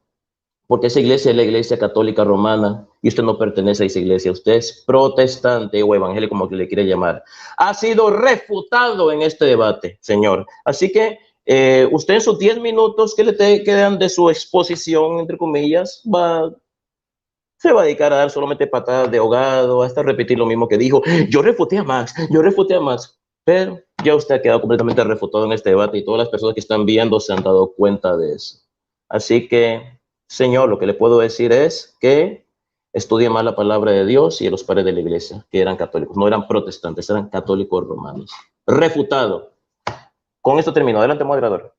[SPEAKER 2] Porque esa iglesia es la iglesia católica romana y usted no pertenece a esa iglesia. Usted es protestante o evangélico, como que le quiere llamar. Ha sido refutado en este debate, señor. Así que usted en sus 10 minutos que le quedan de su exposición, entre comillas, se va a dedicar a dar solamente patadas de ahogado, hasta repetir lo mismo que dijo. Yo refuté a Max, pero ya usted ha quedado completamente refutado en este debate y todas las personas que están viendo se han dado cuenta de eso. Así que, señor, lo que le puedo decir es que estudie más la palabra de Dios y de los padres de la iglesia, que eran católicos, no eran protestantes, eran católicos romanos. Refutado. Con esto termino. Adelante, moderador.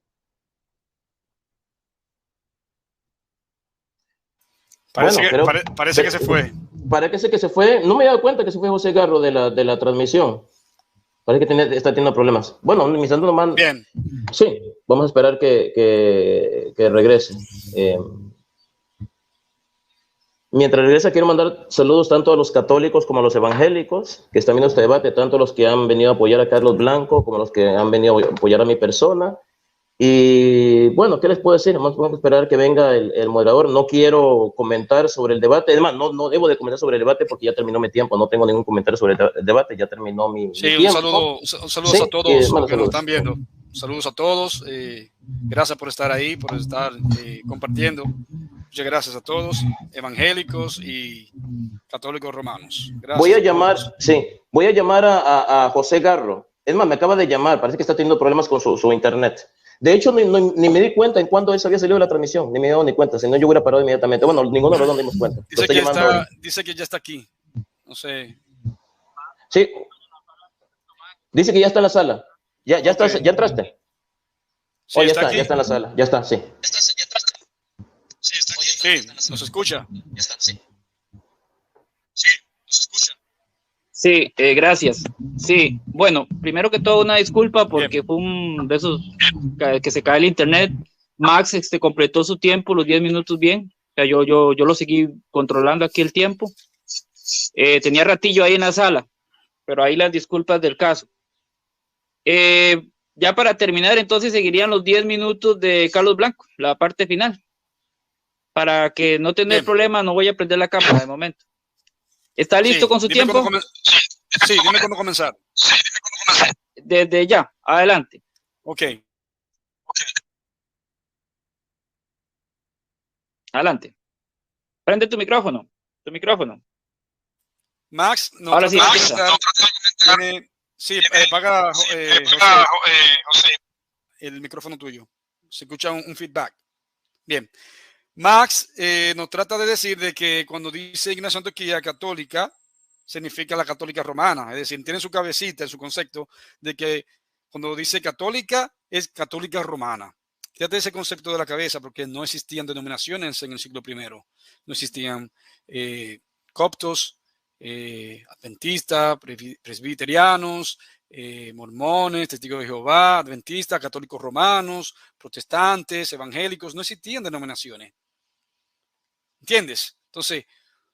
[SPEAKER 3] Parece que se fue.
[SPEAKER 2] Parece que se fue. No me he dado cuenta que se fue José Garro de la transmisión. Parece que está teniendo problemas. Bueno, mis santos nomás.
[SPEAKER 3] Bien.
[SPEAKER 2] Sí, vamos a esperar que regrese. Mientras regresa, quiero mandar saludos tanto a los católicos como a los evangélicos que están viendo este debate, tanto a los que han venido a apoyar a Carlos Blanco como a los que han venido a apoyar a mi persona. Y bueno, ¿qué les puedo decir? Vamos a esperar que venga el moderador. No quiero comentar sobre el debate. Además, no debo de comentar sobre el debate porque ya terminó mi tiempo. No tengo ningún comentario sobre el debate. Ya terminó mi tiempo.
[SPEAKER 3] Saludos a todos los que nos están viendo. Saludos a todos. Gracias por estar ahí, por estar compartiendo. Muchas gracias a todos, evangélicos y católicos romanos. Gracias.
[SPEAKER 2] Voy a llamar a José Garro. Es más, me acaba de llamar. Parece que está teniendo problemas con su internet. De hecho, ni me di cuenta en cuándo él había salido de la transmisión, ni me he dado ni cuenta, si no yo hubiera parado inmediatamente. Bueno, ninguno de los dos nos dimos cuenta.
[SPEAKER 3] Dice que ya está aquí, no sé.
[SPEAKER 2] Sí, dice que ya está en la sala. Ya entraste.
[SPEAKER 3] Sí,
[SPEAKER 2] ya está en la sala, ya está, sí.
[SPEAKER 3] ¿Ya entraste? Sí, nos escucha.
[SPEAKER 2] Ya está, sí.
[SPEAKER 3] Sí, nos escucha.
[SPEAKER 1] Sí, gracias. Sí, bueno, primero que todo una disculpa porque fue un de esos que se cae el internet. Max completó su tiempo, los 10 minutos bien. O sea, yo lo seguí controlando aquí el tiempo. Tenía ratillo ahí en la sala, pero ahí las disculpas del caso. Ya para terminar, entonces seguirían los 10 minutos de Carlos Blanco, la parte final. Para que no tener problemas, no voy a prender la cámara de momento. ¿Está listo con su tiempo?
[SPEAKER 3] Sí, dime cuándo comenzar.
[SPEAKER 1] Desde ya, adelante.
[SPEAKER 3] Ok.
[SPEAKER 1] Adelante. Prende tu micrófono.
[SPEAKER 3] Max, no.
[SPEAKER 1] Ahora sí.
[SPEAKER 3] Sí, paga, José, el micrófono tuyo. Se escucha un feedback. Bien. Max nos trata de decir de que cuando dice Ignacio Antioquía católica, significa la católica romana. Es decir, tiene su cabecita, en su concepto de que cuando dice católica, es católica romana. Fíjate ese concepto de la cabeza, porque no existían denominaciones en el siglo I. No existían coptos, adventistas, presbiterianos, mormones, testigos de Jehová, adventistas, católicos romanos, protestantes, evangélicos. No existían denominaciones. ¿Entiendes? Entonces,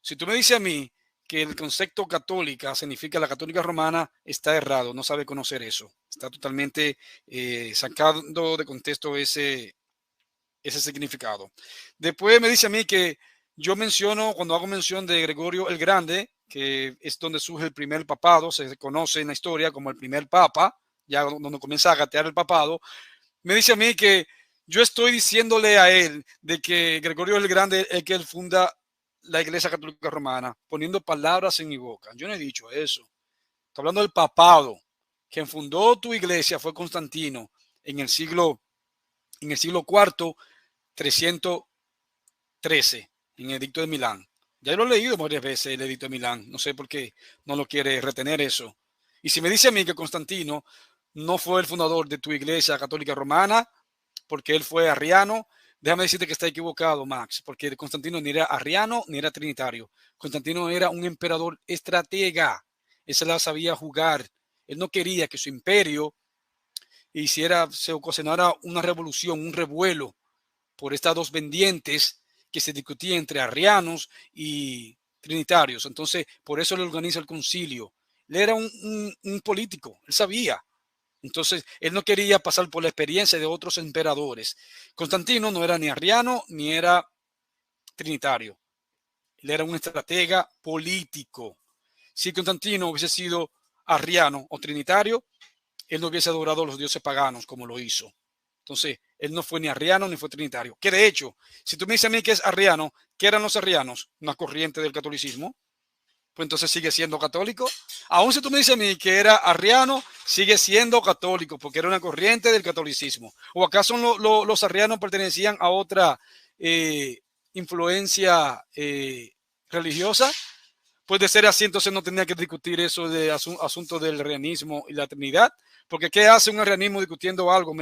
[SPEAKER 3] si tú me dices a mí que el concepto católica significa la católica romana, está errado, no sabe conocer eso. Está totalmente sacando de contexto ese significado. Después me dice a mí que yo menciono, cuando hago mención de Gregorio el Grande, que es donde surge el primer papado, se conoce en la historia como el primer papa, ya donde comienza a gatear el papado, me dice a mí que yo estoy diciéndole a él de que Gregorio el Grande es que él funda la Iglesia Católica Romana, poniendo palabras en mi boca. Yo no he dicho eso. Estoy hablando del papado. Quien fundó tu iglesia fue Constantino en el siglo IV, 313, en el Edicto de Milán. Ya lo he leído varias veces, el Edicto de Milán. No sé por qué no lo quiere retener eso. Y si me dice a mí que Constantino no fue el fundador de tu iglesia católica romana, porque él fue arriano, déjame decirte que está equivocado, Max, porque Constantino ni era arriano ni era trinitario. Constantino era un emperador estratega. Él se la sabía jugar. Él no quería que su imperio se ocasionara una revolución, un revuelo por estas dos pendientes que se discutían entre arrianos y trinitarios. Entonces, por eso le organiza el concilio. Él era un político, él sabía. Entonces, él no quería pasar por la experiencia de otros emperadores. Constantino no era ni arriano ni era trinitario. Él era un estratega político. Si Constantino hubiese sido arriano o trinitario, él no hubiese adorado a los dioses paganos como lo hizo. Entonces, él no fue ni arriano ni fue trinitario. Que de hecho, si tú me dices a mí que es arriano, ¿qué eran los arrianos? Una corriente del catolicismo. Pues entonces sigue siendo católico. Aún si tú me dices a mí que era arriano, sigue siendo católico, porque era una corriente del catolicismo. ¿O acaso los arrianos pertenecían a otra influencia religiosa? Pues de ser así, entonces no tenía que discutir eso de asunto del arrianismo y la Trinidad, porque ¿qué hace un arrianismo discutiendo algo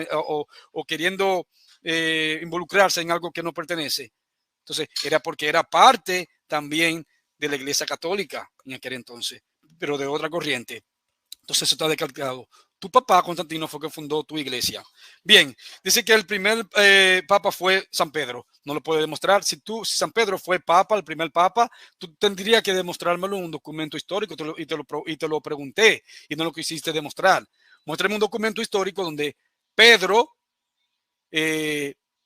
[SPEAKER 3] o queriendo involucrarse en algo que no pertenece? Entonces, era porque era parte también de la Iglesia Católica en aquel entonces, pero de otra corriente. Entonces, eso está descartado. Tu papá, Constantino, fue que fundó tu iglesia. Bien, dice que el primer papa fue San Pedro. No lo puede demostrar. Si San Pedro fue papa, el primer papa, tú tendrías que demostrármelo en un documento histórico y te lo pregunté y no lo quisiste demostrar. Muéstrame un documento histórico donde Pedro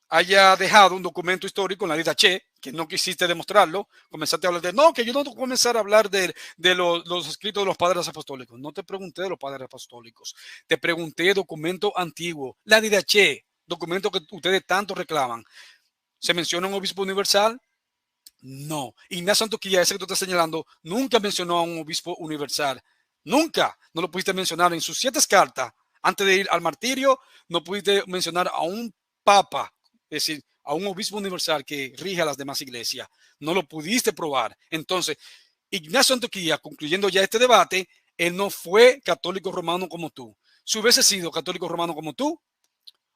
[SPEAKER 3] haya dejado un documento histórico en la Didache, que no quisiste demostrarlo, comenzaste a hablar de, no, que yo no voy a comenzar a hablar de los escritos de los padres apostólicos. No te pregunté de los padres apostólicos, te pregunté documento antiguo, la Didache, documento que ustedes tanto reclaman. ¿Se menciona un obispo universal? No. Ignacio Antioquía, ese que tú estás señalando, nunca mencionó a un obispo universal. Nunca. No lo pudiste mencionar en sus 7 cartas. Antes de ir al martirio, no pudiste mencionar a un papa, es decir, a un obispo universal que rige a las demás iglesias. No lo pudiste probar. Entonces, Ignacio Antioquía, concluyendo ya este debate, él no fue católico romano como tú. Si hubiese sido católico romano como tú,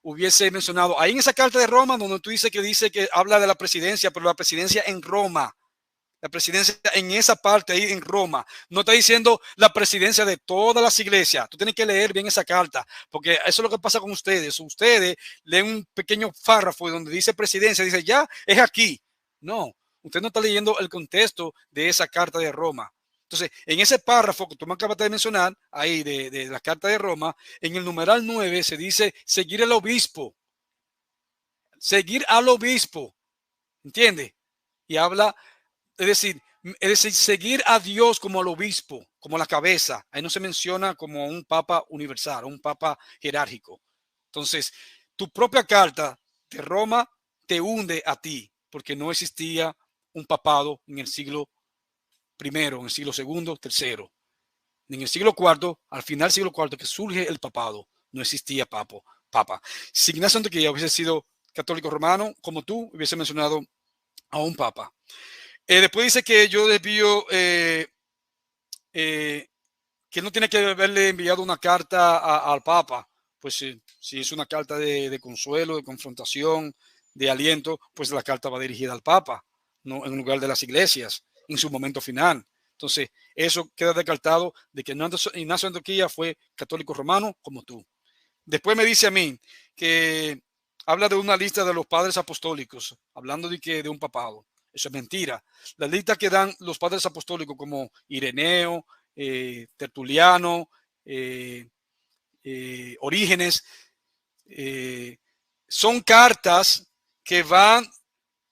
[SPEAKER 3] hubiese mencionado ahí en esa carta de Roma, donde tú dice que habla de la presidencia, pero la presidencia en Roma. La presidencia en esa parte ahí en Roma. No está diciendo la presidencia de todas las iglesias. Tú tienes que leer bien esa carta, porque eso es lo que pasa con ustedes. Ustedes leen un pequeño párrafo donde dice presidencia, dice ya, es aquí. No, usted no está leyendo el contexto de esa carta de Roma. Entonces, en ese párrafo que tú me acabas de mencionar, ahí de la carta de Roma, en el numeral 9 se dice seguir al obispo. Seguir al obispo. ¿Entiendes? Y habla... Es decir, seguir a Dios como al obispo, como la cabeza. Ahí no se menciona como un papa universal, un papa jerárquico. Entonces, tu propia carta de Roma te hunde a ti. porque no existía un papado en el siglo I, en el siglo II, III. En el siglo IV, al final del siglo IV, que surge el papado, no existía papa. Si Ignacio de Antioquía hubiese sido católico romano, como tú, hubiese mencionado a un papa. Después dice que yo desvío que no tiene que haberle enviado una carta al Papa. Pues si es una carta de consuelo, de confrontación, de aliento, pues la carta va dirigida al Papa, no en lugar de las iglesias, en su momento final. Entonces, eso queda descartado de que Ignacio de Antioquía fue católico romano como tú. Después me dice a mí que habla de una lista de los padres apostólicos, hablando de un papado. Eso es mentira. La lista que dan los padres apostólicos como Ireneo, Tertuliano, Orígenes, son cartas que van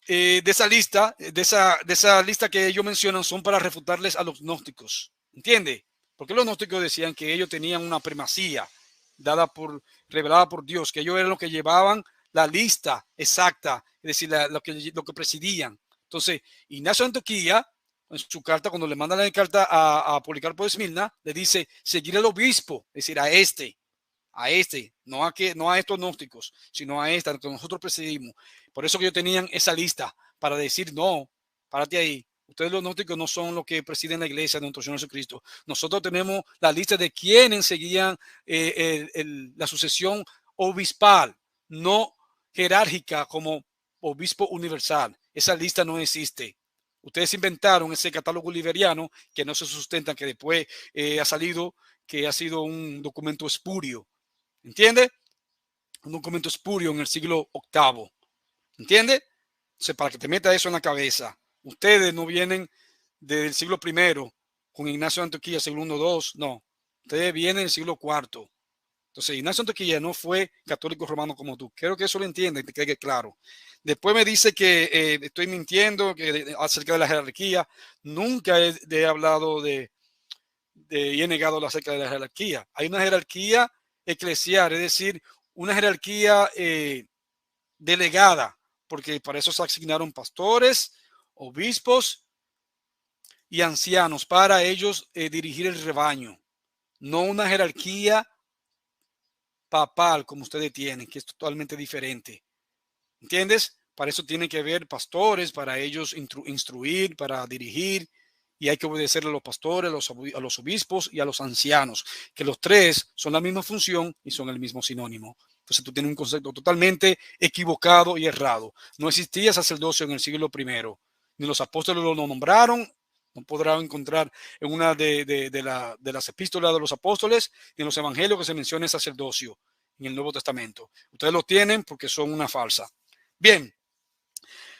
[SPEAKER 3] de esa lista, de esa lista que ellos mencionan, son para refutarles a los gnósticos. ¿Entiende? Porque los gnósticos decían que ellos tenían una primacía revelada por Dios, que ellos eran los que llevaban la lista exacta, es decir, lo que presidían. Entonces, Ignacio de Antioquía, en su carta, cuando le mandan la carta a Policarpo de Esmirna, le dice seguir al obispo, es decir, a este, no a estos gnósticos, sino a esta que nosotros presidimos. Por eso que ellos tenían esa lista para decir, no, párate ahí. Ustedes los gnósticos no son los que presiden la iglesia de nuestro Señor Jesucristo. Nosotros tenemos la lista de quienes seguían la sucesión obispal, no jerárquica como obispo universal. Esa lista no existe. Ustedes inventaron ese catálogo liberiano que no se sustenta, que después ha salido, que ha sido un documento espurio. ¿Entiende? Un documento espurio en el siglo VIII. ¿Entiende? Entonces, para que te meta eso en la cabeza, ustedes no vienen del siglo I con Ignacio de Antioquía, siglo I, II, no. Ustedes vienen del siglo IV. Entonces, Ignacio de Antioquía no fue católico romano como tú. Quiero que eso lo entienda y te quede claro. Después me dice que estoy mintiendo acerca de la jerarquía. Nunca he hablado y he negado acerca de la jerarquía. Hay una jerarquía eclesial, es decir, una jerarquía delegada, porque para eso se asignaron pastores, obispos y ancianos para ellos dirigir el rebaño, no una jerarquía papal como ustedes tienen, que es totalmente diferente. ¿Entiendes? Para eso tienen que haber pastores, para ellos instruir, para dirigir, y hay que obedecer a los pastores, a los obispos y a los ancianos, que los tres son la misma función y son el mismo sinónimo. Entonces tú tienes un concepto totalmente equivocado y errado. No existía sacerdocio en el siglo I, ni los apóstoles lo nombraron. No podrá encontrar en una de las epístolas de los apóstoles ni en los evangelios que se mencione sacerdocio en el Nuevo Testamento. Ustedes lo tienen porque son una falsa. Bien,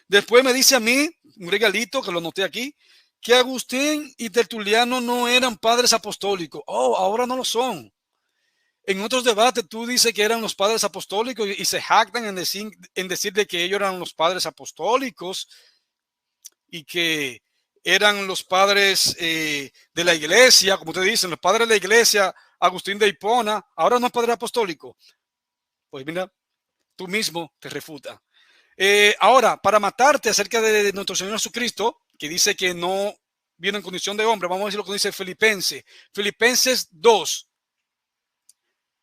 [SPEAKER 3] después me dice a mí, un regalito que lo noté aquí, que Agustín y Tertuliano no eran padres apostólicos. Oh, ahora no lo son. En otros debates tú dices que eran los padres apostólicos y se jactan en decir de que ellos eran los padres apostólicos y que eran los padres de la iglesia, como ustedes dicen, los padres de la iglesia, Agustín de Hipona, ahora no es padre apostólico. Pues mira, tú mismo te refuta. Ahora, para matarte acerca de nuestro Señor Jesucristo, que dice que no viene en condición de hombre, vamos a decir lo que dice Filipenses 2,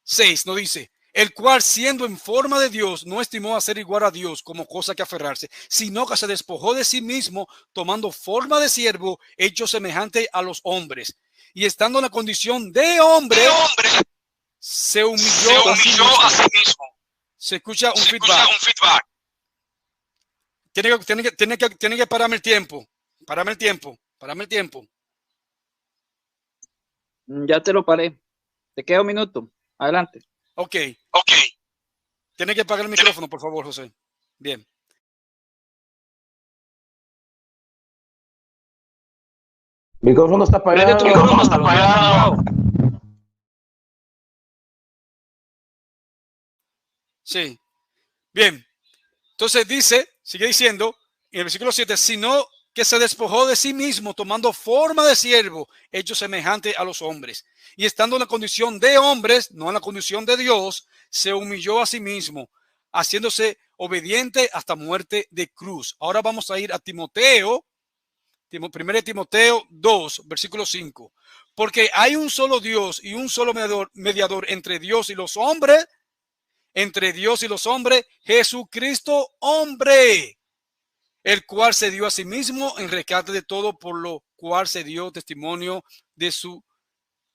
[SPEAKER 3] 6, no dice, el cual siendo en forma de Dios, no estimó a ser igual a Dios como cosa que aferrarse, sino que se despojó de sí mismo, tomando forma de siervo, hecho semejante a los hombres. Y estando en la condición de hombre, se humilló a sí mismo. Se escucha un feedback. Tiene que pararme el tiempo. Parame el tiempo.
[SPEAKER 1] Ya te lo paré. Te queda un minuto. Adelante.
[SPEAKER 3] Ok. Tiene que apagar el micrófono, por favor, José. Bien.
[SPEAKER 2] Micrófono está apagado.
[SPEAKER 3] Sí. Bien. Entonces sigue diciendo, en el versículo 7, sino que se despojó de sí mismo, tomando forma de siervo, hecho semejante a los hombres. Y estando en la condición de hombres, no en la condición de Dios, se humilló a sí mismo, haciéndose obediente hasta muerte de cruz. Ahora vamos a ir a Timoteo, 1 Timoteo 2, versículo 5. Porque hay un solo Dios y un solo mediador entre Dios y los hombres, Jesucristo hombre, el cual se dio a sí mismo en rescate de todo, por lo cual se dio testimonio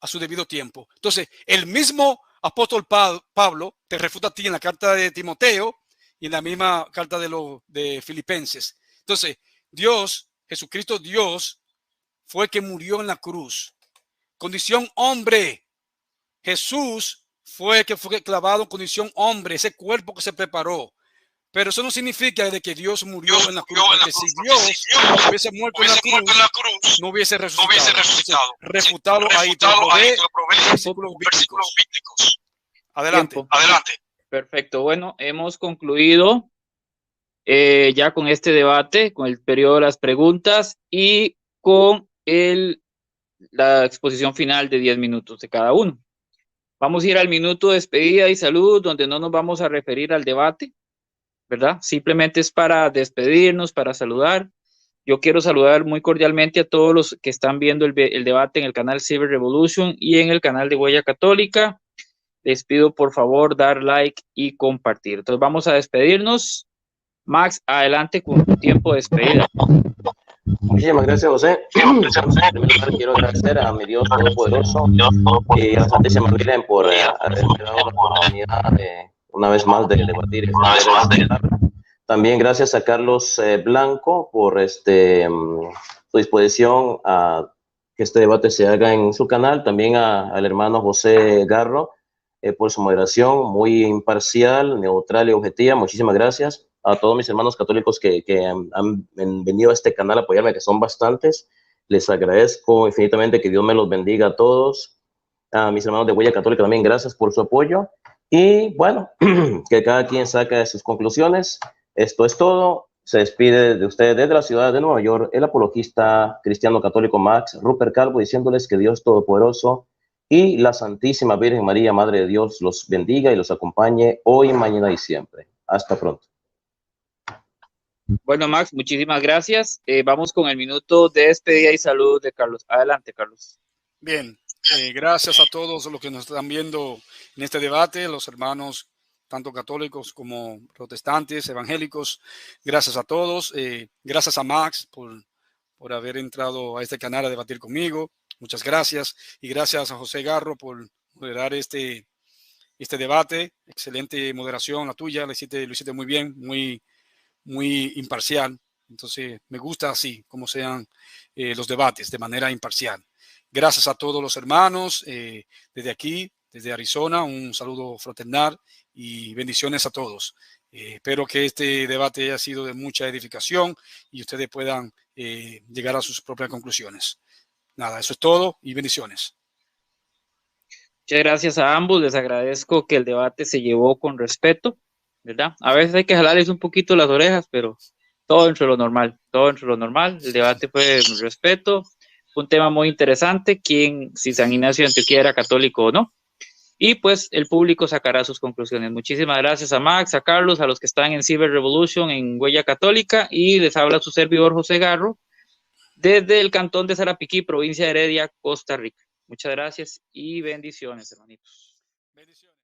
[SPEAKER 3] a su debido tiempo. Entonces, el mismo apóstol Pablo te refuta a ti en la carta de Timoteo y en la misma carta de Filipenses. Entonces, Jesucristo Dios, fue que murió en la cruz. Condición hombre. Jesús fue que fue clavado en condición hombre, ese cuerpo que se preparó. Pero eso no significa de que Dios murió en la cruz, porque si Dios hubiese muerto en la cruz, no hubiese resucitado. Entonces, refutado ahí, te lo probé, versículos bíblicos. Adelante.
[SPEAKER 1] Perfecto. Bueno, hemos concluido ya con este debate, con el periodo de las preguntas y con la exposición final de 10 minutos de cada uno. Vamos a ir al minuto de despedida y salud, donde no nos vamos a referir al debate, ¿verdad? Simplemente es para despedirnos, para saludar. Yo quiero saludar muy cordialmente a todos los que están viendo el debate en el canal Cyber Revolution y en el canal de Huella Católica. Les pido por favor dar like y compartir. Entonces vamos a despedirnos. Max, adelante con tu tiempo de despedida.
[SPEAKER 2] Muchísimas gracias, José. En primer lugar, quiero agradecer a mi Dios Todopoderoso y a la Santísima Virgen por haberme dado la oportunidad una vez más de debatir. También gracias a Carlos Blanco por su disposición a que este debate se haga en su canal. También al hermano José Garro por su moderación muy imparcial, neutral y objetiva. Muchísimas gracias a todos mis hermanos católicos que han venido a este canal a apoyarme, que son bastantes. Les agradezco infinitamente, que Dios me los bendiga a todos. A mis hermanos de Huella Católica también, gracias por su apoyo. Y bueno, que cada quien saque sus conclusiones. Esto es todo. Se despide de ustedes desde la ciudad de Nueva York el apologista cristiano católico Max Rupert Calvo, diciéndoles que Dios Todopoderoso y la Santísima Virgen María, Madre de Dios, los bendiga y los acompañe hoy, mañana y siempre. Hasta pronto.
[SPEAKER 1] Bueno, Max, muchísimas gracias. Vamos con el minuto de despedida y salud de Carlos. Adelante, Carlos.
[SPEAKER 3] Bien, gracias a todos los que nos están viendo en este debate, los hermanos tanto católicos como protestantes, evangélicos. Gracias a todos. Gracias a Max por haber entrado a este canal a debatir conmigo. Muchas gracias. Y gracias a José Garro por moderar este debate. Excelente moderación la tuya. Lo hiciste muy bien, muy imparcial. Entonces me gusta así como sean los debates, de manera imparcial. Gracias a todos los hermanos desde aquí, desde Arizona. Un saludo fraternal y bendiciones a todos. Espero que este debate haya sido de mucha edificación y ustedes puedan llegar a sus propias conclusiones. Nada, eso es todo y bendiciones.
[SPEAKER 1] Muchas gracias a ambos. Les agradezco que el debate se llevó con respeto, ¿verdad? A veces hay que jalarles un poquito las orejas, pero todo dentro de lo normal, todo dentro de lo normal. El debate fue con respeto, un tema muy interesante, si San Ignacio de Antioquía era católico o no, y pues el público sacará sus conclusiones. Muchísimas gracias a Max, a Carlos, a los que están en Cyber Revolution, en Huella Católica, y les habla su servidor José Garro, desde el cantón de Sarapiquí, provincia de Heredia, Costa Rica. Muchas gracias y bendiciones, hermanitos. Bendiciones.